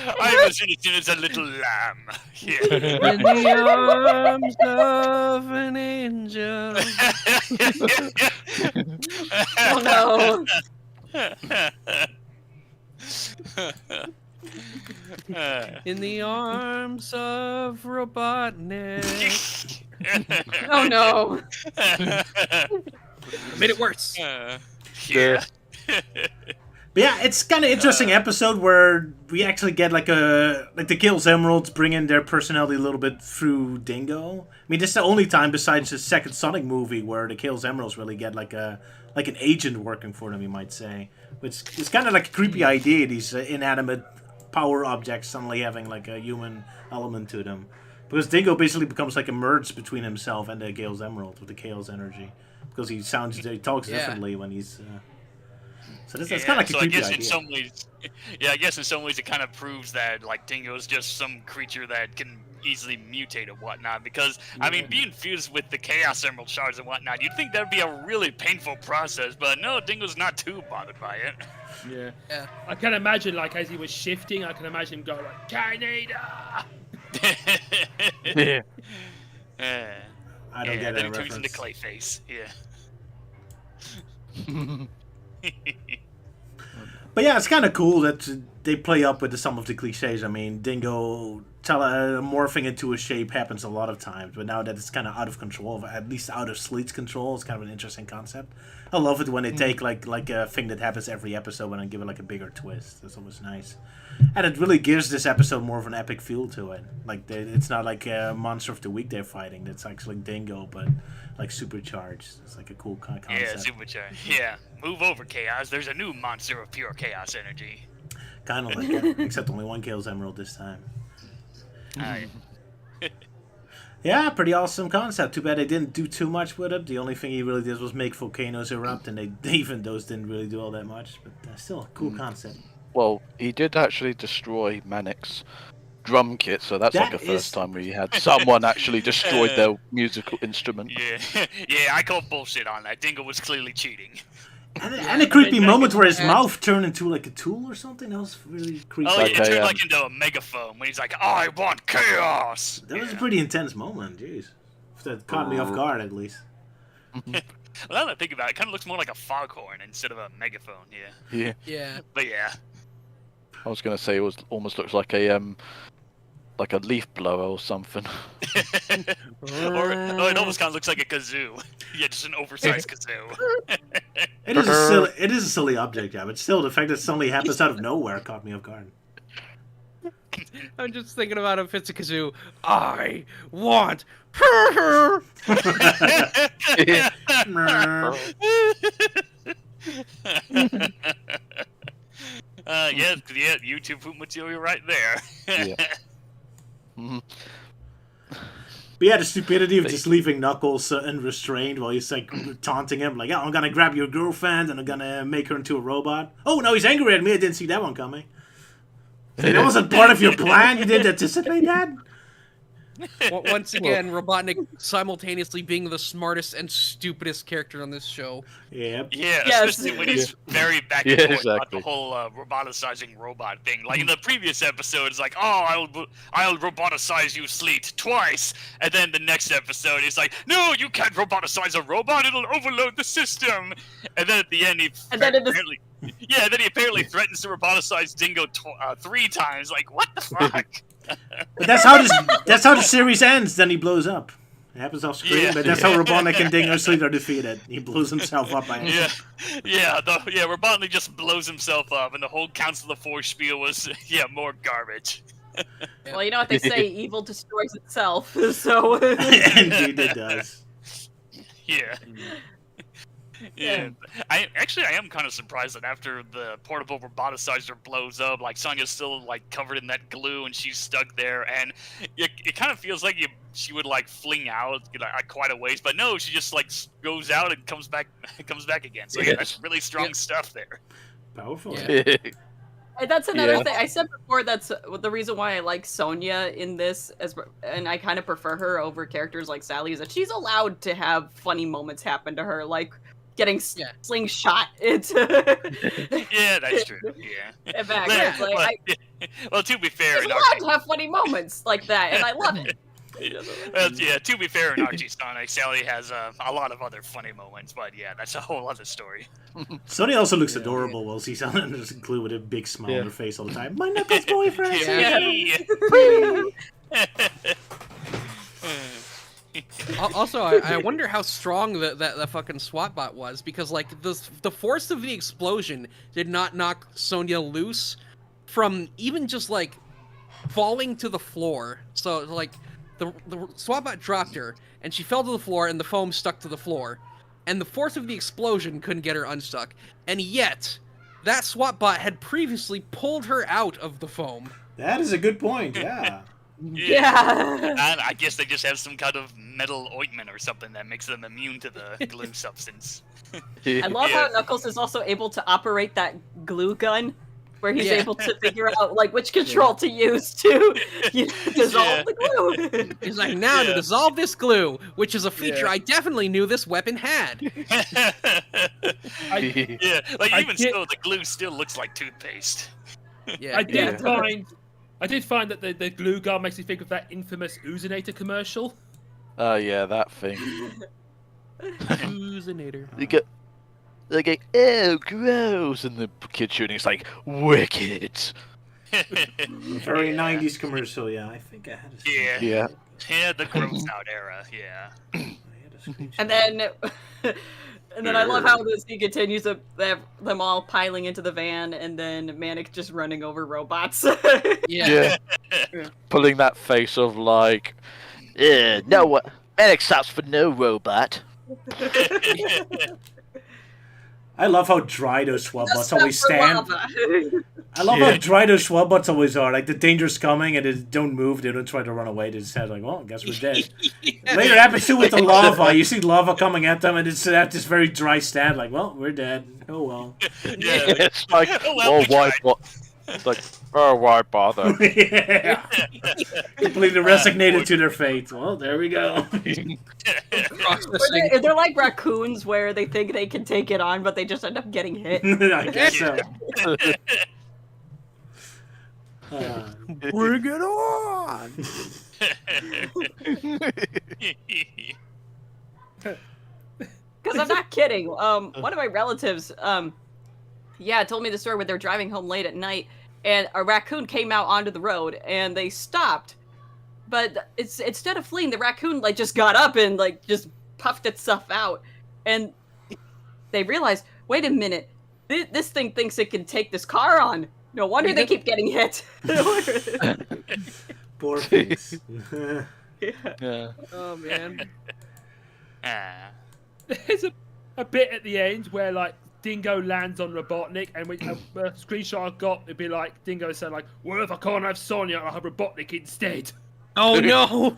I was innocent as a little lamb. Yeah. In the arms of an angel. Oh no. In the arms of Robotnik. Oh no. Made it worse. Yeah. But yeah, it's kind of interesting episode where we actually get the Chaos Emeralds bring in their personality a little bit through Dingo. I mean, this is the only time besides the second Sonic movie where the Chaos Emeralds really get like an agent working for them, you might say. Which is kind of like a creepy idea, these inanimate power objects suddenly having a human element to them. Because Dingo basically becomes like a merge between himself and the Gale's Emerald with the Chaos energy. Because he talks differently when he's... So that's kind of like a so creepy I guess idea. in some ways, I guess in some ways it kind of proves that like Dingo is just some creature that can easily mutate and whatnot. Because I mean, being fused with the Chaos Emerald shards and whatnot, you'd think that'd be a really painful process, but no, Dingo's not too bothered by it. Yeah. I can imagine, like, as he was shifting, I can imagine him going like, Canada! Yeah. I don't get then that he turns into reference. Clayface. Yeah. But yeah, it's kind of cool that they play up with some of the cliches. I mean, Dingo morphing into a shape happens a lot of times, but now that it's kind of out of control, at least out of Sleet's control, it's kind of an interesting concept. I love it when they take like a thing that happens every episode and give it like a bigger twist. That's always nice. And it really gives this episode more of an epic feel to it. Like it's not like a monster of the week they're fighting. It's actually Dingo, but like supercharged. It's like a cool kind of concept. Yeah, supercharged. Yeah, move over, Chaos. There's a new monster of pure Chaos energy. Kind of like it, except only one Chaos Emerald this time. Yeah, pretty awesome concept. Too bad they didn't do too much with it. The only thing he really did was make volcanoes erupt, and even those didn't really do all that much. But still, a cool concept. Well, he did actually destroy Manic's drum kit, so that's like the first time we had someone actually destroyed their musical instrument. Yeah, yeah, I call bullshit on that. Dingo was clearly cheating. And a creepy moment where his mouth turned into like a tool or something. That was really creepy. Oh, yeah, it turned like into a megaphone when he's like, I want chaos! That was a pretty intense moment, jeez. That caught me off guard, at least. Well, now that I think about it, it kind of looks more like a foghorn instead of a megaphone, Yeah. Yeah. But yeah. I was gonna say it almost looks like a leaf blower or something. or it almost kind of looks like a kazoo. Yeah, just an oversized kazoo. It is a silly object, yeah, but still, the fact that it suddenly happens out of nowhere caught me off guard. I'm just thinking about if it's a kazoo. I want. Yeah, YouTube poop material right there. Yeah. But yeah, the stupidity of just leaving Knuckles unrestrained while he's like taunting him, like, "Yeah, I'm gonna grab your girlfriend and I'm gonna make her into a robot." Oh, now he's angry at me. I didn't see that one coming. Like, that wasn't part of your plan. You didn't anticipate that. Once again, Robotnik simultaneously being the smartest and stupidest character on this show. Yep. Yeah, Yes. especially when he's very back and forth about exactly. the whole roboticizing robot thing. Like in the previous episode, it's like, "Oh, I'll roboticize you, Sleet, twice," and then the next episode, he's like, "No, you can't roboticize a robot; it'll overload the system." And then at the end, he apparently threatens to roboticize Dingo 3 times. Like, what the fuck? But that's how the series ends. Then he blows up. It happens off screen, Yeah. but that's how Robotnik and Dingo Sleet are defeated. He blows himself up by himself. Robotnik just blows himself up, and the whole Council of Four spiel was, more garbage. Well, you know what they say, evil destroys itself. So Indeed, it does. Yeah. Yeah, I am kind of surprised that after the portable roboticizer blows up, like Sonya's still like covered in that glue and she's stuck there, and it kind of feels like she would like fling out quite a ways, but no, she just like goes out and comes back again. So yeah, that's really strong stuff there. Powerful. Yeah. And that's another thing I said before. That's the reason why I like Sonya in this, and I kind of prefer her over characters like Sally. Is that she's allowed to have funny moments happen to her, like getting slingshot into. Yeah, that's true. Yeah. Backwards. Well, to be fair, She's allowed to have funny moments like that, and I love it. Well, yeah, to be fair, in Archie Sonic, Sally has a lot of other funny moments, but yeah, that's a whole other story. Sonya also looks adorable while she's on this glue with a big smile on her face all the time. My Knuckles boyfriend! Also, I wonder how strong that fucking SWAT bot was, because like the force of the explosion did not knock Sonya loose from even just like falling to the floor. So like the SWAT bot dropped her and she fell to the floor and the foam stuck to the floor, and the force of the explosion couldn't get her unstuck. And yet that SWAT bot had previously pulled her out of the foam. That is a good point, yeah. Yeah. And I guess they just have some kind of metal ointment or something that makes them immune to the glue substance. I love how Knuckles is also able to operate that glue gun, where he's able to figure out like which control to use to dissolve the glue. He's like, now to dissolve this glue, which is a fefeature I definitely knew this weapon had. Like even so, the glue still looks like toothpaste. Yeah, I did find that the glue gun makes me think of that infamous Oozinator commercial. Oh yeah, that thing. Oozinator. They go, oh, gross, and the kid shooting is like, wicked. Very 90s commercial, yeah. I think I had a Yeah, the gross out era, yeah. And then I love how this he continues to have them all piling into the van, and then Manic just running over robots. Yeah. Pulling that face of like, no what? Manic stops for no robot. I love how dry those swabbots always stand. I love how dry those swabbots always are. Like, the danger's coming and they don't move, they don't try to run away, they just have like, well, I guess we're dead. Later happens too with the lava. You see lava coming at them and it's at this very dry stand, like, well, we're dead. Oh well. It's like, oh, why It's like, oh, why bother? Yeah. Completely resignated to their fate. Well, there we go. They're like raccoons where they think they can take it on, but they just end up getting hit. I guess so. Bring it on! Because I'm not kidding. One of my relatives, told me the story where they're driving home late at night, and a raccoon came out onto the road, and they stopped. But instead of fleeing, the raccoon like just got up and like just puffed itself out, and they realized, wait a minute, this thing thinks it can take this car on. No wonder they keep getting hit. Poor things. Yeah. Oh man. There's a bit at the end where like Dingo lands on Robotnik, and when a screenshot I got, it'd be like Dingo saying like, "Well, if I can't have Sonya, I'll have Robotnik instead." Oh no!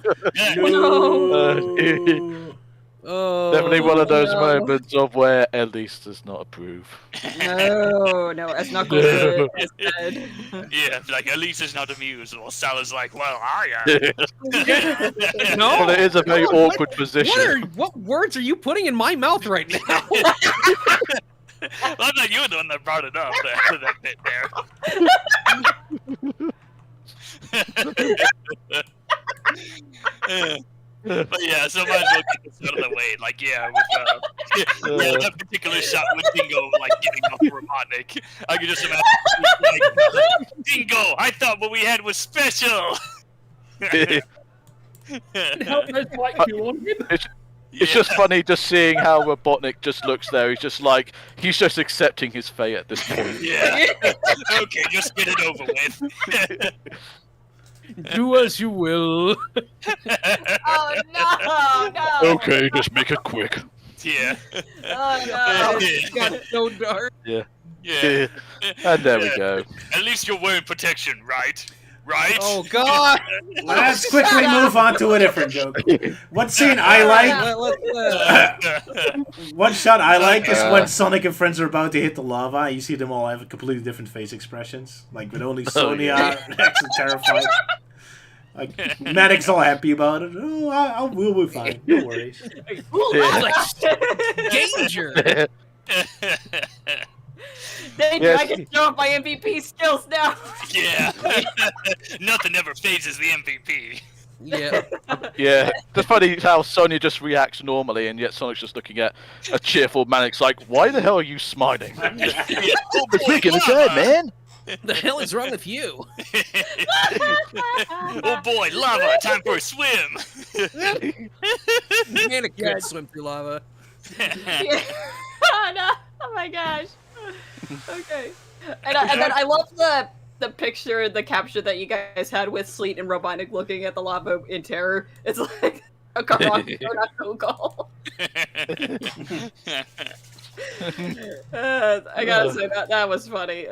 No. Oh, Definitely one of those moments of where Elise does not approve. No, as Knuckles is dead. Yeah, like Elise is not amused, while Salah's like, well, I am. No. Well, it is a very awkward position. What words are you putting in my mouth right now? Well, I thought you were the one that brought it up, that bit there. But yeah, so might as well get this out of the way. Like, with that particular shot with Dingo, like, getting off Robotnik. I could just imagine, like, Dingo, I thought what we had was special! Help those white people on him. It's just funny just seeing how Robotnik just looks there. He's just like, he's just accepting his fate at this point. Yeah. Okay, just get it over with. Do as you will. Oh no! Okay, just make it quick. Yeah. Oh no! It got so dark. Yeah. Yeah. And there we go. At least you're wearing protection, right? Right? Oh god! Let's quickly move on to a different joke. One scene I like, one shot I like is when Sonic and friends are about to hit the lava. You see them all have completely different face expressions, like with only Sonya actually terrified. Like Maddox all happy about it. Oh, we'll be fine. No worries. Danger! I can show off my MVP skills now. Yeah. Nothing ever phases the MVP. Yeah. Yeah. It's funny how Sonya just reacts normally, and yet Sonic's just looking at a cheerful Mannix like, why the hell are you smiling? Oh, We're gonna go, man. The hell is wrong with you? Oh boy, lava! Time for a swim. Manic can't swim through lava. Oh no! Oh my gosh. Okay. And then I love the picture, the capture that you guys had with Sleet and Robotnik looking at the lava in terror. It's like a Karan on Google. I gotta say that was funny.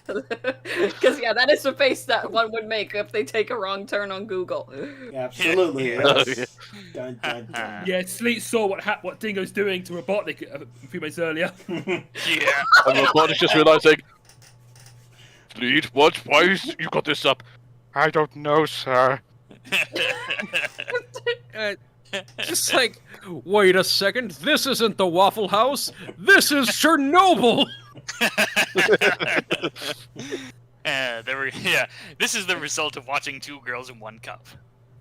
Because yeah, that is the face that one would make if they take a wrong turn on Google. Absolutely. Yeah. Yes. Dun, dun, dun. Yeah, Sleet saw what Dingo's doing to Robotnik a few minutes earlier. Yeah. And Robotnik's just realising, Lead, what? Why you got this up? I don't know, sir. Just like, wait a second, this isn't the Waffle House. This is Chernobyl. This is the result of watching Two Girls in One Cup.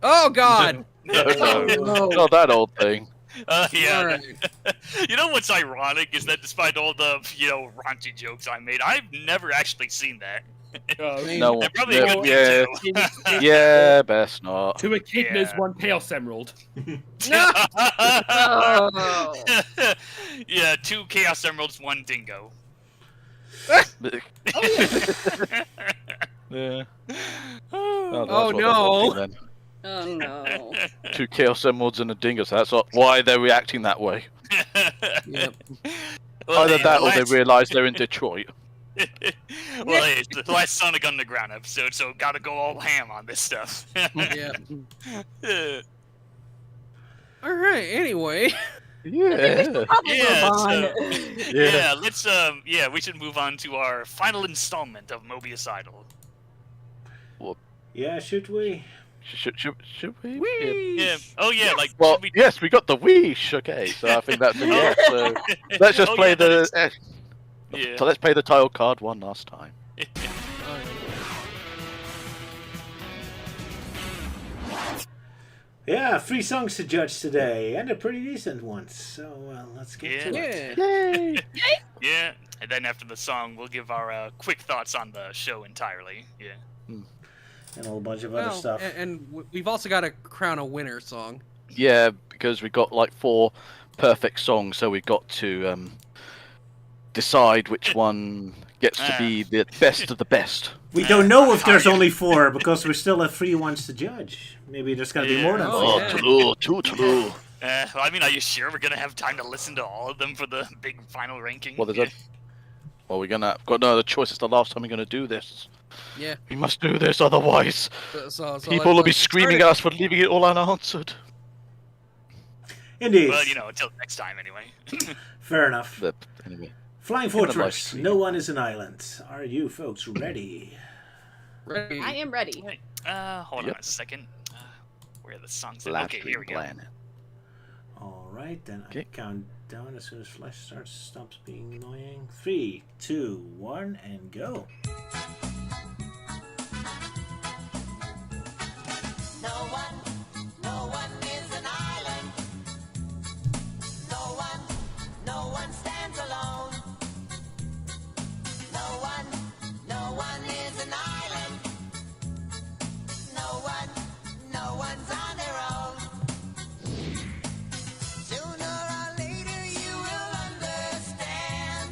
Oh God. No, no. not that old thing. Yeah. All right. You know what's ironic is that despite all the raunchy jokes I made, I've never actually seen that. No, And probably a good yeah, thing too. yeah, best not. Two echidnas, Yeah. one Chaos Emerald. Oh. Yeah, 2 Chaos Emeralds, 1 Dingo. Yeah. Oh, no. Then. Oh no. 2 Chaos Emeralds and a Dingo, so that's why they're reacting that way. Yep. Either that or they realise they're in Detroit. Well, hey, it's the last Sonic Underground episode, so gotta go all ham on this stuff. Yeah. All right. Anyway. Yeah. Yeah, so, Yeah. let's we should move on to our final installment of Mobius Idol. Yeah, should we? Should we? Yeah. Oh yeah, like Well, should we... yes, we got the Wish. Okay, so I think that's a yes. So let's just Oh, play yeah, the. that Yeah. So let's play the title card one last time. Yeah, 3 songs to judge today, and a pretty decent one. So let's get to it. Yeah. Yay! Yeah, and then after the song, we'll give our quick thoughts on the show entirely. Yeah. And a whole bunch of other stuff. And we've also got a crown a winner song. Yeah, because we got like 4 perfect songs, so we got to decide which one gets to be the best of the best. We don't know if there's only 4 because we're still at 3 ones to judge. Maybe there's gonna be more than 4. Oh, yeah. True. Well, I mean, are you sure we're gonna have time to listen to all of them for the big final ranking? Well, we're got no other choice. It's the last time we're gonna do this. Yeah. We must do this, otherwise So people will be let's screaming start at us for leaving it all unanswered. Indeed. Well, until next time, anyway. Fair enough. But anyway, Flying the live Fortress, stream. no one is an island. Are you folks ready? Ready. I am ready. Hold Yep. on a second. Where are the songs? Black Okay, Dream here we go. Planet. Alright, then Okay. I count down as soon as Flash stops being annoying. 3, 2, 1, and go. No one is an island. No one stands alone. No one is an island. No one's on their own. Sooner or later you will understand.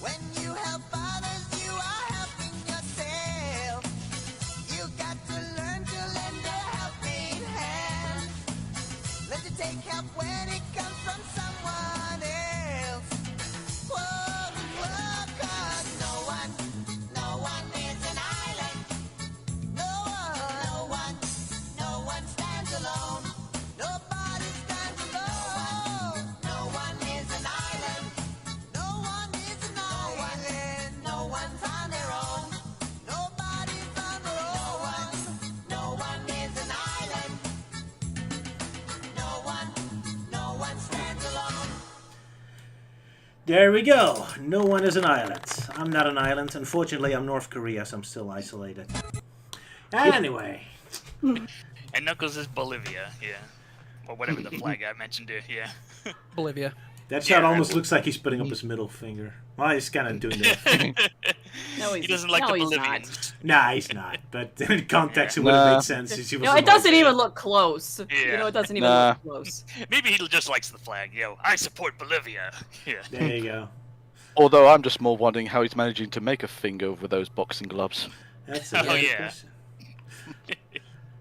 When you help others, you are helping yourself. You got to learn to lend a helping hand. Learn to take help when it comes from someone else. Whoa, 'cause no one is an island. No one stands alone. Nobody stands alone. No one is an island. No one is an island. No one's on their own. Nobody's on their own. No one is an island. No one stands alone. There we go. No one is an island. I'm not an island. Unfortunately, I'm North Korea, so I'm still isolated. Anyway. And Knuckles is Bolivia, yeah. Or whatever the flag I mentioned it, yeah. Bolivia. That shot Yeah. almost looks like he's putting up his middle finger. Well, he's kind of doing that. No, He doesn't like the he's not. Bolivians. Nah, he's not. But in context, it would Nah. have made sense. If he was No, it a doesn't Bolivian. even look close. You Yeah. know, it doesn't even Nah. look close. Maybe he just likes the flag, I support Bolivia. Yeah. There you go. Although I'm just more wondering how he's managing to make a finger with those boxing gloves. That's a Oh, good yeah. question.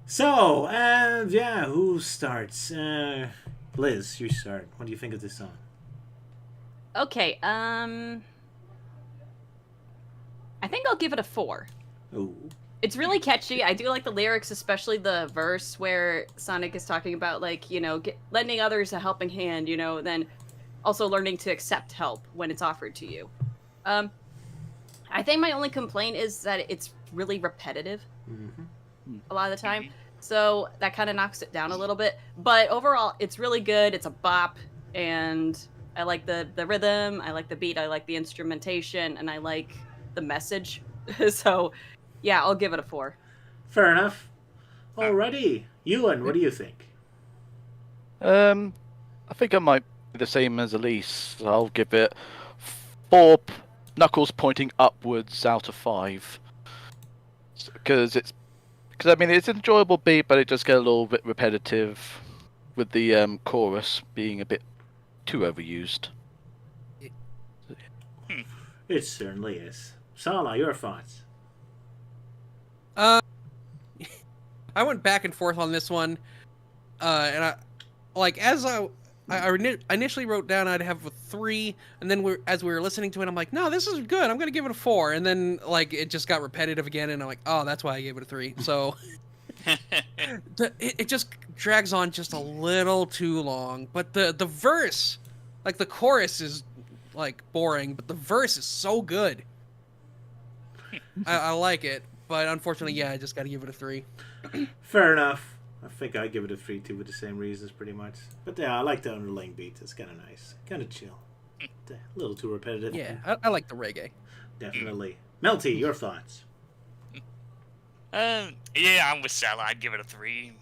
So, yeah, who starts? Liz, you start. What do you think of this song? Okay, I think I'll give it a 4. Ooh. It's really catchy. I do like the lyrics, especially the verse where Sonic is talking about, like, you know, lending others a helping hand, you know, then also learning to accept help when it's offered to you. I think my only complaint is that it's really repetitive a lot of the time. So that kind of knocks it down a little bit. But overall, it's really good. It's a bop. And I like the rhythm. I like the beat. I like the instrumentation. And I like the message. So, yeah, I'll give it a 4. Fair enough. Alrighty. Euan, what do you think? I think I might be the same as Elise. I'll give it 4 knuckles pointing upwards out of 5. Because I mean, it's an enjoyable beat, but it does get a little bit repetitive with the chorus being a bit too overused. It certainly is. Sala, your thoughts? I went back and forth on this one, and I initially wrote down I'd have a 3, and then as we were listening to it, I'm like, no, this is good. I'm gonna give it a 4, and then like it just got repetitive again, and I'm like, oh, that's why I gave it a 3. So it just drags on just a little too long. But the verse, like the chorus is like boring, but the verse is so good. I like it, but unfortunately, yeah, I just got to give it a 3. Fair enough. I think I give it a 3 too, with the same reasons, pretty much. But yeah, I like the underlying beat. It's kind of nice, kind of chill. A little too repetitive. Yeah, I like the reggae. Definitely. Melty, your thoughts? Yeah, I'm with Sala. I'd give it a 3.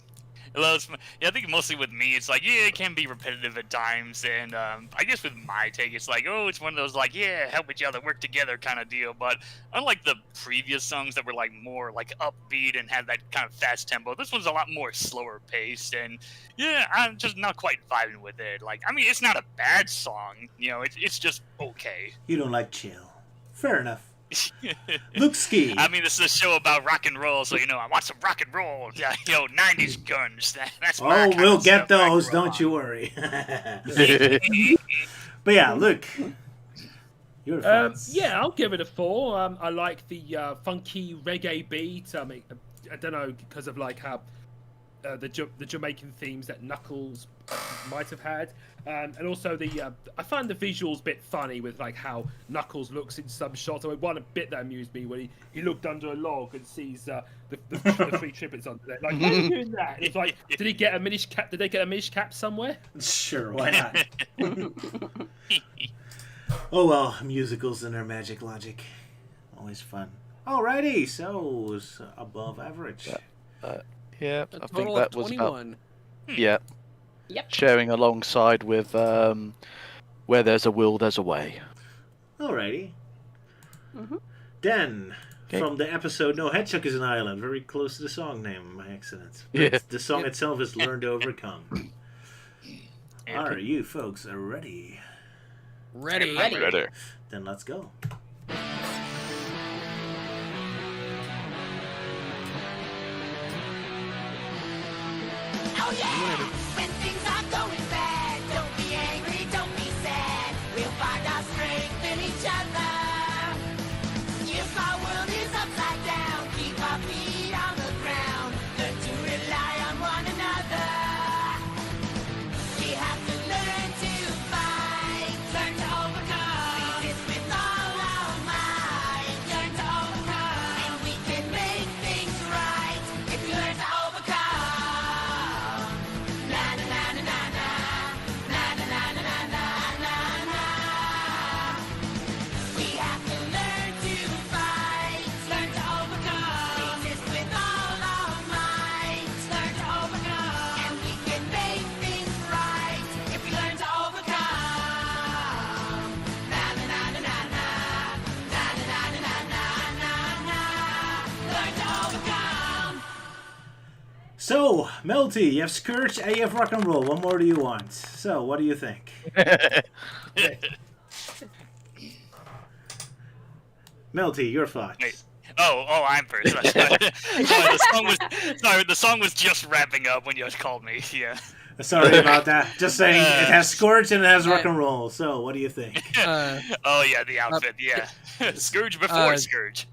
Yeah, I think mostly with me, it's like, yeah, it can be repetitive at times, and I guess with my take, it's like, oh, it's one of those, like, yeah, help each other, work together kind of deal, but unlike the previous songs that were, like, more, like, upbeat and had that kind of fast tempo, this one's a lot more slower paced, and, yeah, I'm just not quite vibing with it. Like, I mean, it's not a bad song, you know, it's just okay. You don't like chill. Fair enough. Luke Ski. I mean, this is a show about rock and roll, so, you know, I want some rock and roll. Yeah, you know, 90s guns. That's my kind we'll of get stuff I those, grew up don't on. you worry. But yeah, Luke, your thoughts? Yeah, I'll give it a 4. I like the funky reggae beat. I mean, I don't know, because of like how the Jamaican themes that Knuckles might have had, and also I find the visuals a bit funny with like how Knuckles looks in some shots. I mean, one bit that amused me when he looked under a log and sees the 3 triplets under there. Like, why are you doing that? And it's like, did they get a Minish cap somewhere? Sure, why not? Oh well, musicals and their magic logic. Always fun. Alrighty, so it's above average. Yeah, A I think total that of was 21. yeah. Yep. Sharing alongside with Where There's a Will, There's a Way. Alrighty. Mhm. Dan, Okay. from the episode No Hedgehog is an Island, very close to the song name by accident. But Yeah. the song itself is Learn to Overcome. Are you folks ready? Ready. Ready. Then let's go. Oh yeah! When things are going bad, don't be angry, don't be sad. We'll find our strength in each other. If our world is upside down, keep our feet on the ground. Learn to rely on one another. We have to learn to fight, learn to overcome. Resist with all our might, learn to overcome. And we can make things right if we learn to overcome. Na na na na na na, na na na na na na na na. We have to learn to fight, learn to overcome. Resist with all our might, learn to overcome. And we can make things right if we learn to overcome. Na na na na na na, na na na na na na na. Learn to overcome. So, Melty, you have Scourge and you have Rock and Roll. What more do you want? So, what do you think? Melty, your thoughts. Wait. Oh, I'm first. Sorry, the song was just wrapping up when you guys called me. Yeah. Sorry about that. Just saying, it has Scourge and it has rock and roll. So, what do you think? Oh yeah, the outfit. Yeah, Scourge before Scourge.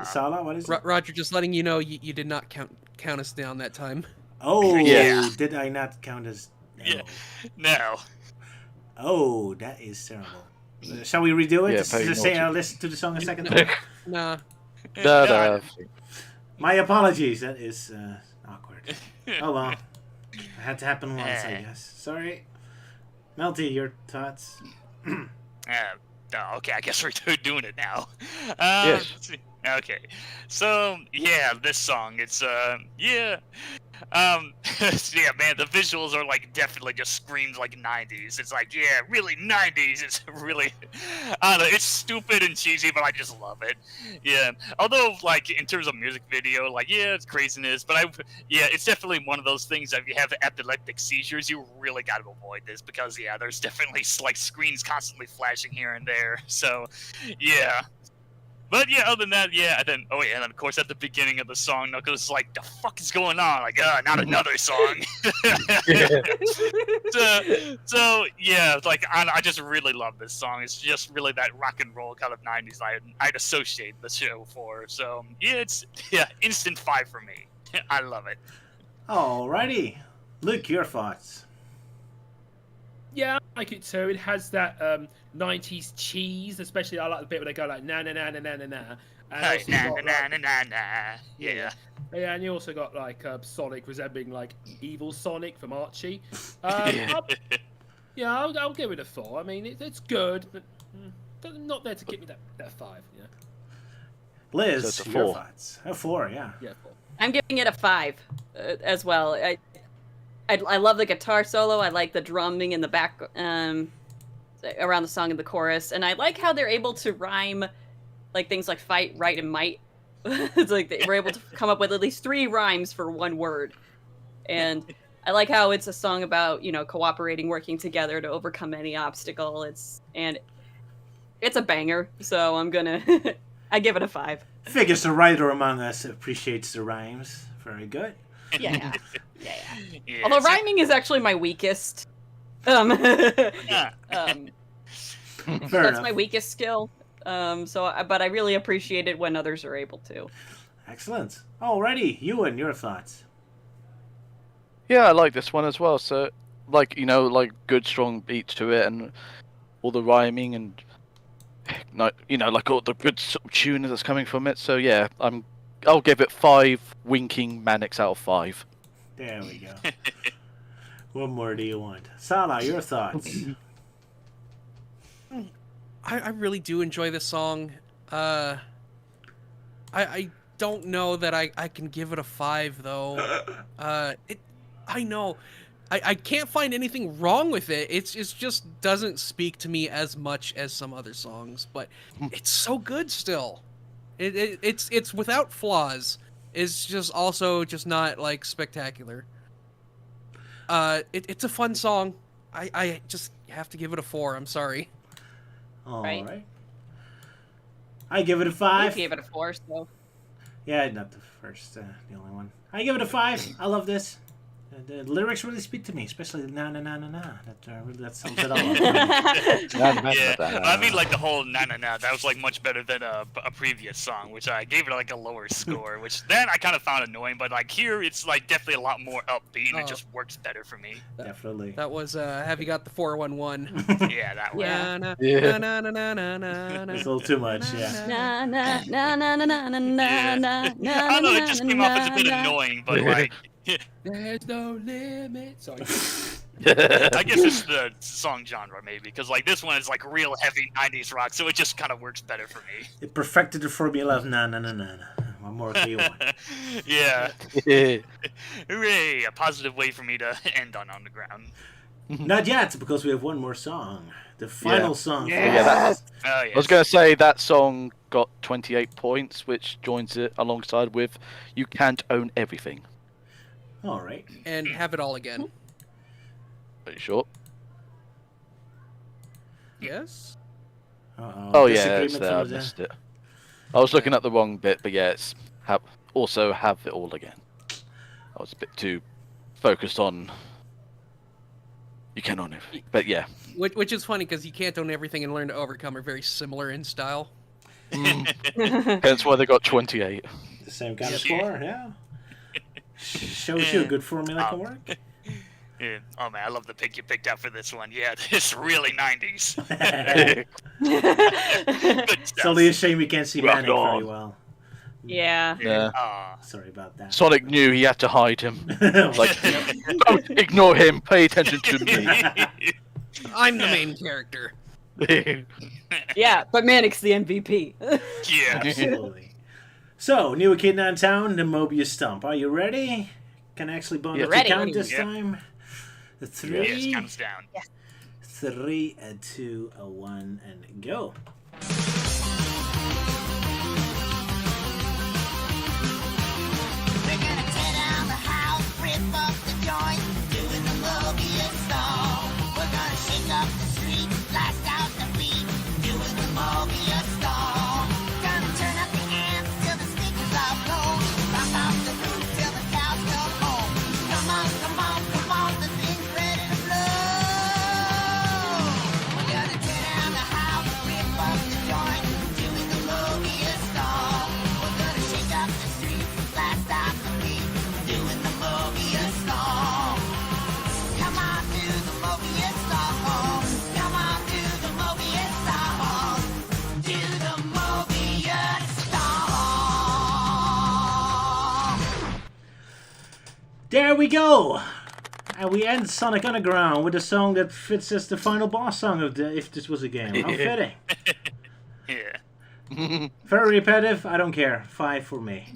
Sala, what is it? Roger, just letting you know, you did not count us down that time. Oh, Yeah. did I not count as? No. Yeah. No. Oh, that is terrible. Shall we redo it? Yeah, Just very say naughty. I'll listen to the song a second time? Nah. No. My apologies. That is awkward. Oh well. It had to happen once, I guess. Sorry. Melty, your thoughts? Okay, I guess we're doing it now. Yes. Let's see. Okay. So, yeah, this song, it's, yeah. Yeah, man, the visuals are, like, definitely just screams like 90s. It's like, yeah, really 90s. It's really, I don't know, it's stupid and cheesy, but I just love it. Yeah. Although, like, in terms of music video, like, yeah, it's craziness, but yeah, it's definitely one of those things that if you have epileptic seizures, you really got to avoid this because, yeah, there's definitely, like, screens constantly flashing here and there. So, yeah. But yeah, other than that, yeah, and then and then of course at the beginning of the song, Knuckles is like, "The fuck is going on?" Like, not another song. so yeah, like I just really love this song. It's just really that rock and roll kind of '90s I'd associate the show for. So yeah, it's instant 5 for me. I love it. Alrighty. Luke, your thoughts? Yeah, I like it too. It has that 90s cheese, especially I like the bit where they go like na na na na na na na. And also Na got, na like- na na na. Yeah. Yeah, and you also got like Sonic resembling like evil Sonic from Archie. I'll give it a 4. I mean, it's good, but not there to give me that 5. Yeah. Liz, So it's a your 4. thoughts? A 4, yeah. Yeah. 4. I'm giving it a 5 as well. I love the guitar solo. I like the drumming in the back around the song and the chorus, and I like how they're able to rhyme like things like fight, right, and might. It's like they were able to come up with at least 3 rhymes for one word, and I like how it's a song about cooperating, working together to overcome any obstacle. It's a banger, so I'm gonna I give it a 5. Figures the writer among us appreciates the rhymes. Very good. Yeah. Yeah, Although so- rhyming is actually my weakest. Yeah. Fair That's enough. my weakest skill. But I really appreciate it when others are able to. Excellent. Alrighty, Euan, your thoughts? Yeah, I like this one as well. So, like good strong beat to it, and all the rhyming, and like all the good sort of tune that's coming from it. So yeah, I'll give it 5 winking manics out of 5. There we go. What more do you want? Sala, your thoughts? I really do enjoy this song. I don't know that I can give it a 5 though. I know. I can't find anything wrong with it. It just doesn't speak to me as much as some other songs, but it's so good still. It's without flaws. It's just also just not like spectacular. It's a fun song. I just have to give it a 4. I'm sorry. All Right. right. I give it a I 5. gave it a 4, so Yeah, not the first, the only one. I give it a 5. I love this. The lyrics really speak to me, especially the na na na na na. That sums it all up. Yeah, I mean, like the whole na na na, that was like much better than a previous song, which I gave it like a lower score, which then I kind of found annoying. But like here, it's like definitely a lot more upbeat, and it just works better for me. Definitely. That was Have You Got the 411? Yeah, that one. Yeah. Na, Yeah. na, na, na, na, na, na. It's a little too much, yeah. na na na na na na na Yeah. na na. I don't know, it just came off as a bit annoying, but like, There's no limit. Sorry. I guess it's the song genre maybe, because like this one is like real heavy '90s rock, so it just kind of works better for me. It perfected the formula of na na na na na. What more do you want? Yeah. Yeah. Hooray! A positive way for me to end on the ground. Not yet, because we have one more song. The final song. Yeah, Oh yes. I was going to say that song got 28 points, which joins it alongside with "You Can't Own Everything." All right. And Have It All Again. Pretty sure. Yes? Uh-oh. Oh yeah, Disagreement it's there. I from the- missed it. I was looking at the wrong bit, but yeah, it's also have it all again. I was a bit too focused on You can own everything. But yeah. Which is funny because You Can't Own Everything and Learn to Overcome are very similar in style. Hence why they got 28. The same kind of score, yeah. Shows you a good formula can work. Yeah. Oh man, I love the pick you picked out for this one. Yeah, it's really 90s. Good It's stuff. only a shame we can't see Rock Manning on. very well. Yeah. Yeah. Aw. Sorry about that. Sonic knew he had to hide him. Like, don't ignore him. Pay attention to me. I'm the main character. Yeah, but Manic's the MVP. Yeah. Absolutely. So, new Echidna in town, the Mobius Stomp. Are you ready? Can I actually bump Yeah. the Ready. count this Yep. time? Yes, 3, comes down. 3, 2, 1, and go. We're gonna tear down the house, rip up the joint, doing the Mobius stomp. We're gonna shake up the street, blast out the beat, doing the Mobius stomp. Gonna turn up the amps till the speakers are blown, pop off the roof till the cows come home. Come on, come on, come on, the thing's ready to blow. We're gonna tear down the house, rip up the joint, doing the Mobius stomp. We're gonna shake up the street, blast out the beat, doing the Mobius stomp. Come on, do the Mobius stomp. Come on, do the Mobius stomp. Do the Mobius stomp. There we go! And we end Sonic Underground with a song that fits as the final boss song of the If This Was a Game. How fitting. Yeah. Very repetitive, I don't care. 5 for me.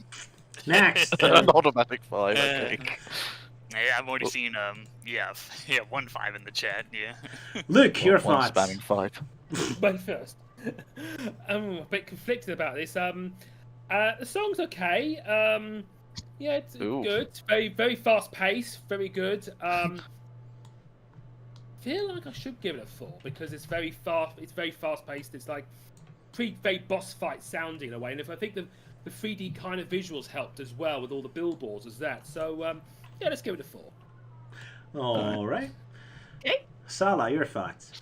Next. An automatic 5, I think. Yeah, I've already seen 1-5 in the chat. Yeah. Luke, your One thoughts. spamming 5. My first. I'm a bit conflicted about this. The song's okay. Yeah, it's Ooh. good. Very, very fast paced. Very good. Feel like I should give it a 4 because it's very fast. It's very fast paced. It's like very boss fight sounding in a way. And if I think the 3D kind of visuals helped as well with all the billboards as that. So yeah, let's give it a 4. Alright. Okay. Sala, your thoughts.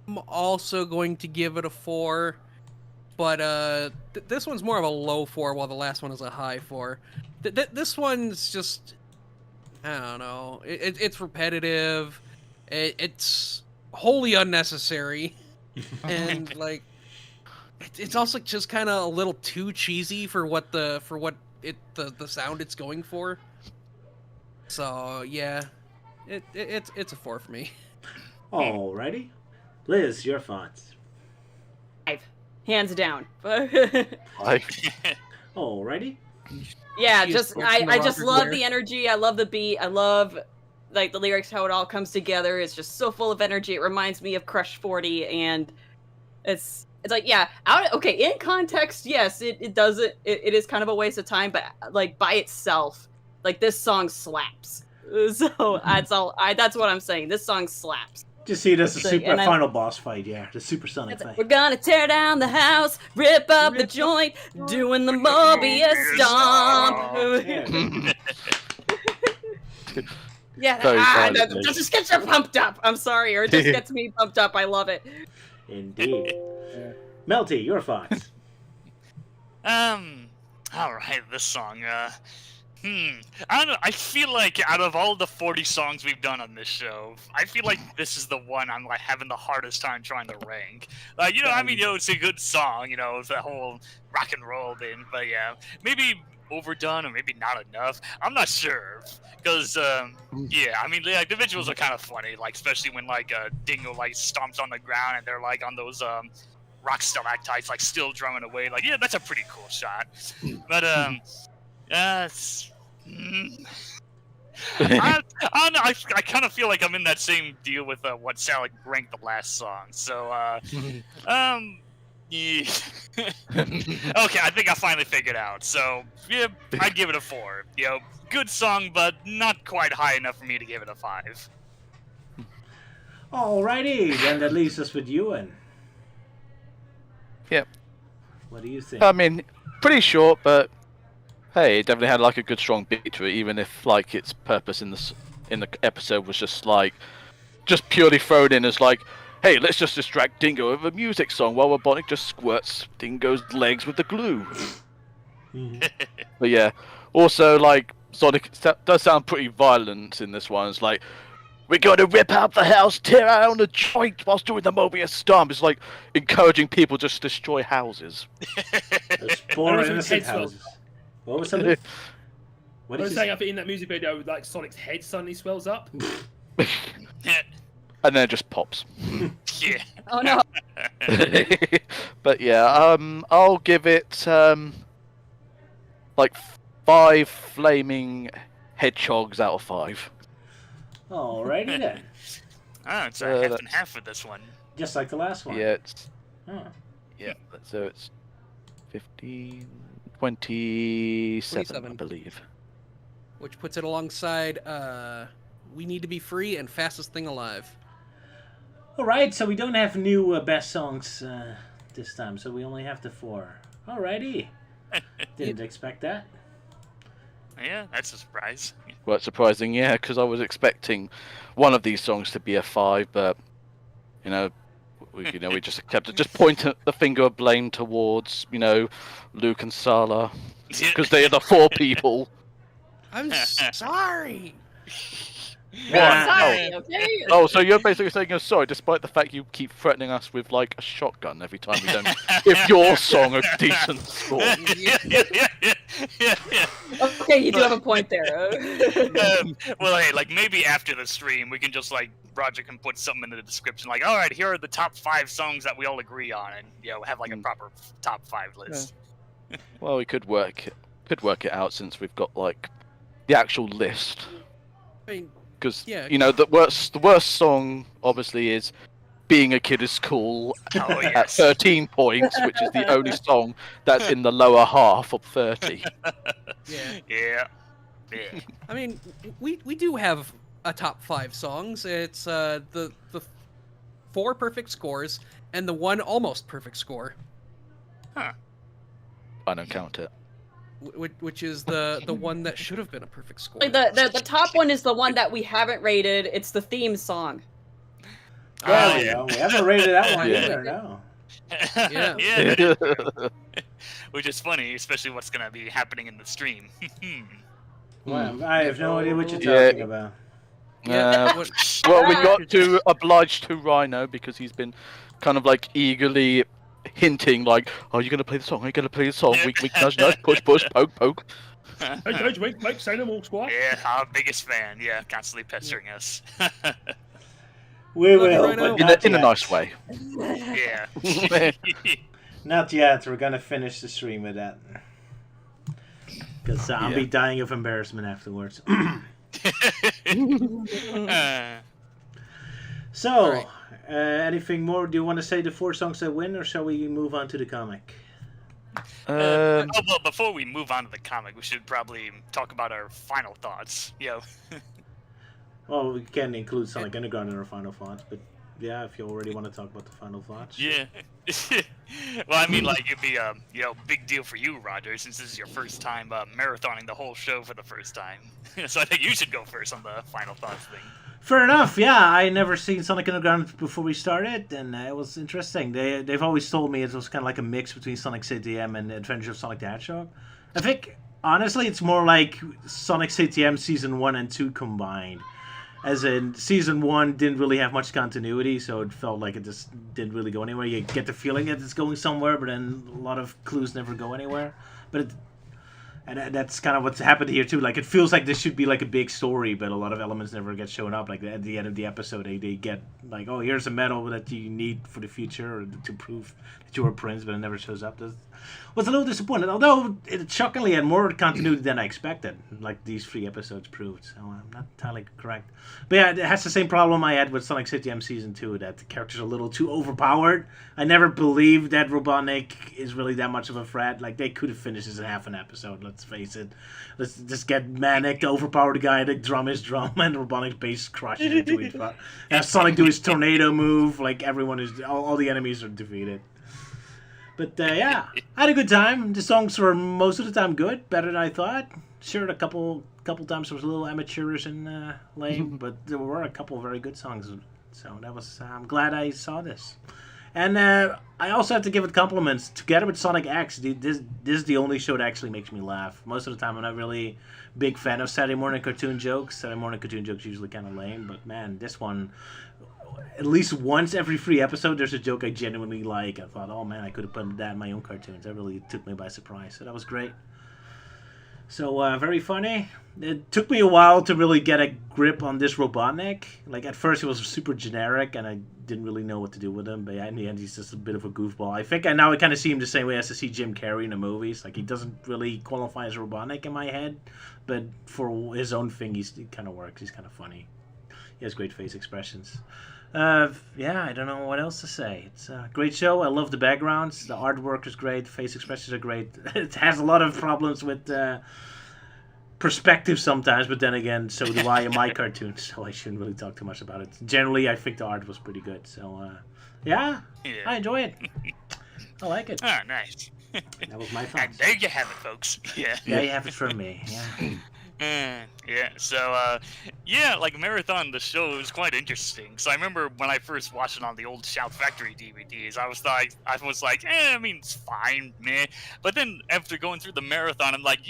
I'm also going to give it a 4, but this one's more of a low 4, while the last one is a high 4. This one's just, I don't know, it's repetitive, it's wholly unnecessary, and like, it's also just kind of a little too cheesy for what the sound it's going for. So yeah, it's a 4 for me. Alrighty. Liz, your thoughts. 5. Hands down. 5. Alrighty. Yeah, She is just fortunate I just Roger love Blair. the energy. I love the beat. I love like the lyrics, how it all comes together. It's just so full of energy. It reminds me of Crush 40, and it's like, yeah, okay, in context, yes, it does it is kind of a waste of time, but like by itself, like this song slaps. So that's what I'm saying. This song slaps. Just see it as a So, super and I- final boss fight, yeah. The supersonic It's like, fight. we're gonna tear down the house, rip up the joint, doing the Mobius stomp. Yeah, Very that violent, just gets you pumped up. I'm sorry, or it just gets me pumped up. I love it. Indeed. Melty, your thoughts. All right, this song. I don't know. I feel like out of all the 40 songs we've done on this show, I feel like this is the one I'm like having the hardest time trying to rank. Like, I mean, it's a good song, it's that whole rock and roll thing, but yeah, maybe overdone or maybe not enough. I'm not sure, because yeah, I mean, like, the visuals are kind of funny, like especially when like Dingo like stomps on the ground and they're like on those rock stalactites like still drumming away. Like, yeah, that's a pretty cool shot, but I don't know. I kind of feel like I'm in that same deal with what Sally ranked the last song. So, yeah. Okay, I think I finally figured out. So, yeah, I'd give it a 4. Good song, but not quite high enough for me to give it a 5. Alrighty, then that leaves us with Euan. Yep. What do you think? I mean, pretty short, but hey, it definitely had like a good strong beat to it, even if like its purpose in in the episode was just like, just purely thrown in as like, hey, let's just distract Dingo with a music song while Robotnik just squirts Dingo's legs with the glue. But yeah, also like Sonic does sound pretty violent in this one. It's like, we're going to rip out the house, tear out the joint whilst doing the Mobius stomp. It's like encouraging people just to destroy houses. There's 4 innocent houses. What was something? What I did was you saying, say? I think in that music video, like Sonic's head suddenly swells up. And then it just pops. Yeah. Oh no. But yeah, I'll give it like 5 flaming hedgehogs out of 5. Alrighty then. Oh, it's Uh, half and half for this one. Just like the last one. Yeah, it's Oh. yeah. So it's 15, 27, 27. I believe. Which puts it alongside We Need to Be Free and Fastest Thing Alive. Alright, so we don't have new best songs this time, so we only have the 4. Alrighty. Didn't expect that. Yeah, that's a surprise. Quite surprising, yeah, because I was expecting one of these songs to be a 5, but we just kept it. Just point the finger of blame towards Luke and Sala because they are the 4 people. I'm sorry. Sorry, okay? Oh, so you're basically saying you're sorry, despite the fact you keep threatening us with like a shotgun every time we don't give your song a decent score. Yeah. Okay, you do have a point there. Well, hey, like maybe after the stream, we can just like Roger can put something in the description, like, all right, here are the top 5 songs that we all agree on, and have like a proper top 5 list. Well, we could work it out since we've got like the actual list. I mean, Because yeah. the worst song obviously is "Being a Kid Is Cool" Oh, at yes. 13 points, which is the only song that's in the lower half of 30. Yeah. Yeah. I mean, we do have a top 5 songs. It's the 4 perfect scores and the 1 almost perfect score, Huh. I don't count it. which is the one that should have been a perfect score. Like the top one is the one that we haven't rated. It's the theme song. Well, we haven't rated that one Yeah. either, no. Yeah. Yeah. Which is funny, especially what's gonna be happening in the stream. Well, I have no idea what you're Yeah. talking about. Well, we got to oblige to Rhino because he's been kind of like eagerly hinting, like, "Are you going to play the song? Are you going to play the song?" Wink, wink, nudge, nudge, push, push, poke, poke. Hey, wink, wink, say no more, squad. Yeah, our biggest fan. Yeah, constantly pestering us. We Love you, will, Rhino. but In not a yet. nice way. Yeah. Not yet. We're gonna finish the stream with that. Because I'll be dying of embarrassment afterwards. So, Alright. anything more? Do you want to say the 4 songs that win, or shall we move on to the comic? Well, before we move on to the comic, we should probably talk about our final thoughts. Well, we can include Sonic Underground in our final thoughts, but yeah, if you already want to talk about the final thoughts. Yeah. Well, I mean, like, it'd be a big deal for you, Roger, since this is your first time marathoning the whole show for the first time. So I think you should go first on the final thoughts thing. Fair enough. Yeah, I never seen Sonic Underground before we started, and it was interesting. They've always told me it was kind of like a mix between Sonic CTM and Adventure of Sonic the Hedgehog. I think honestly, it's more like Sonic CTM season 1 and 2 combined. As in, season 1 didn't really have much continuity, so it felt like it just didn't really go anywhere. You get the feeling that it's going somewhere, but then a lot of clues never go anywhere. And that's kind of what's happened here too. Like, it feels like this should be like a big story, but a lot of elements never get shown up. Like at the end of the episode, they get like, "Oh, here's a medal that you need for the future or to prove that you're a prince," but it never shows up. That was a little disappointed. Although it shockingly had more continuity than I expected, like these 3 episodes proved. So I'm not entirely correct. But yeah, it has the same problem I had with Sonic CTM Season 2, that the characters are a little too overpowered. I never believed that Robotnik is really that much of a threat. Like, they could have finished this in half an episode, let's face it. Let's just get Manic, the overpowered guy, to drum his drum, and Robotnik's base crushes into it. Have Sonic do his tornado move, like everyone is, all the enemies are defeated. But yeah, I had a good time. The songs were most of the time good, better than I thought. Sure, a couple times it was a little amateurish and lame, but there were a couple of very good songs. So that was. I'm glad I saw this. And I also have to give it compliments. Together with Sonic X, this is the only show that actually makes me laugh. Most of the time, I'm not really big fan of Saturday morning cartoon jokes. Saturday morning cartoon jokes usually kind of lame, but man, this one, at least once every 3 episodes, there's a joke I genuinely like. I thought, oh man, I could have put that in my own cartoons. That really took me by surprise. So that was great. So, very funny. It took me a while to really get a grip on this Robotnik. Like, at first he was super generic, and I didn't really know what to do with him. But in the end, he's just a bit of a goofball. I think now I kind of see him the same way as I see Jim Carrey in the movies. Like, he doesn't really qualify as Robotnik in my head. But for his own thing, he kind of works. He's kind of funny. He has great face expressions. Yeah, I don't know what else to say. It's a great show. I love the backgrounds. The artwork is great. Face expressions are great. It has a lot of problems with perspective sometimes, but then again, so do I in my cartoons, so I shouldn't really talk too much about it. Generally, I think the art was pretty good. So, yeah, I enjoy it. I like it. Oh, nice. That was my thoughts. And there you have it, folks. Yeah. There you have it from me. Yeah. Yeah, so, yeah, like Marathon, the show was quite interesting. So I remember when I first watched it on the old Shout Factory DVDs, I was like, I mean, it's fine, meh. But then after going through the Marathon, I'm like,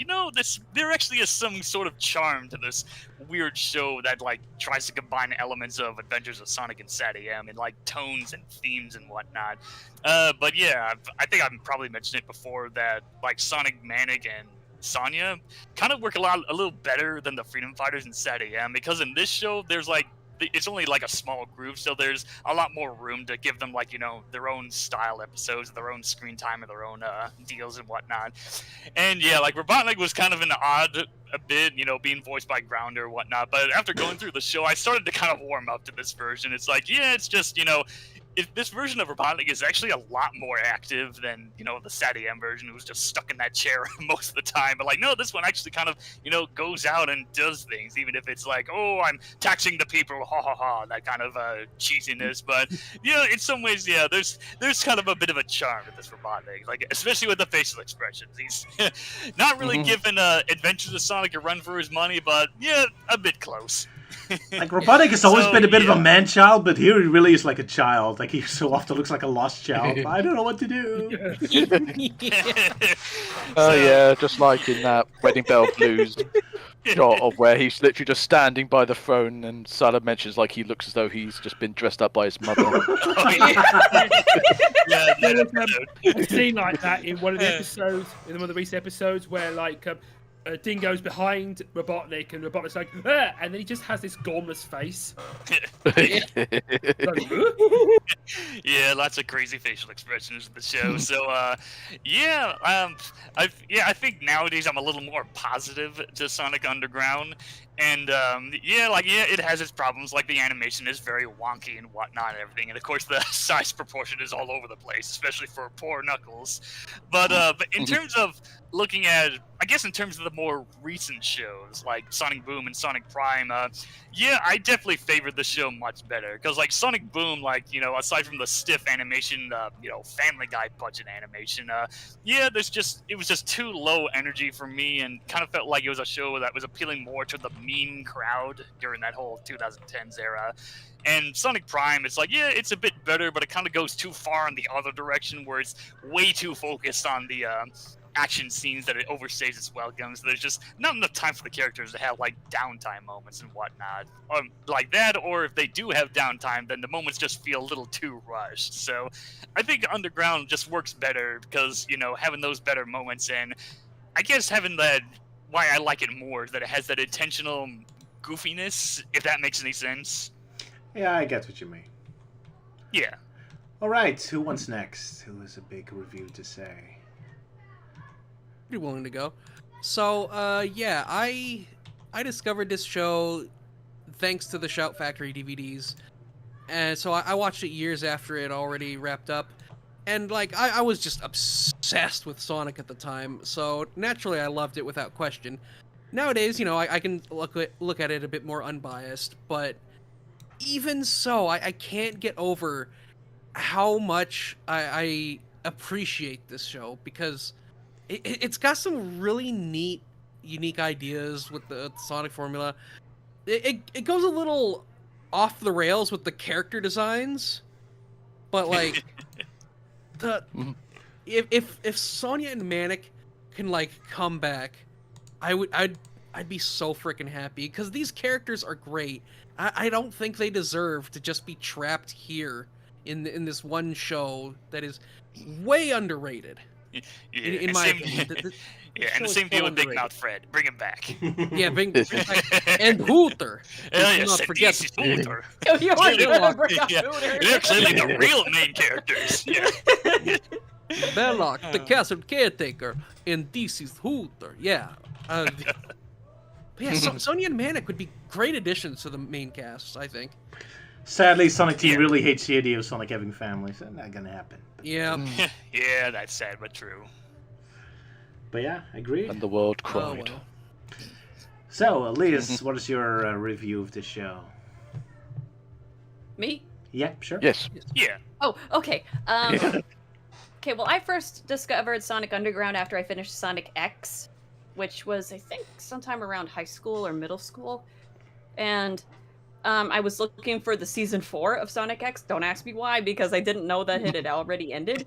there actually is some sort of charm to this weird show that, like, tries to combine elements of Adventures of Sonic and SatAM and, like, tones and themes and whatnot. But yeah, I think I've probably mentioned it before that, like, Sonic, Manic, and Sonya kind of work a little better than the Freedom Fighters and SatAM, because in this show there's like it's only like a small group, so there's a lot more room to give them like their own style episodes, their own screen time, and their own deals and whatnot. And yeah, like Robotnik was kind of an odd a bit, being voiced by Grounder or whatnot. But after going through the show, I started to kind of warm up to this version. It's like, yeah, it's just this version of Robotnik is actually a lot more active than, the SatAM version, who was just stuck in that chair most of the time. But, like, no, this one actually kind of, goes out and does things, even if it's like, oh, I'm taxing the people, ha ha ha, that kind of cheesiness. But, in some ways, yeah, there's kind of a bit of a charm to this Robotnik, like, especially with the facial expressions. He's not really giving Adventures of Sonic a run for his money, but, yeah, a bit close. Like, Robotnik has always been a bit of a man-child, but here he really is like a child. Like, he so often looks like a lost child. I don't know what to do. Oh, yeah, just like in that Wedding Bell Blues shot of where he's literally just standing by the throne, and Salah mentions, like, he looks as though he's just been dressed up by his mother. There was a scene like that in one of the episodes, in one of the recent episodes, where, like, Dingo's behind Robotnik, and Robotnik's like, ah! And then he just has this gormless face. Yeah, lots of crazy facial expressions in the show. So, I think nowadays I'm a little more positive to Sonic Underground. And, it has its problems. Like, the animation is very wonky and whatnot and everything. And, of course, the size proportion is all over the place, especially for poor Knuckles. But in terms of looking at, I guess in terms of the more recent shows, like Sonic Boom and Sonic Prime, I definitely favored the show much better. Because, like, Sonic Boom, like, aside from the stiff animation, Family Guy budget animation, it was just too low energy for me, and kind of felt like it was a show that was appealing more to the meme crowd during that whole 2010s era. And Sonic Prime, it's like, yeah, it's a bit better, but it kind of goes too far in the other direction, where it's way too focused on the action scenes that it overstays its welcome. So there's just not enough time for the characters to have, like, downtime moments and whatnot. Like that, or if they do have downtime, then the moments just feel a little too rushed. So I think Underground just works better because, having those better moments, and I guess having that, why I like it more is that it has that intentional goofiness, if that makes any sense. Yeah, I get what you mean. Yeah. All right, who wants next? Who has a big review to say? Pretty willing to go. So, I discovered this show thanks to the Shout Factory DVDs. And so I watched it years after it already wrapped up. And, like, I was just obsessed with Sonic at the time, so naturally I loved it without question. Nowadays, I can look at it a bit more unbiased, but even so, I can't get over how much I appreciate this show, because it's got some really neat unique ideas with the Sonic formula. It goes a little off the rails with the character designs, but like if Sonya and Manic can like come back, I'd be so freaking happy because these characters are great. I don't think they deserve to just be trapped here in this one show that is way underrated. In my opinion. And the same deal with Big Mouth Fred. Bring him back. Yeah, bring back. And Hooter. Yes, not forget Hooter. You want to bring up Yeah. Hooter. They're clearly the real main characters. Yeah. Belloc, the castle caretaker, and this is Hooter. Yeah. Sonya and Manic would be great additions to the main cast, I think. Sadly, Sonic Team really hates the idea of Sonic having families. That's not gonna happen. Yeah. Yeah, that's sad but true. But yeah, I agree. And the world cried. Oh, well. So, Elise, what is your review of this show? Me? Yeah, sure. Yes. Yeah. Oh, okay. Okay, well, I first discovered Sonic Underground after I finished Sonic X, which was, I think, sometime around high school or middle school. And I was looking for the season 4 of Sonic X. Don't ask me why, because I didn't know that it had already ended.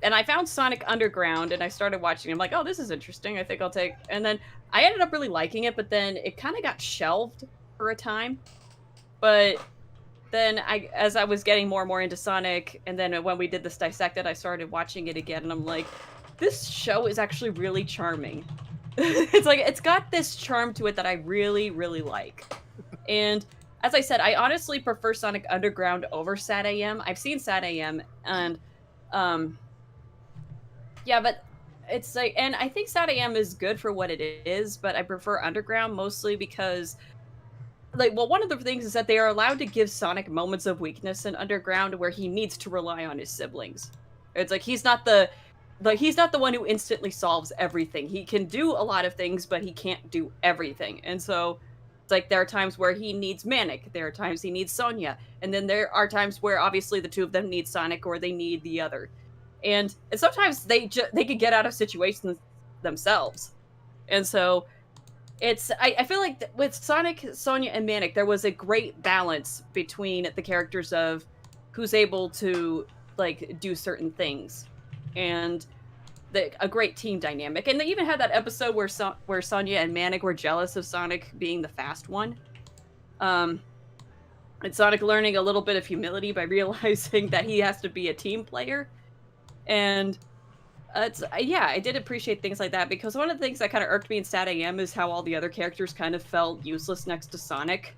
And I found Sonic Underground, and I started watching. I'm like, oh, this is interesting. I think I'll take... And then I ended up really liking it, but then it kind of got shelved for a time. But then as I was getting more and more into Sonic, and then when we did this Dissected, I started watching it again, and I'm like, this show is actually really charming. It's like, it's got this charm to it that I really, really like. And as I said, I honestly prefer Sonic Underground over Sad AM. I've seen Sad AM, and yeah, but it's like, and I think Sad AM is good for what it is, but I prefer Underground mostly because, like, well, one of the things is that they are allowed to give Sonic moments of weakness in Underground where he needs to rely on his siblings. It's like he's not the one who instantly solves everything. He can do a lot of things, but he can't do everything. And so it's like there are times where he needs Manic, there are times he needs Sonya, and then there are times where obviously the two of them need Sonic or they need the other. And sometimes they could get out of situations themselves. And so I feel like with Sonic, Sonya, and Manic, there was a great balance between the characters of who's able to like do certain things, and a great team dynamic. And they even had that episode where Sonya and Manic were jealous of Sonic being the fast one. And Sonic learning a little bit of humility by realizing that he has to be a team player. And yeah, I did appreciate things like that, because one of the things that kind of irked me in Sad AM is how all the other characters kind of felt useless next to Sonic,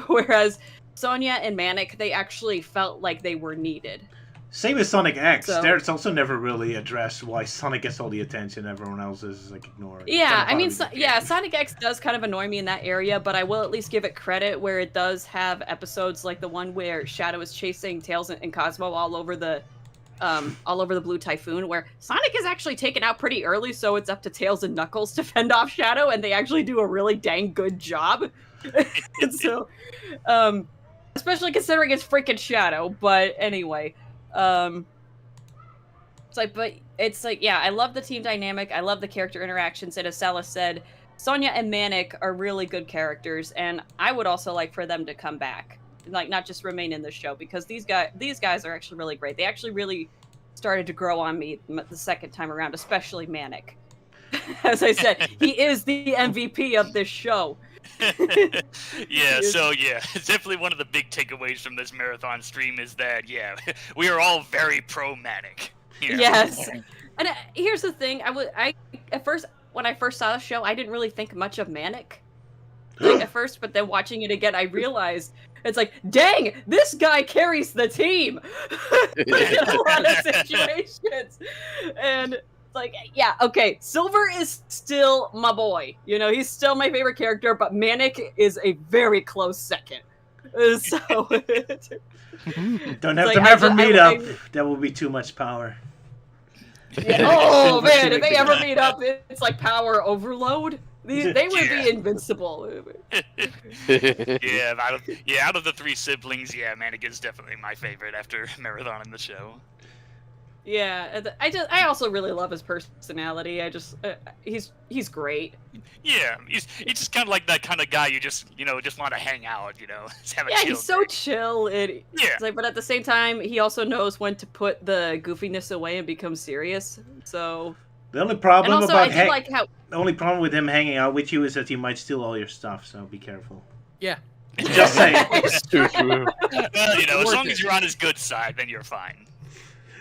whereas Sonya and Manic, they actually felt like they were needed. Same as Sonic X. So, There's also never really addressed why Sonic gets all the attention everyone else is like ignoring. Yeah, I mean, Sonic X does kind of annoy me in that area, but I will at least give it credit where it does have episodes like the one where Shadow is chasing Tails and Cosmo all over the Blue Typhoon, where Sonic is actually taken out pretty early, so it's up to Tails and Knuckles to fend off Shadow, and they actually do a really dang good job. And so, especially considering it's freaking Shadow, but anyway. It's like, yeah, I love the team dynamic, I love the character interactions, and as Salah said, Sonya and Manic are really good characters, and I would also like for them to come back. Like, not just remain in the show, because these guys are actually really great. They actually really started to grow on me the second time around, especially Manic. As I said, he is the MVP of this show. So it's definitely one of the big takeaways from this marathon stream is that, yeah, we are all very pro-Manic. Yeah. Yes. And here's the thing, at first, when I first saw the show, I didn't really think much of Manic. Like, at first, but then watching it again, I realized it's like, dang, this guy carries the team in a lot of situations. And it's like, yeah, okay, Silver is still my boy. You know, he's still my favorite character, but Manic is a very close second. So don't have them ever meet up. That will be too much power. Yeah. Oh man, if they ever meet up, it's like power overload. They would be invincible. Out of the three siblings, Manic is definitely my favorite after Marathon in the show. Yeah, I also really love his personality. He's great. Yeah, he's just kind of like that kind of guy you just want to hang out, just have a Yeah, chill he's so day. chill. Yeah. It's like, but at the same time, he also knows when to put the goofiness away and become serious. So. The only And problem also, I about do like how. the only problem with him hanging out with you is that he might steal all your stuff. So be careful. Yeah. Just saying. It's too true. Well, as Worth long it. as you're on his good side, then you're fine.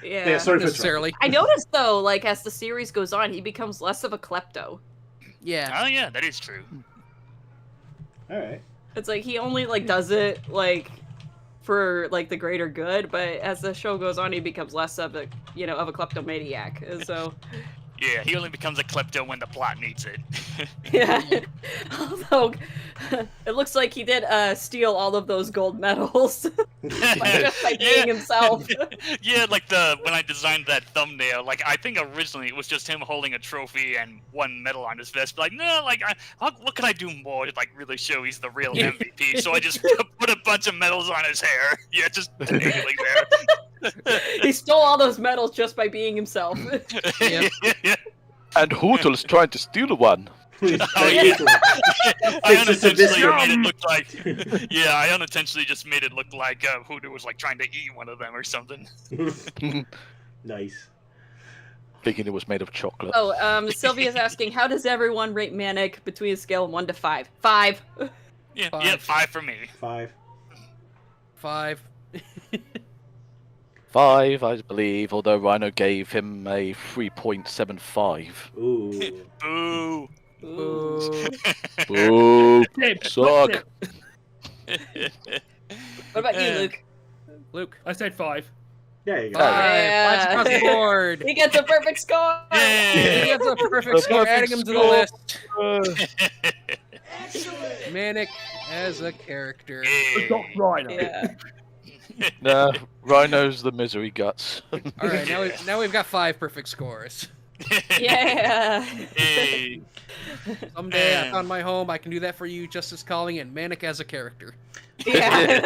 Yeah. Yeah, sorry Not for necessarily. I noticed though, like as the series goes on, he becomes less of a klepto. Yeah. Oh yeah, that is true. All right. It's like he only like does it like for like the greater good, but as the show goes on, he becomes less of a of a kleptomaniac. And so Yeah, he only becomes a klepto when the plot needs it. yeah. Although it looks like he did steal all of those gold medals just by being himself. Yeah, like when I designed that thumbnail, like I think originally it was just him holding a trophy and one medal on his vest. But, like, no, like what can I do more to like really show he's the real MVP? So I just put a bunch of medals on his hair. Yeah, just dangling there. He stole all those medals just by being himself. Yep. And Hootel's trying to steal one. Oh, yeah. I unintentionally made it look like. Yeah, I unintentionally just made it look like Hoodoo was like trying to eat one of them or something. Nice. Thinking it was made of chocolate. Oh, Sylvia's asking, how does everyone rate Manic between a scale of 1 to 5? 5. Yeah, 5. yeah, 5 for me. 5. 5. 5, I believe, although Rhino gave him a 3.75. Ooh. Ooh. Ooh. Boo! Flip, Suck! What about you, Luke? Luke. I said 5. There you go. 5. Yeah. 5 across the board. He gets a perfect score! He Yay! gets a perfect score, adding him to the list. Manic as a character. But not Rhino. Yeah. Nah, Rhino's the misery guts. All right, now we've got 5 perfect scores. Yeah. Hey. Someday I found my home. I can do that for you. Justice Calling and Manic as a character. Yeah.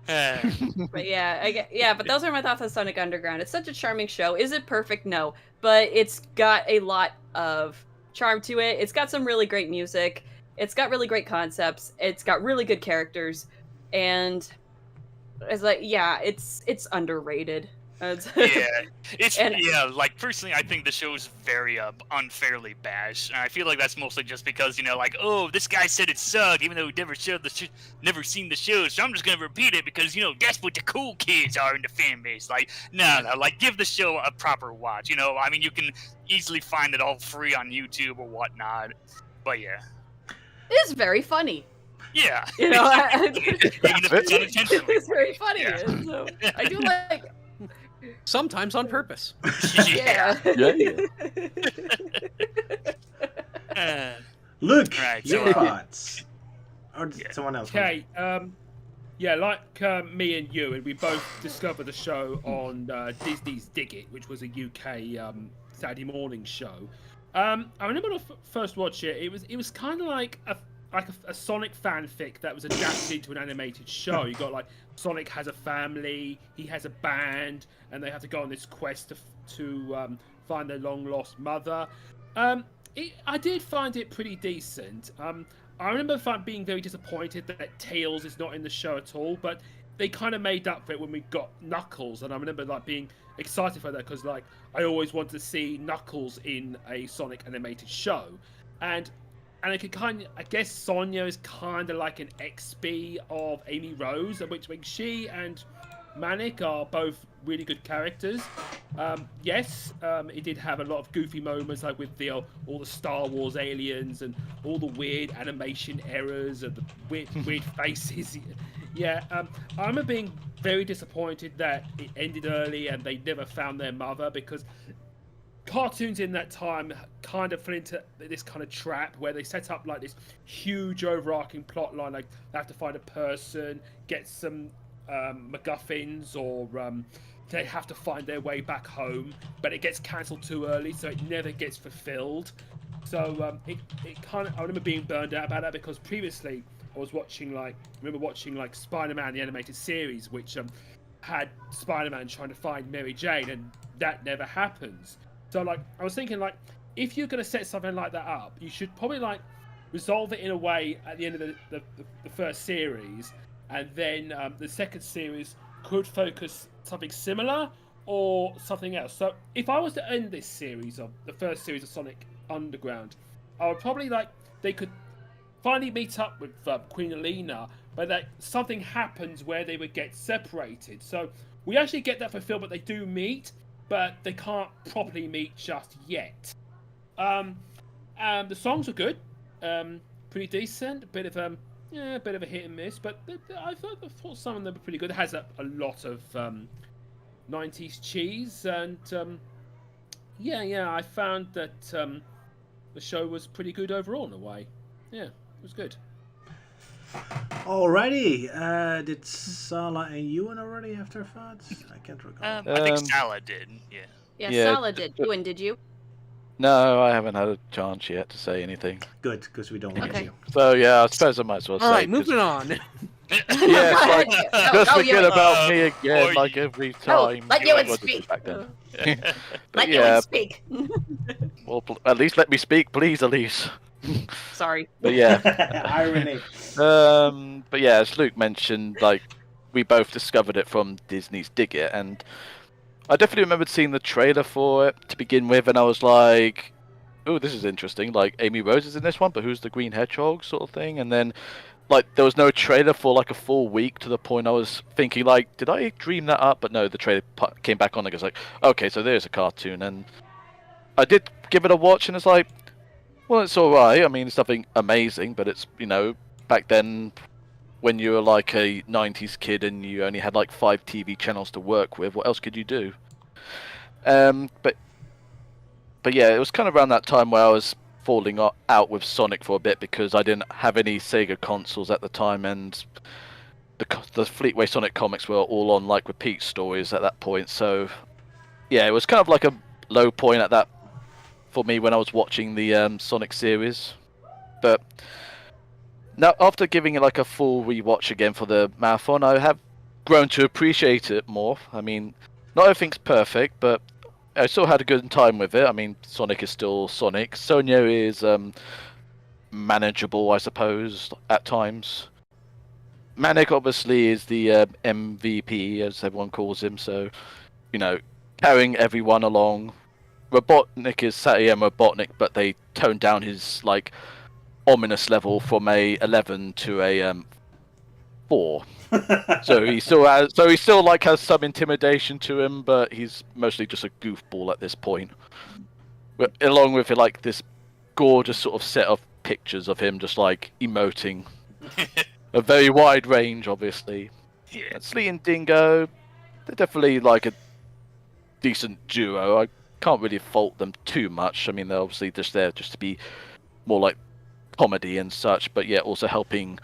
Yeah. But yeah, but those are my thoughts on Sonic Underground. It's such a charming show. Is it perfect? No. But it's got a lot of charm to it. It's got some really great music. It's got really great concepts. It's got really good characters. And it's like, yeah, it's underrated. Yeah, like personally, I think the show's very unfairly bashed, and I feel like that's mostly just because like, oh, this guy said it sucked, even though he never never seen the show, so I'm just gonna repeat it because that's what the cool kids are in the fan base. Like, no, like give the show a proper watch. I mean, you can easily find it all free on YouTube or whatnot, but yeah. It's very funny. Yeah. Even if it's unintentional. It's very funny. Yeah. And so I do like. Sometimes on purpose. Yeah. Luke, Right, your so, thoughts. Or someone else. Okay, yeah, like me and you, and we both discovered the show on Disney's Dig It, which was a UK Saturday morning show. I remember when I first watched it. It was kind of like a Sonic fanfic that was adapted into an animated show. You got like Sonic has a family, he has a band, and they have to go on this quest to find their long lost mother. I did find it pretty decent. I remember being very disappointed that Tails is not in the show at all, but they kind of made up for it when we got Knuckles, and I remember like being excited for that because like I always wanted to see Knuckles in a Sonic animated show, and it could I guess Sonya is kind of like an XB of Amy Rose, which she and Manic are both really good characters. Yes, it did have a lot of goofy moments, like with all the Star Wars aliens and all the weird animation errors and the weird faces. Yeah, I remember being very disappointed that it ended early and they never found their mother, because cartoons in that time kind of fell into this kind of trap where they set up like this huge overarching plot line, like they have to find a person, get some MacGuffins, or they have to find their way back home, but it gets cancelled too early, so it never gets fulfilled. So it kind of, I remember being burned out about that, because previously I was watching like Spider-Man the animated series, which had Spider-Man trying to find Mary Jane, and that never happens. So like, I was thinking like, if you're gonna set something like that up, you should probably like resolve it in a way at the end of the first series, and then the second series could focus something similar or something else. So if I was to end this series of the first series of Sonic Underground, I would probably like they could finally meet up with Queen Elena, but that something happens where they would get separated. So we actually get that fulfilled, but they do meet, but they can't properly meet just yet. The songs are good, pretty decent. A bit of a hit and miss, but I thought some of them were pretty good. It has a lot of 90s cheese, and I found that the show was pretty good overall in a way. Yeah, it was good. Alrighty, did Sala and Euan already have their thoughts? I can't recall. I think Sala did. Yeah. Yeah, Sala did. Euan, did you? No, I haven't had a chance yet to say anything. Good, because we don't want Okay. you. So yeah, I suppose I might as well All say. right, moving on. Yeah, it's like, just forget Euan. about me again, Or like you. every time. let you Euan wanted to speak. back then. Let yeah, Euan speak. well, at least let me speak, please, Elise. Sorry. But yeah. Irony. But yeah, as Luke mentioned, like we both discovered it from Disney's Dig It, and I definitely remembered seeing the trailer for it to begin with, and I was like, "Oh, this is interesting." Like Amy Rose is in this one, but who's the Green Hedgehog, sort of thing? And then, like, there was no trailer for like a full week, to the point I was thinking, like, did I dream that up? But no, the trailer came back on, and I was like, okay, so there's a cartoon, and I did give it a watch, and it's like, well, it's all right. I mean, it's nothing amazing, but it's, you know, back then, when you were like a 90s kid and you only had like 5 TV channels to work with, what else could you do? But yeah, it was kind of around that time where I was falling out with Sonic for a bit, because I didn't have any Sega consoles at the time, and the Fleetway Sonic comics were all on like repeat stories at that point. So yeah, it was kind of like a low point at that for me when I was watching the Sonic series. But now, after giving it like a full rewatch again for the marathon, I have grown to appreciate it more. I mean, not everything's perfect, but I still had a good time with it. I mean, Sonic is still Sonic. Sonia is manageable, I suppose, at times. Manic, obviously, is the MVP, as everyone calls him, so, you know, carrying everyone along. Robotnik is Satya Robotnik, but they toned down his, like, ominous level from a 11 to a 4. So he still like has some intimidation to him, but he's mostly just a goofball at this point. But along with like this gorgeous sort of set of pictures of him just like emoting, a very wide range, obviously. Yeah. And Slee and Dingo, they're definitely like a decent duo. I can't really fault them too much. I mean, they're obviously just there just to be more like comedy and such, but yeah, also helping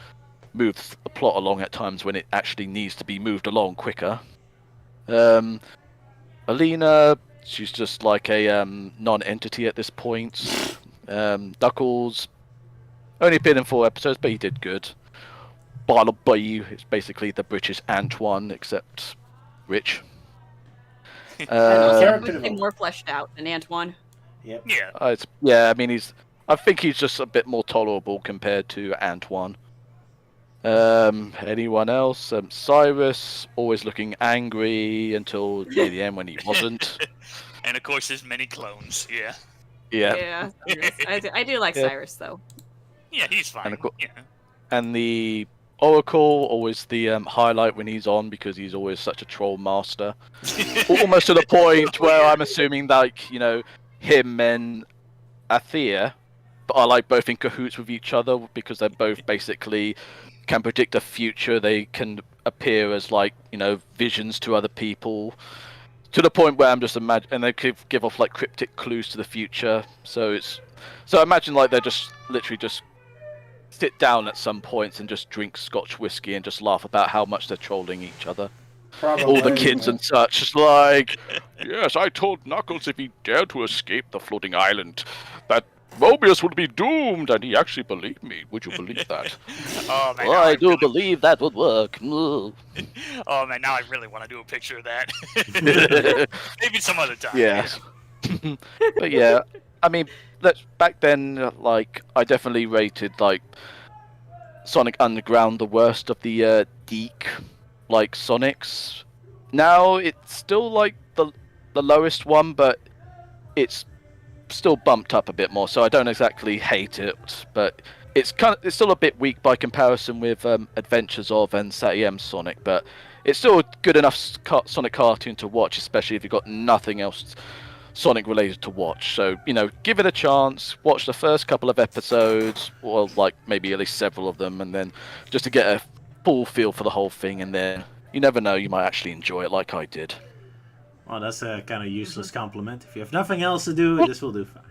move the plot along at times when it actually needs to be moved along quicker. Alina, she's just like a non-entity at this point. Duckles, only been in 4 episodes, but he did good. Bartleby is basically the British Antoine, except rich. More fleshed out than Antoine. Yep. Yeah. I mean, I think he's just a bit more tolerable compared to Antoine. Anyone else? Cyrus, always looking angry until near the end when he wasn't. And of course, there's many clones. Yeah. Yeah. I do like Cyrus though. Yeah, he's fine. Yeah. And the Oracle, always the highlight when he's on, because he's always such a troll master. Almost to the point where I'm assuming like, you know, him and Athea are like both in cahoots with each other, because they're both basically can predict the future. They can appear as like, you know, visions to other people, to the point where I'm just and they could give off like cryptic clues to the future. So I imagine like they're just literally just sit down at some points and just drink Scotch whiskey and just laugh about how much they're trolling each other. Probably. All the kids and such. It's like, Yes, I told Knuckles if he dared to escape the floating island, that Mobius would be doomed, and he actually believed me. Would you believe that? Oh man, Well, now I do really- believe that would work. Oh man, now I really want to do a picture of that. Maybe some other time. Yes. But yeah, I mean, back then, like, I definitely rated, like, Sonic Underground the worst of the geek, like, Sonics. Now, it's still, like, the lowest one, but it's still bumped up a bit more, so I don't exactly hate it, but it's still a bit weak by comparison with Adventures of and SatM Sonic, but it's still a good enough Sonic cartoon to watch, especially if you've got nothing else Sonic related to watch. So, you know, give it a chance, watch the first couple of episodes, or like maybe at least several of them, and then just to get a full feel for the whole thing, and then you never know, you might actually enjoy it like I did. Well, that's a kind of useless compliment. If you have nothing else to do, this will do fine.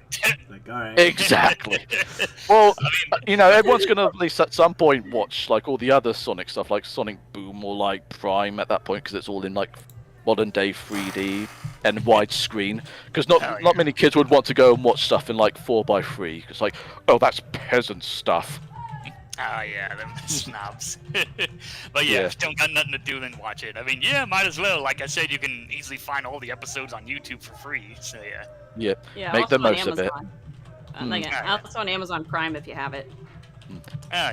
Like, all right. Exactly. Well, you know, everyone's gonna at least at some point watch like all the other Sonic stuff, like Sonic Boom or like Prime at that point, because it's all in like modern day 3D and widescreen. Because not many kids would want to go and watch stuff in like 4x3. It's like, oh, that's peasant stuff. Oh yeah, them snobs. But yeah, if you don't got nothing to do, then watch it. I mean, yeah, might as well. Like I said, you can easily find all the episodes on YouTube for free. So yeah. Yep. Yeah, Make the also on most of it. Amazon. Like, also on Amazon Prime if you have it.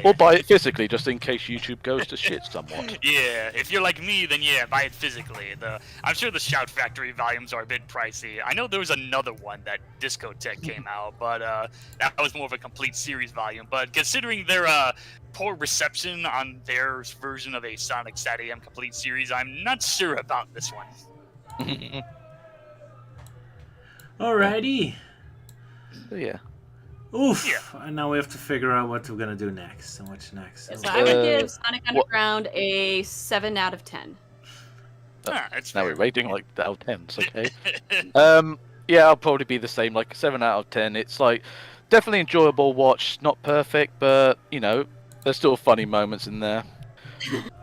Or buy it physically, just in case YouTube goes to shit somewhat. Yeah, if you're like me, then yeah, buy it physically. I'm sure the Shout Factory volumes are a bit pricey. I know there was another one that Discotech came out, but that was more of a complete series volume. But considering their poor reception on their version of a Sonic SatAM complete series, I'm not sure about this one. Alrighty. So, yeah. Oof. Yeah. And now we have to figure out what we're gonna do next and what's next. So I would give Sonic Underground a 7 out of 10. Now we're rating like out of 10s, okay? Yeah, I'll probably be the same, like 7 out of 10. It's like definitely enjoyable watch, not perfect, but you know, there's still funny moments in there.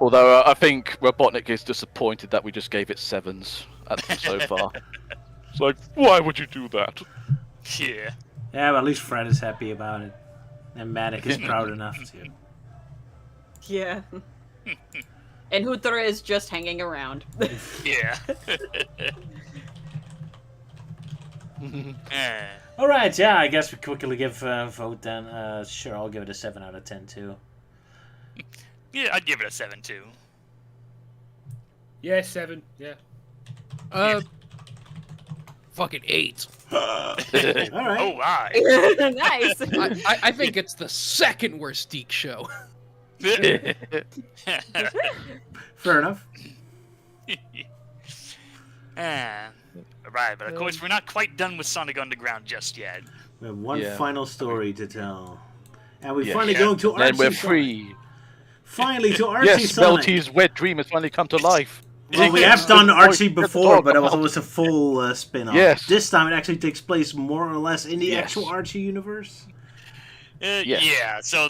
Although I think Robotnik is disappointed that we just gave it 7s so far. It's like, why would you do that? Yeah. Yeah, but at least Fred is happy about it. And Manic is proud enough to. Yeah. And Hooter is just hanging around. Yeah. Alright, yeah, I guess we quickly give a vote then. Sure, I'll give it a 7 out of 10 too. Yeah, I'd give it a 7 too. Yeah, 7. Yeah. Fucking 8. Alright. Oh, wow. Nice. I think it's the second worst Deke show. Fair enough. Right, but of course we're not quite done with Sonic Underground just yet. We have one final story to tell. And we finally go to Archie. And we're free. Finally to Archie Yes, Sonic. Melty's wet dream has finally come to life. Well, we have done Archie before, but it was always a full spin-off. Yes. This time it actually takes place more or less in the actual Archie universe. Yeah, so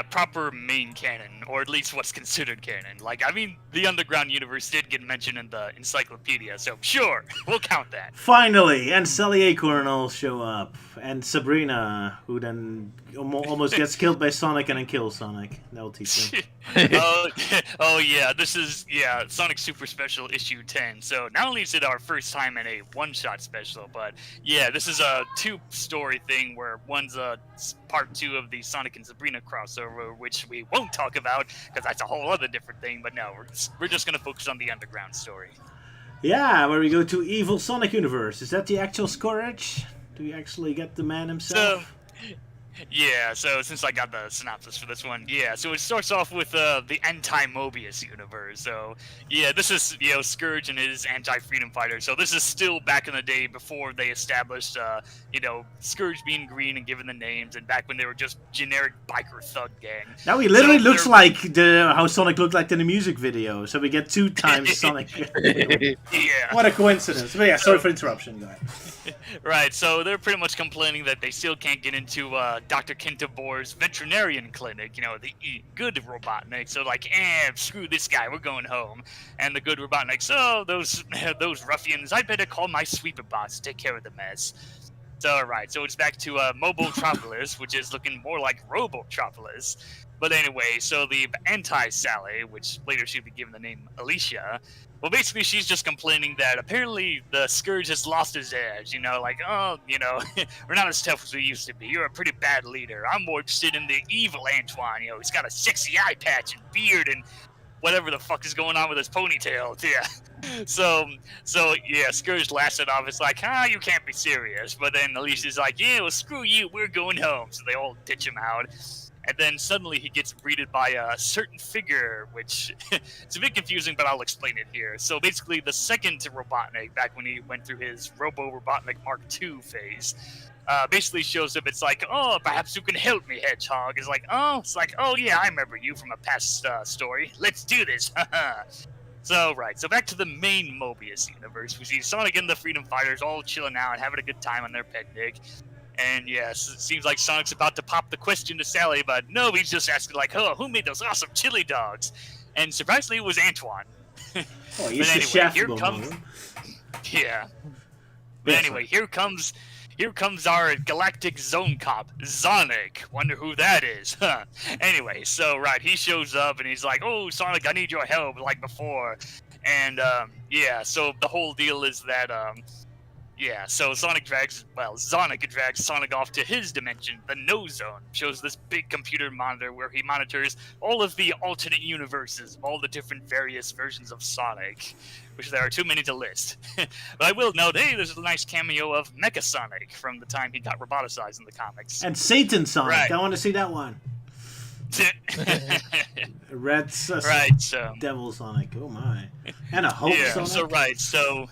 proper main canon, or at least what's considered canon. Like, I mean, the Underground universe did get mentioned in the encyclopedia, so sure, we'll count that. Finally, and Sally Acorn all show up, and Sabrina, who then almost gets killed by Sonic and then kills Sonic. That'll teach him. Oh yeah, this is Sonic Super Special issue 10. So not only is it our first time in a one-shot special, but yeah, this is a two-story thing where one's a part 2 of the Sonic and Sabrina crossover, which we won't talk about because that's a whole other different thing. But no, we're just gonna focus on the Underground story. Yeah, where we go to Evil Sonic Universe. Is that the actual Scourge? Do we actually get the man himself? Yeah, so since I got the synopsis for this one, so it starts off with the anti-Mobius universe. So yeah, this is Scourge and his anti-freedom fighter. So this is still back in the day before they established Scourge being green and given the names, and back when they were just generic biker thug gang. Now he literally looks like how Sonic looked like in the music video. So we get 2 times Sonic. Yeah. What a coincidence. But yeah, sorry for the interruption, guy. Right, so they're pretty much complaining that they still can't get into Dr. Kintabor's veterinarian clinic, the good Robotnik. So like, screw this guy, we're going home. And the good Robotnik, so those ruffians, I better call my sweeper boss to take care of the mess. So, right, so it's back to Mobotropolis, which is looking more like Robotropolis. But anyway, so the anti-Sally, which later she'd be given the name Alicia, well, basically she's just complaining that apparently the Scourge has lost his edge, you know, like, oh, you know, we're not as tough as we used to be. You're a pretty bad leader. I'm more interested in the evil Antoine, you know, he's got a sexy eye patch and beard and whatever the fuck is going on with his ponytail, yeah. So yeah, Scourge laughs it off. It's like, you can't be serious. But then Alicia's like, yeah, well, screw you, we're going home. So they all ditch him out. And then suddenly he gets greeted by a certain figure, which it's a bit confusing, but I'll explain it here. So basically, the second Robotnik, back when he went through his Robo-Robotnik Mark II phase, basically shows up. It's like, oh, perhaps you can help me, Hedgehog. It's like, oh yeah, I remember you from a past story. Let's do this. So, right, so back to the main Mobius universe. We see Sonic and the Freedom Fighters all chilling out and having a good time on their picnic. And yes, it seems like Sonic's about to pop the question to Sally, but no, he's just asking like, oh, who made those awesome chili dogs? And surprisingly, it was Antoine. Oh, he's the chef. Here comes... Yeah. But anyway, here comes our galactic zone cop, Sonic. Wonder who that is. Huh. Anyway, so right, he shows up and he's like, oh, Sonic, I need your help, like before. And yeah, so the whole deal is that yeah, so Sonic drags Sonic off to his dimension, the No Zone. Shows this big computer monitor where he monitors all of the alternate universes, all the different various versions of Sonic, which there are too many to list. But I will note, hey, there's a nice cameo of Mecha Sonic from the time he got roboticized in the comics. And Satan Sonic. Right. I want to see that one. Red right, so Devil Sonic. Oh my. And a Hope yeah, Sonic. So right, so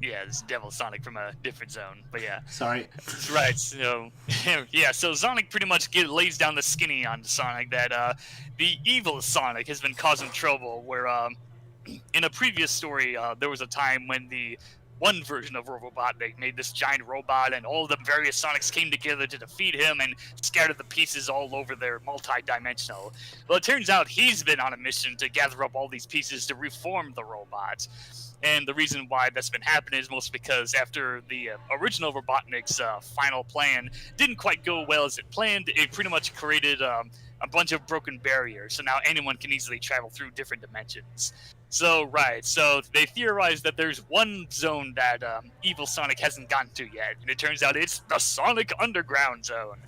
yeah, it's Devil Sonic from a different zone, but yeah. Sorry. Right, so yeah, so Sonic pretty much lays down the skinny on Sonic that the evil Sonic has been causing trouble. Where in a previous story, there was a time when the one version of Robotnik made this giant robot, and all the various Sonics came together to defeat him and scattered the pieces all over their multi-dimensional. Well, it turns out he's been on a mission to gather up all these pieces to reform the robot. And the reason why that's been happening is mostly because after the original Robotnik's final plan didn't quite go well as it planned, it pretty much created a bunch of broken barriers, so now anyone can easily travel through different dimensions. So, right, so they theorized that there's one zone that evil Sonic hasn't gotten to yet, and it turns out it's the Sonic Underground Zone.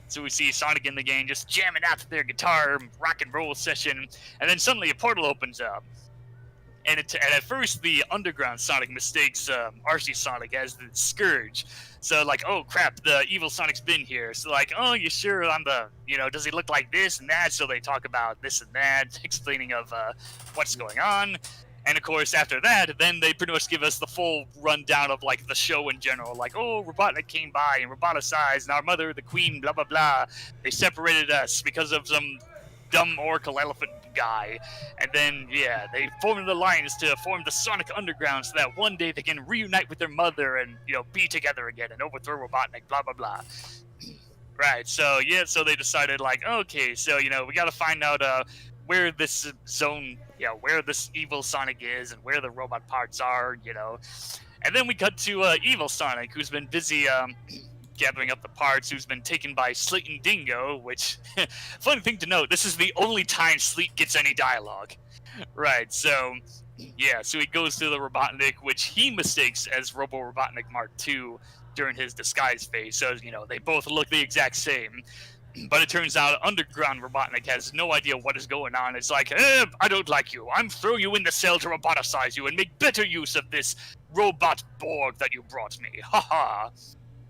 So we see Sonic in the game just jamming out to their guitar, rock and roll session, and then suddenly a portal opens up. And at first, the Underground Sonic mistakes Archie Sonic as the Scourge. So, like, oh, crap, the evil Sonic's been here. So, like, oh, you sure I'm the, you know, does he look like this and that? So they talk about this and that, explaining of what's going on. And, of course, after that, then they pretty much give us the full rundown of, like, the show in general. Like, oh, Robotnik came by and roboticized, and our mother, the queen, blah, blah, blah. They separated us because of some dumb oracle elephant guy. And then, yeah, they formed an alliance to form the Sonic Underground so that one day they can reunite with their mother and, you know, be together again and overthrow Robotnik, blah, blah, blah. Right, so, yeah, so they decided, like, okay, so, you know, we gotta find out where this zone, you know, where this evil Sonic is and where the robot parts are, you know. And then we cut to evil Sonic, who's been busy, gathering up the parts, who's been taken by Sleet and Dingo, which, funny thing to note, this is the only time Sleet gets any dialogue. Right, so, yeah, so he goes to the Robotnik, which he mistakes as Robo-Robotnik Mark II during his disguise phase, so, you know, they both look the exact same. But it turns out Underground Robotnik has no idea what is going on. It's like, I don't like you. I'm throw you in the cell to roboticize you and make better use of this robot Borg that you brought me. Haha.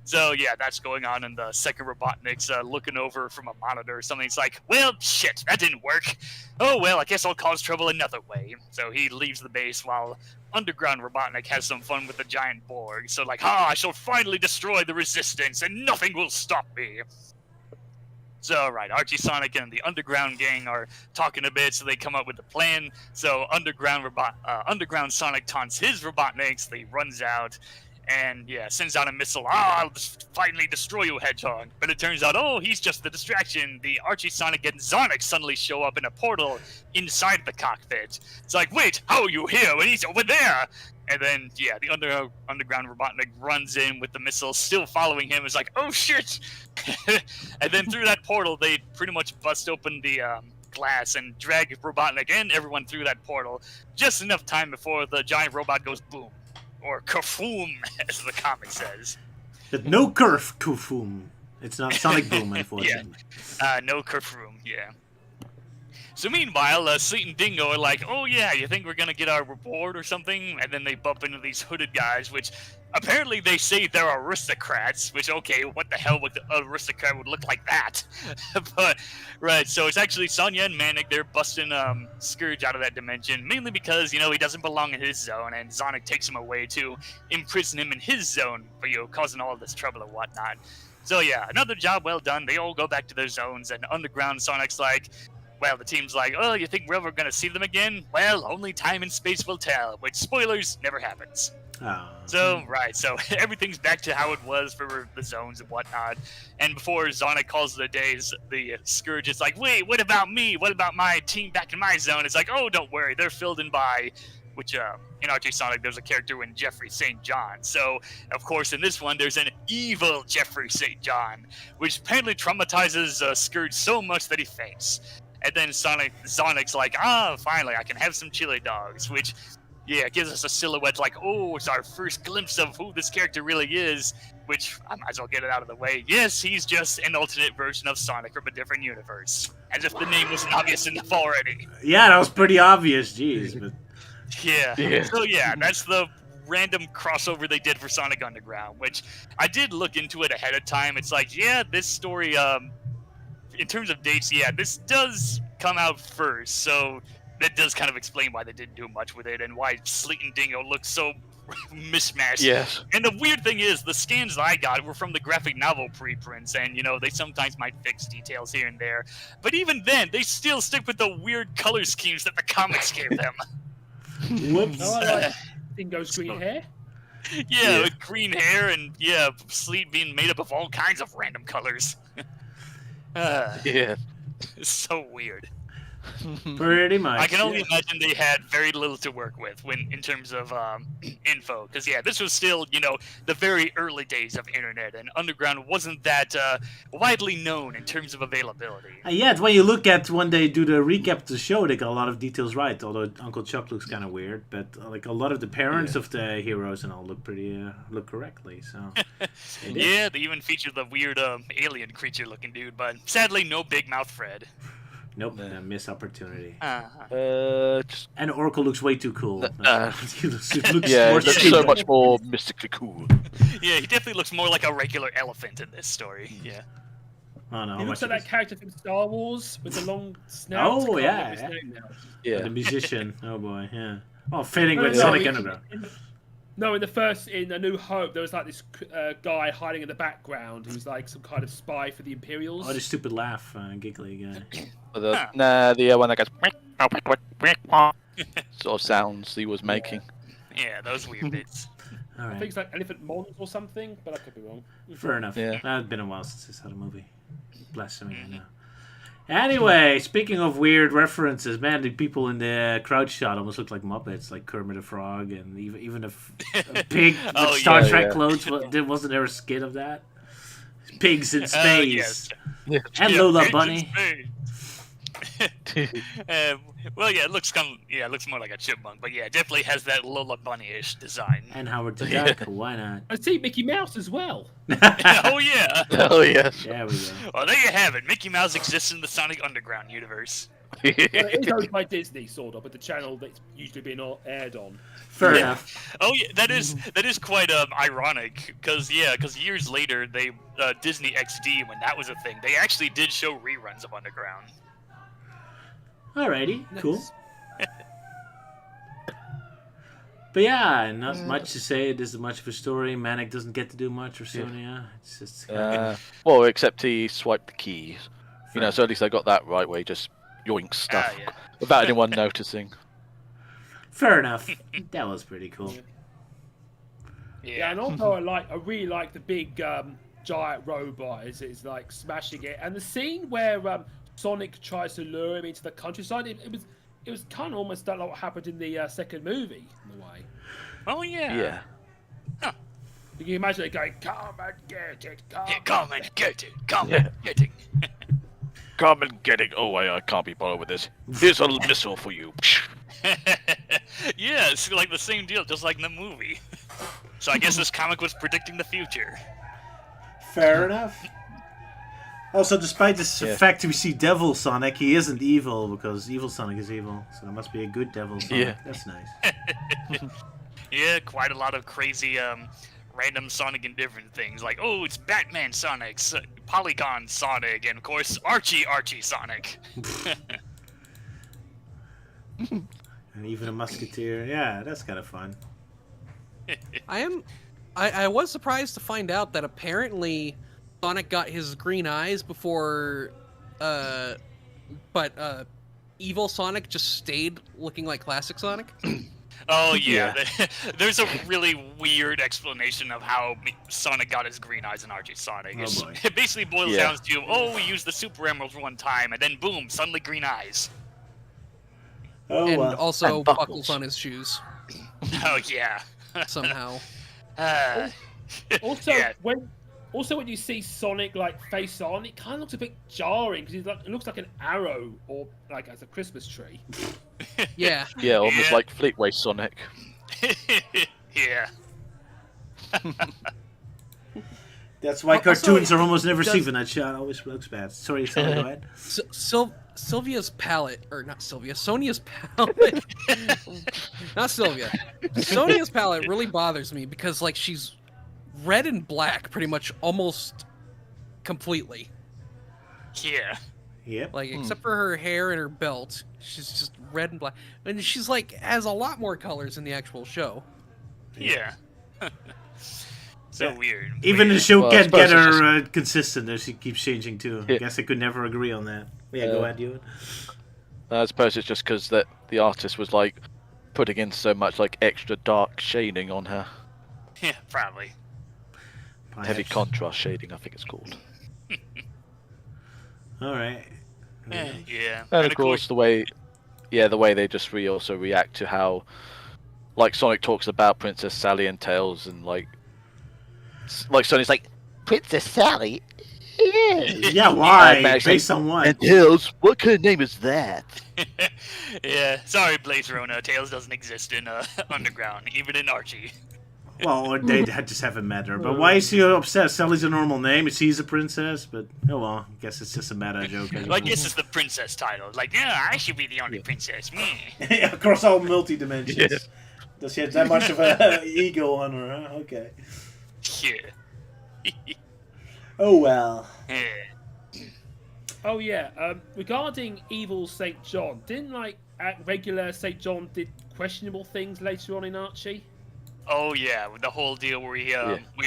So, yeah, that's going on, and the second Robotnik's looking over from a monitor or something. It's like, well, shit, that didn't work. Oh, well, I guess I'll cause trouble another way. So he leaves the base while Underground Robotnik has some fun with the giant Borg. So, like, I shall finally destroy the Resistance, and nothing will stop me. So, right, Archie, Sonic, and the Underground gang are talking a bit, so they come up with a plan. So, Underground Sonic taunts his Robotniks, he runs out, and, yeah, sends out a missile. I'll finally destroy you, Hedgehog. But it turns out, oh, he's just the distraction. The Archie, Sonic, and Sonic suddenly show up in a portal inside the cockpit. It's like, wait, how are you here when he's over there? And then, yeah, the underground Robotnik runs in with the missiles still following him. It's like, oh shit! And then through that portal, they pretty much bust open the glass and drag Robotnik and everyone through that portal. Just enough time before the giant robot goes boom. Or kerfoom, as the comic says. But no curve, Kufum. It's not Sonic Boom, unfortunately. No kerfoom, yeah. So meanwhile, Sleet and Dingo are like, oh yeah, you think we're gonna get our reward or something? And then they bump into these hooded guys, which apparently they say they're aristocrats, which, okay, what the hell would an aristocrat would look like that? But, right, so it's actually Sonya and Manic, they're busting Scourge out of that dimension, mainly because, he doesn't belong in his zone, and Sonic takes him away to imprison him in his zone for, causing all this trouble and whatnot. So yeah, another job well done. They all go back to their zones, and underground Sonic's like, well, the team's like, oh, you think we're ever going to see them again? Well, only time and space will tell, which, spoilers, never happens. So, right, so everything's back to how it was for the zones and whatnot. And before Sonic calls it a day, the Scourge is like, wait, what about me? What about my team back in my zone? It's like, oh, don't worry, they're filled in by... Which, in Archie Sonic, there's a character in Jeffrey St. John. So, of course, in this one, there's an evil Jeffrey St. John, which apparently traumatizes Scourge so much that he faints. And then Sonic's like, finally, I can have some chili dogs, which, yeah, gives us a silhouette like, oh, it's our first glimpse of who this character really is, which I might as well get it out of the way. Yes, he's just an alternate version of Sonic from a different universe. As if the name wasn't obvious enough already. Yeah, that was pretty obvious, jeez. But... Yeah. So, yeah, that's the random crossover they did for Sonic Underground, which I did look into it ahead of time. It's like, yeah, this story, in terms of dates, yeah, this does come out first, so that does kind of explain why they didn't do much with it and why Sleet and Dingo look so mismatched. Yes. And the weird thing is, the scans I got were from the graphic novel preprints, and, they sometimes might fix details here and there. But even then, they still stick with the weird color schemes that the comics gave them. Whoops. No, I like Dingo's green hair. Yeah, with green hair and, Sleet being made up of all kinds of random colors. Yeah. It's so weird. Pretty much. I can only imagine they had very little to work with in terms of info, because this was still the very early days of internet, and Underground wasn't that widely known in terms of availability. Yeah, when you look at when they do the recap of the show, they got a lot of details right. Although Uncle Chuck looks kind of weird, but like a lot of the parents of the heroes and all look correctly. So yeah, they even featured the weird alien creature looking dude, but sadly no Big Mouth Fred. Nope, a missed opportunity. Just... And Oracle looks way too cool. He looks yeah, more that's so much more mystically cool. Yeah, he definitely looks more like a regular elephant in this story. Yeah. Oh no! He looks like that character from Star Wars with the long snout. Oh yeah, yeah. The musician. Oh boy, yeah. Oh, fitting with Sonic Underground. In A New Hope, there was like this guy hiding in the background who was like some kind of spy for the Imperials. Oh, the stupid laugh, giggly guy. The one that goes sort of sounds he was making. Yeah, those weird bits. All right. I think it's like Elephant Mons or something, but I could be wrong. Fair enough. Yeah. It's been a while since I saw the movie. Blasphemy, I know. Anyway, speaking of weird references, man, the people in the crowd shot almost look like Muppets, like Kermit the Frog, and even a pig with Star Trek clothes. Wasn't there a skit of that? Pigs in space. Yes. And Lola Bunny. Well, yeah, it looks more like a chipmunk, but yeah, it definitely has that Lola Bunny-ish design. And Howard the Duck, why not? I see Mickey Mouse as well. Oh yeah. Oh yes. There we go. Well, there you have it. Mickey Mouse exists in the Sonic Underground universe. Well, it is owned by Disney, sort of, but the channel that's usually been aired on. Fair enough. Oh yeah, that is quite ironic because years later they Disney XD, when that was a thing, they actually did show reruns of Underground. Alrighty, cool. But yeah, not much to say. This is much of a story. Manic doesn't get to do much, or Sonya. It's just well, except he swiped the keys. So at least I got that right where he just yoinked stuff without anyone noticing. Fair enough. That was pretty cool. Yeah, and also I really like the big giant robot. It's like smashing it, and the scene where Sonic tries to lure him into the countryside. It was kind of almost like what happened in the second movie, in a way. Oh yeah. Yeah. You can imagine it going, come and get it, Yeah, come and get it. Come Yeah. and get it. Come and get it. Oh, I can't be bothered with this. Here's a missile for you. Yeah, it's like the same deal, just like in the movie. So I guess this comic was predicting the future. Fair enough. Also, despite this Yeah. fact we see Devil Sonic, he isn't evil because Evil Sonic is evil. So there must be a good Devil Sonic. Yeah. That's nice. Yeah, quite a lot of crazy random Sonic and different things. Like, oh, it's Batman Sonic, Polygon Sonic, and of course Archie Sonic. And even a Musketeer. Yeah, that's kind of fun. I was surprised to find out that apparently Sonic got his green eyes before, but evil Sonic just stayed looking like classic Sonic. Oh yeah, there's a really weird explanation of how Sonic got his green eyes in Archie Sonic. Oh, boy. It basically boils Yeah. down to, oh, we used the Super Emeralds one time, and then boom, suddenly green eyes. Oh, And well. also And buckles buckles. on his shoes Oh yeah. somehow. Also, Yeah. when you see Sonic like face on, it kind of looks a bit jarring because it looks like an arrow or like as a Christmas tree. Yeah. Yeah, almost Yeah. like Fleetway Sonic. Yeah. That's why Also, cartoons are almost never does- seen for that shot. Always looks bad. Sorry, Sonic, go ahead. Sylvia's palette, or not Sylvia, Sonia's palette. Not Sylvia. Sonia's palette really bothers me because like she's red and black pretty much almost completely. Yeah. Yep. Like except for her hair and her belt, she's just red and black. And she's like has a lot more colors in the actual show. Yeah. So Yeah. weird. Even the Weird. show Well, I can't suppose get it's her consistent as she keeps changing too. I Yeah. guess I could never agree on that. Yeah, go ahead, Euan. I suppose it's just because that the artist was like putting in so much like extra dark shading on her. Yeah, probably. Heavy Perhaps. contrast shading, I think it's called. All right. Yeah. And of course, the way they just also react to how, like Sonic talks about Princess Sally and Tails, and like Sonic's like, Princess Sally. Yeah, why? And Max Based like, on what? And Tails, what kind of name is that? Yeah. Sorry, Blaze Rona. Tails doesn't exist in Underground, even in Archie. Well, or they just haven't met her. But why is he obsessed? Sally's a normal name. She's a princess, but oh well. I guess it's just a meta joke. Well, I guess it's the princess title. Like, yeah, I should be the only princess. Me. Yeah, across all multi-dimensions. Yeah. Does she have that much of a ego on her, huh? Okay. Yeah. Oh well. Yeah. Oh yeah. Regarding evil Saint John, didn't like regular Saint John did questionable things later on in Archie? Oh yeah, with the whole deal where he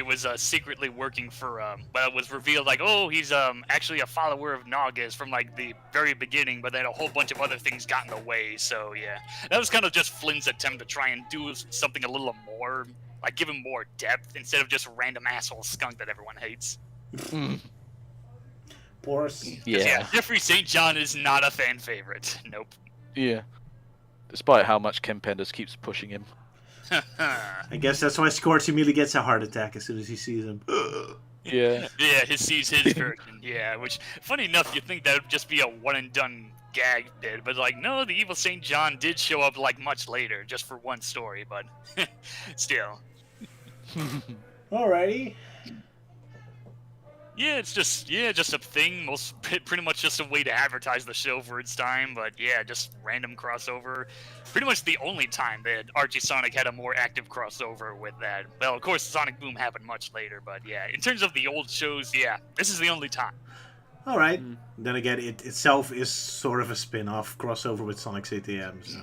was secretly working for well, it was revealed like, oh, he's actually a follower of Nagas from like the very beginning, but then a whole bunch of other things got in the way. So yeah, that was kind of just Flynn's attempt to try and do something a little more, like give him more depth instead of just random asshole skunk that everyone hates. Boris. 'Cause, Yeah. Jeffrey St. John is not a fan favorite. Nope. Yeah. Despite how much Ken Penders keeps pushing him. I guess that's why Scorch immediately gets a heart attack as soon as he sees him. Yeah. Yeah, he sees his version. Yeah, which, funny enough, you'd think that would just be a one and done gag bit, but like, no, the evil St. John did show up like much later, just for one story, but still. Alrighty. Yeah, it's just a thing. Pretty much just a way to advertise the show for its time. But yeah, just random crossover. Pretty much the only time that Archie Sonic had a more active crossover with that. Well, of course, Sonic Boom happened much later. But yeah, in terms of the old shows, yeah, this is the only time. Alright. Then again, it itself is sort of a spin-off crossover with Sonic CTM, so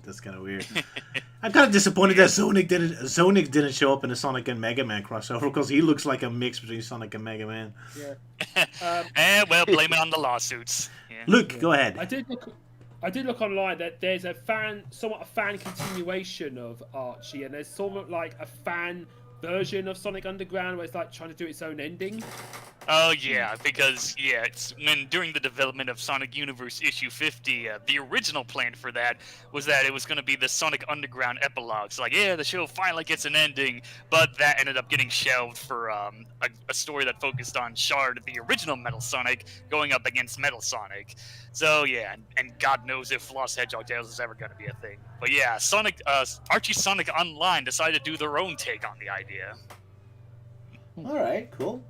that's kind of weird. I'm kind of disappointed that Sonic didn't show up in the Sonic and Mega Man crossover, because he looks like a mix between Sonic and Mega Man. Yeah. Well, blame it on the lawsuits. Yeah. Luke, go ahead. I did look online that there's a somewhat a fan continuation of Archie, and there's sort of like a fan version of Sonic Underground where it's like trying to do its own ending. Oh yeah, because it's when during the development of Sonic Universe issue 50, the original plan for that was that it was going to be the Sonic Underground epilogue. So like, the show finally gets an ending, but that ended up getting shelved for a story that focused on Shard, the original Metal Sonic, going up against Metal Sonic. So yeah, and God knows if Lost Hedgehog Tales is ever going to be a thing. But yeah, Archie Sonic Online decided to do their own take on the idea. All right, cool.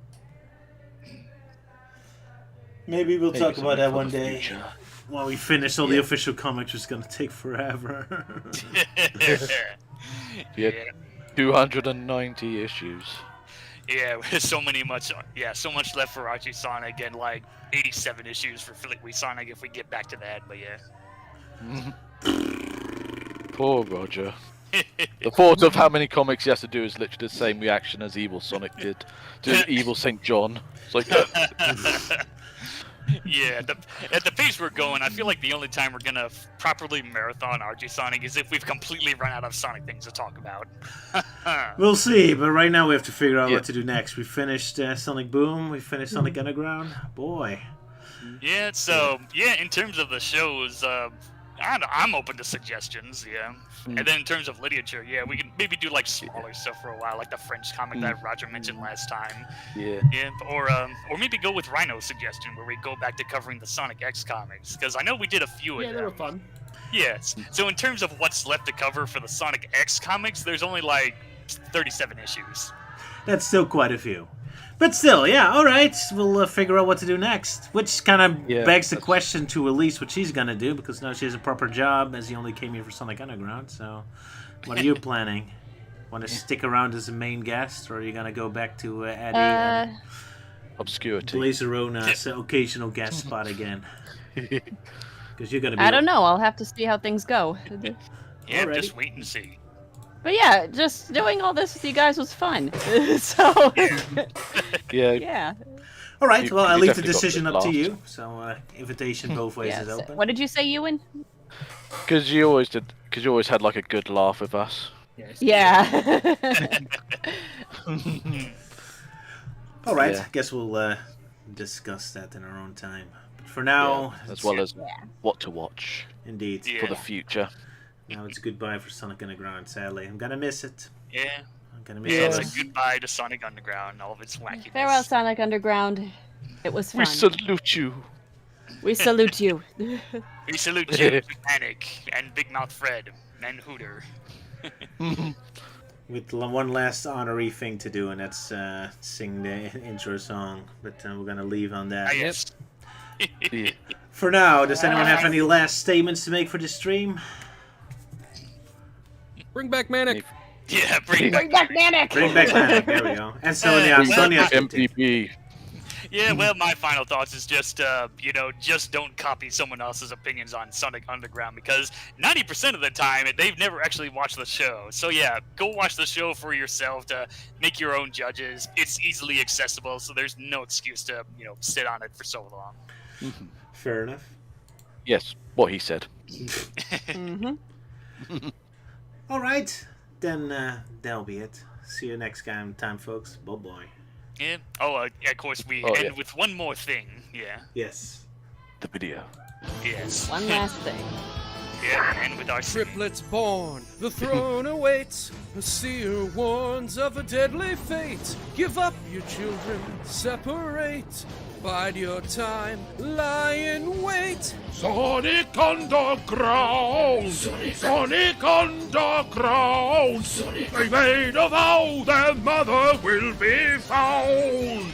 Maybe we'll talk about that one day. When we finish all the official comics, it's gonna take forever. Yeah, 290 issues. Yeah, so much left for Archie Sonic, and like 87 issues for Flickly Sonic if we get back to that. But yeah. Poor Roger. The thought of how many comics he has to do is literally the same reaction as Evil Sonic did to Evil St. John. It's like. Yeah, at the pace we're going, I feel like the only time we're gonna properly marathon Archie Sonic is if we've completely run out of Sonic things to talk about. We'll see, but right now we have to figure out what to do next. We finished Sonic Boom, we finished Sonic Underground. Boy. Yeah, so, in terms of the shows, I'm open to suggestions, And then in terms of literature, we can maybe do like smaller stuff for a while, like the French comic that Roger mentioned last time. Yeah. Or maybe go with Rhino's suggestion, where we go back to covering the Sonic X comics, because I know we did a few of them. Yeah, they were fun. Yes. So in terms of what's left to cover for the Sonic X comics, there's only like 37 issues. That's still quite a few. But still, all right. We'll figure out what to do next. Which kind of begs the question to Elise what she's going to do, because now she has a proper job, as he only came here for Sonic Underground. So, what are you planning? Want to stick around as a main guest, or are you going to go back to Eddie and obscurity? Blaze her own occasional guest spot again? Because you're going to be... I don't know. I'll have to see how things go. Yeah, Alrighty. Just wait and see. But yeah, just doing all this with you guys was fun. So yeah. All right. Well, I leave the decision up to you. So invitation both ways is open. What did you say, Euan? Because you always had like a good laugh with us. Yes. Yeah. All right. I guess we'll discuss that in our own time. But for now, as well as what to watch. Indeed. For the future. Now it's goodbye for Sonic Underground, sadly. I'm gonna miss it. Yeah. I'm gonna miss it. It's a goodbye to Sonic Underground and all of its wackiness. Farewell, Sonic Underground. It was fun. We salute you. We salute you. We salute you, Panic, and Big Mouth Fred, and Hooter. With one last honorary thing to do, and that's sing the intro song. But we're gonna leave on that. Yes. For now, does anyone have any last statements to make for the stream? Bring back Manic. Yeah, bring back Manic. Bring back Manic. There we go. And Sonia. Sonia's MVP. Yeah, well, my final thoughts is just, just don't copy someone else's opinions on Sonic Underground, because 90% of the time, they've never actually watched the show. So yeah, go watch the show for yourself to make your own judges. It's easily accessible, so there's no excuse to, sit on it for so long. Fair enough. Yes, what he said. All right, then that'll be it. See you next time, folks. Bye-bye. Yeah. Oh, of course, we end with one more thing. Yeah. Yes. The video. Yes. One last thing. Yeah, and with our triplets born, the throne awaits. A seer warns of a deadly fate. Give up your children, separate. Bide your time, lie in wait. Sonic Underground! Sonic Underground! They made a vow their mother will be found!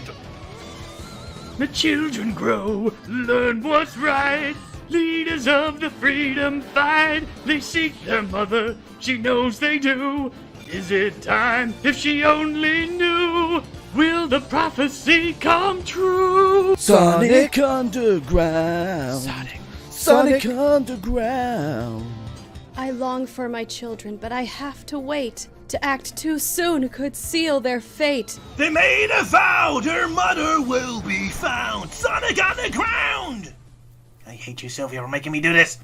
The children grow, learn what's right. Leaders of the freedom fight, they seek their mother, she knows they do. Is it time? If she only knew, will the prophecy come true? Sonic Underground. Sonic Underground. I long for my children, but I have to wait. To act too soon could seal their fate. They made a vow, their mother will be found. Sonic Underground! I hate you, Sylvia, for making me do this.